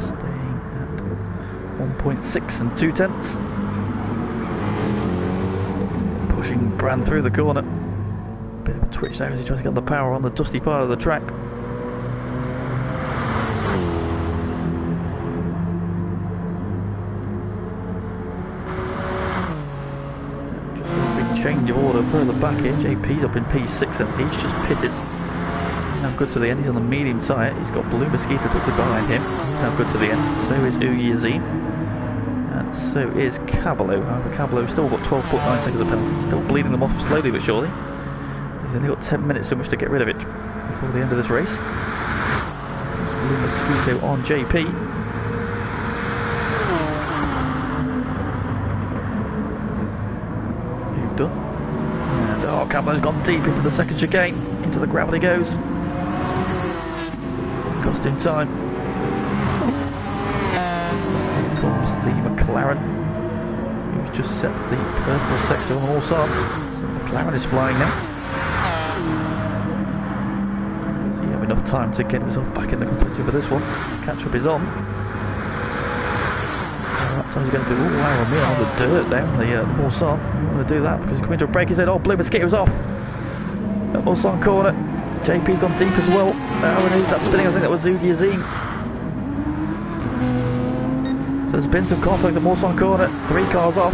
staying at 1.6 and 2/10. Pushing Brand through the corner. Bit of a twitch there as he tries to get the power on the dusty part of the track. Just a big change of order further back here. JP's up in P6 and he's just pitted. Now good to the end, he's on the medium tyre. He's got Blue Mosquito tucked behind him. He's now good to the end. So is Ugi Azim. And so is Cablo. However, Cablo's still got 12.9 seconds of penalty. Still bleeding them off slowly but surely. He's only got 10 minutes in which to get rid of it before the end of this race. There's Blue Mosquito on JP. Moved up. And oh, Cablo's gone deep into the second chicane. Into the gravel he goes. Cost him time. Here comes the McLaren, who's just set the purple sector on the Mulsanne. So McLaren is flying now. Does he have enough time to get himself back in the contention for this one? Catch up is on. That time he's going to do all around me on the dirt down the Mulsanne. I'm going to do that because he's coming to a break. He said, oh, Blue Mosquito's off. At Mulsanne corner. JP's gone deep as well. Now we need that spinning. I think that was Ugi Azim. So there's been some contact at Mulsanne corner. 3 cars off.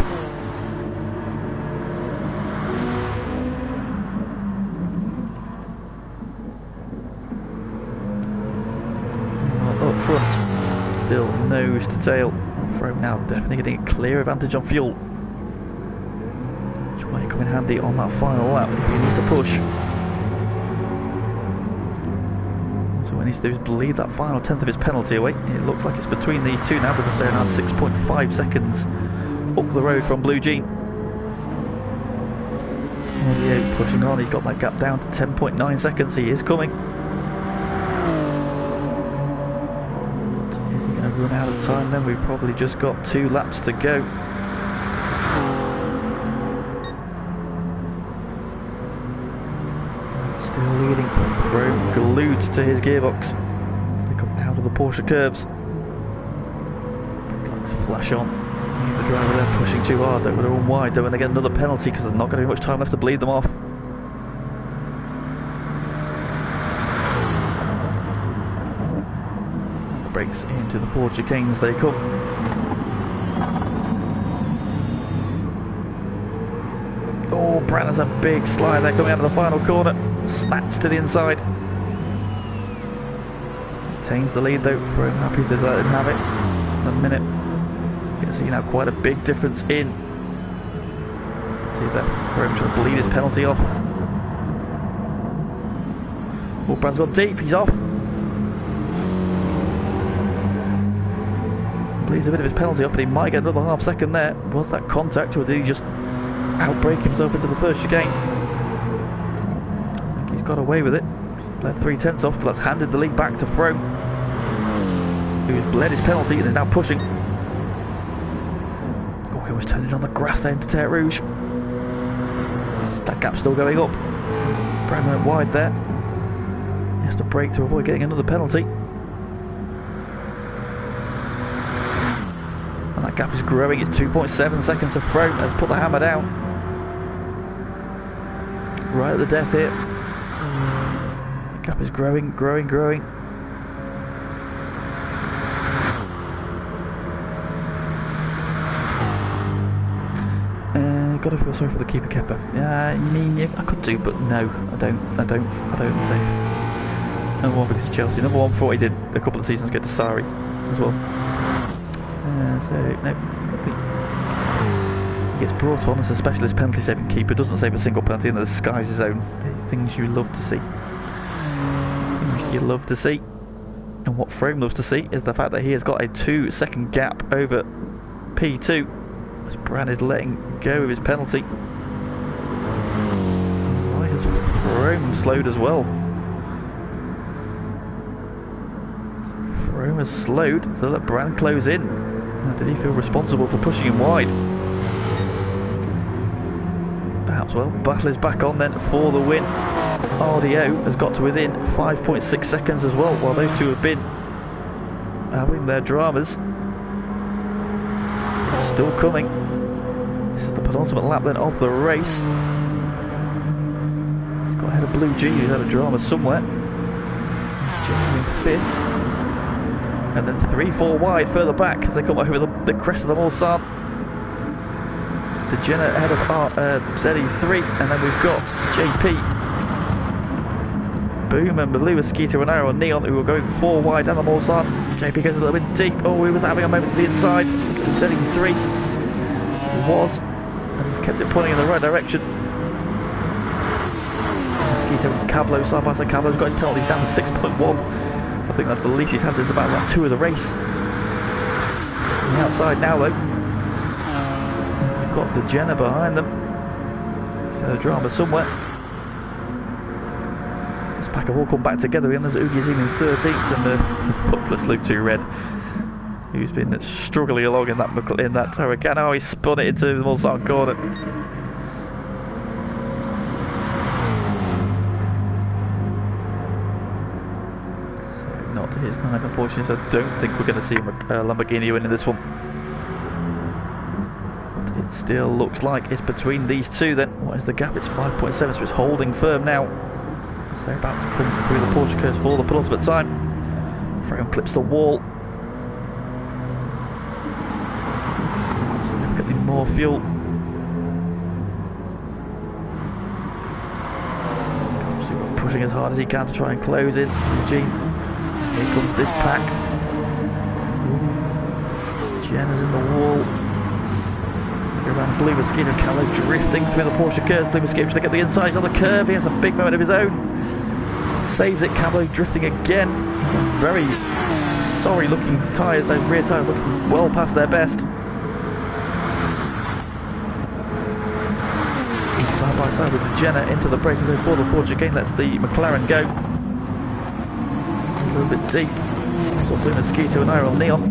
Up front, still nose to tail. Froome now definitely getting a clear advantage on fuel, which might come in handy on that final lap if he needs to push. So what he needs to do is bleed that final 10th of his penalty away. It looks like it's between these two now because they're now 6.5 seconds up the road from Blue Jean. RDA pushing on, he's got that gap down to 10.9 seconds, he is coming. But is he going to run out of time then? We've probably just got 2 laps to go. Still leading, Chrome glued to his gearbox. They come out of the Porsche curves. Lights flash on. The driver there pushing too hard. They're going to run wide. They're going to get another penalty because there's not going to be much time left to bleed them off. The brakes into the Ford chicanes they come. Oh, Brand has a big slide there coming out of the final corner. Snatched to the inside. Retains the lead though. For him, happy to let him have it. In a minute. You can see now quite a big difference in. See that for him to bleed his penalty off. Oh, Brad's got deep. He's off. Bleeds a bit of his penalty off, but he might get another half second there. Was that contact, or did he just outbrake himself into the first chicane? I think he's got away with it. Bled 3/10 off, but that's handed the lead back to Frome, who's bled his penalty and is now pushing. Oh, he was turning on the grass there into Terre Rouge. That gap's still going up. Brown went wide there. He has to brake to avoid getting another penalty. And that gap is growing. It's 2.7 seconds. So Frome has put the hammer down. Right at the death here. The gap is growing, growing, growing. Gotta feel sorry for the keeper Kepper. Yeah, I mean, yeah, I could do, but no, I don't say. Number 1 because of Chelsea. Number 1 for what he did a couple of seasons ago to Sarri as well. So no, he gets brought on as a specialist penalty saving keeper. Doesn't save a single penalty in the sky's his own. Things you love to see. Things you love to see. And what Frome loves to see is the fact that he has got a 2-second gap over P2. As Brand is letting go of his penalty. Why has Frome slowed as well? Frome has slowed so that Brand close in. Now, did he feel responsible for pushing him wide? Perhaps. Well, battle is back on then for the win. RDO has got to within 5.6 seconds as well, while those two have been having their dramas. Still coming. This is the penultimate lap then of the race. He's got ahead of Blue G, who's had a drama somewhere. Jenna in 5th. And then 3-4 wide further back as they come over the crest of the Mulsanne. The Jenna ahead of ZE3, and then we've got JP, Boom and Malua Skeeter and Arrow and Neon, who are going 4 wide down the Mulsanne. JP goes a little bit deep. Oh, he was having a moment to the inside. ZE3 was, and he's kept it pointing in the right direction. Skeeter and Cablo side by side. Cablo's got his penalties down to 6.1. I think that's the least he's had since about lap 2 of the race. On the outside now though. We've got the Jenna behind them. There's a drama somewhere. This pack have all come back together again. There's Ugizine in 13th and the footless Luke 2 Red, who's been struggling along in that Huracan. Oh, he spun it into the Mulsanne corner. So not to his 9, unfortunately, so I don't think we're going to see a Lamborghini winning this one. But it still looks like it's between these two then. What is the gap? It's 5.7, so it's holding firm now. So they're about to come through the Porsche curves for the penultimate time. Frome clips the wall. Significantly more fuel. Pushing as hard as he can to try and close in. Eugene. Here comes this pack. Jenna's in the wall. Around Blue Mosquito, Callow drifting through the Porsche curves. Blue Mosquito trying to get the inside. He's on the curb. He has a big moment of his own. Saves it. Cablo drifting again. Some very sorry looking tyres. Those rear tyres looking well past their best. Side by outside with the Jenna into the braking zone for the Ford chicane. Lets the McLaren go. A little bit deep. Sort of blue mosquito and Iron Neon.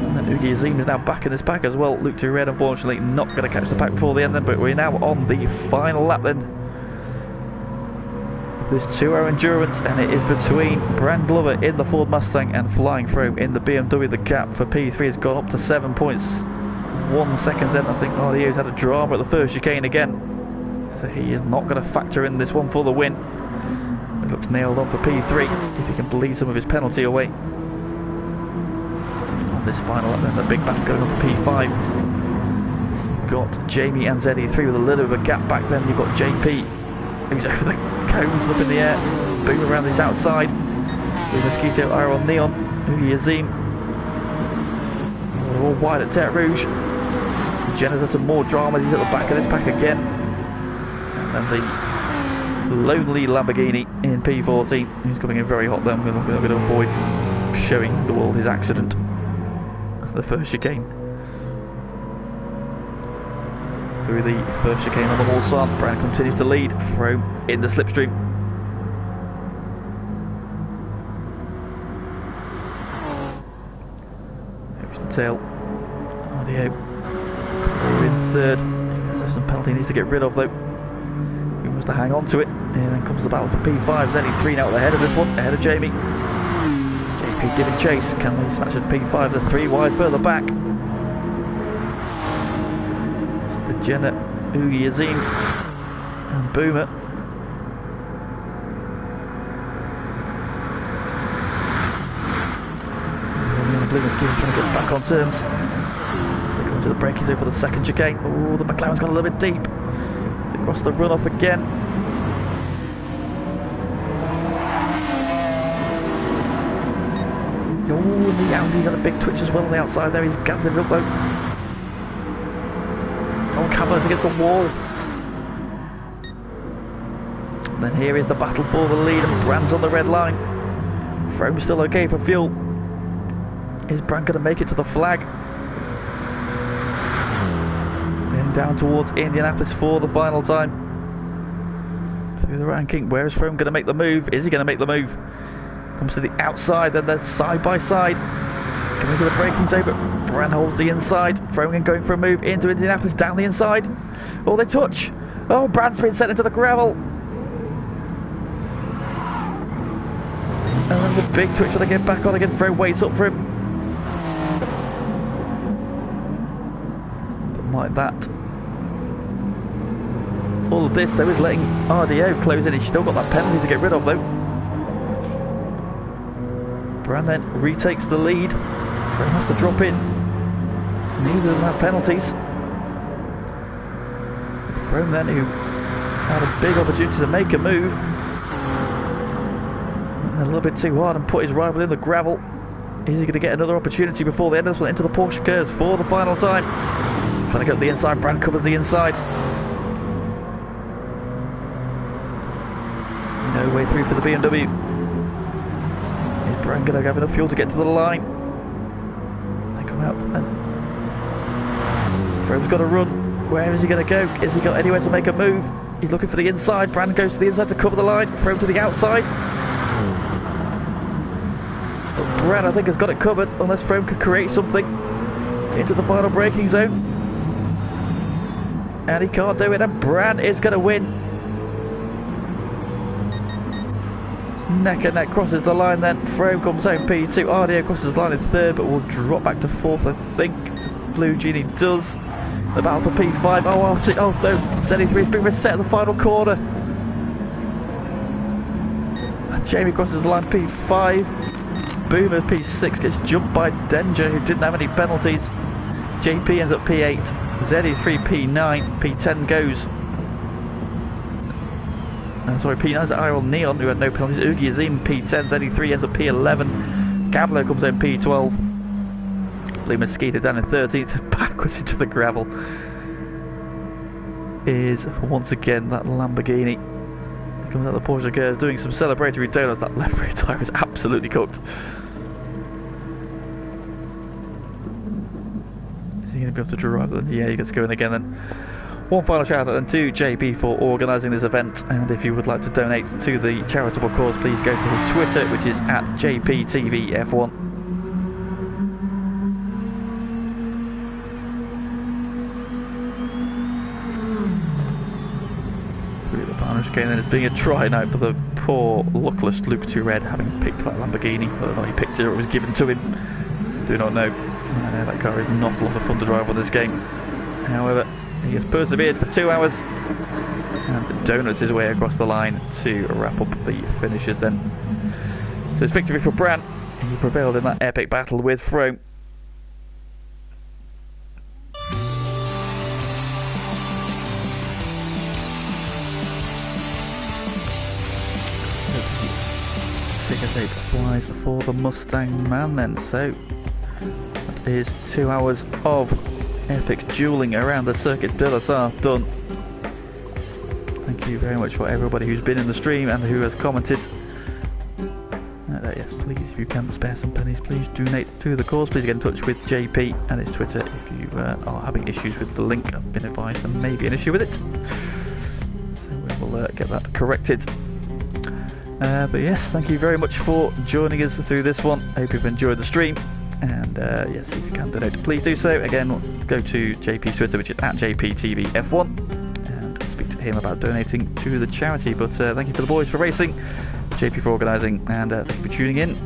And then Ugi Azim is now back in this pack as well. Luke Red, unfortunately, not going to catch the pack before the end then, but we're now on the final lap then. This 2-hour endurance, and it is between Brand Glover in the Ford Mustang and Flying Chrome in the BMW. The gap for P3 has gone up to 7 points. 1 second in. I think RDO's had a drama at the first chicane again, so he is not going to factor in this one for the win. It looks nailed on for P3 if he can bleed some of his penalty away. On this final lap then, the big battle going on for P5. Got Jamie and ZE3 with a little bit of a gap back then. You've got JP who's over the cones up in the air. Boom around his outside with Mosquito, Iron Neon, Ugi Azim. They're all wide at Terre Rouge. Jenna's had some more dramas. He's at the back of this pack again. And the lonely Lamborghini in P14. He's coming in very hot there. I'm going to avoid showing the world his accident. The first chicane. Through the first chicane on the Mulsanne, Brown continues to lead. Frome in the slipstream. Here's the tail. RDO in third. There's some penalty he needs to get rid of though. He wants to hang on to it. And then comes the battle for P5. ZE3 now at the head of this one, ahead of Jamie. JP giving chase. Can they snatch at P5? The 3 wide further back. Jenna, Ugi Azim and Boomer. And Blue Mosquito trying to get back on terms. They come to the braking zone for the second chicane. Oh, the McLaren's got a little bit deep. It's across the runoff again. Oh, and the Audi's had a big twitch as well on the outside there. He's gathered it up though. Cameron's against the wall. And then here is the battle for the lead, and Brand's on the red line. Frome's still okay for fuel. Is Brand going to make it to the flag? Then down towards Indianapolis for the final time. Through the ranking, where is Frome going to make the move? Is he going to make the move? Comes to the outside, then they're side by side. Coming to the braking zone, but Brand holds the inside. Frome going for a move into Indianapolis, down the inside. Oh, they touch. Oh, Brand's been sent into the gravel. And there's a big twitch when they get back on again. Frome waits up for him. But like that. All of this, though, is letting RDO close in. He's still got that penalty to get rid of, though. Brand then retakes the lead. Frome has to drop in. Neither of them have penalties. Frome then, who had a big opportunity to make a move, a little bit too hard and put his rival in the gravel. Is he going to get another opportunity before the end of this one? Into the Porsche curves for the final time. Trying to get the inside. Brand covers the inside. No way through for the BMW. Is Brand going to have enough fuel to get to the line? They come out and Frome's got to run. Where is he going to go? Has he got anywhere to make a move? He's looking for the inside. Brand goes to the inside to cover the line. Frome to the outside. But Brand, I think, has got it covered, unless Frome can create something into the final braking zone. And he can't do it, and Brand is going to win. Neck and neck, crosses the line then. Frome comes home P2. RDO crosses the line in third, but will drop back to fourth, I think. Blue Genie does. The battle for P5. Oh no, ZE3 is being reset at the final corner. And Jamie crosses the line P5. Boomer P6 gets jumped by Danger, who didn't have any penalties. JP ends up P8. ZE3 P9. P10 goes. P9 is Iron Neon, who had no penalties. Ugi Azim P10. ZE3 ends up P11. Gablo comes in P12. Blue Mosquito down in 13th, backwards into the gravel. Is once again that Lamborghini. He comes out the Porsche curves doing some celebratory donuts. That left rear tyre is absolutely cooked. Is he going to be able to drive them? Yeah, he gets going again then. One final shout out then to JP for organising this event, and if you would like to donate to the charitable cause, please go to his Twitter, which is at JPTVF1. Through the partnership game, then it's being a try now for the poor luckless Luke Tourette, having picked that Lamborghini. Whether or not he picked it or it was given to him, do not know. That car is not a lot of fun to drive on this game. However, he has persevered for 2 hours and donuts his way across the line to wrap up the finishes then. So it's victory for Bran. He prevailed in that epic battle with Frome. Figure 8 flies for the Mustang man then. So that is 2 hours of epic dueling around the Circuit de la Sarre done. Thank you very much for everybody who's been in the stream and who has commented. Yes, please, if you can spare some pennies, please donate to the cause. Please get in touch with JP and his Twitter if you are having issues with the link. I've been advised there may be an issue with it, so we will get that corrected. But yes, thank you very much for joining us through this one. I hope you've enjoyed the stream. And yes, if you can donate, please do so. Again, go to JP's Twitter, which is at JPTVF1, and speak to him about donating to the charity. But thank you to the boys for racing, JP for organising, and thank you for tuning in.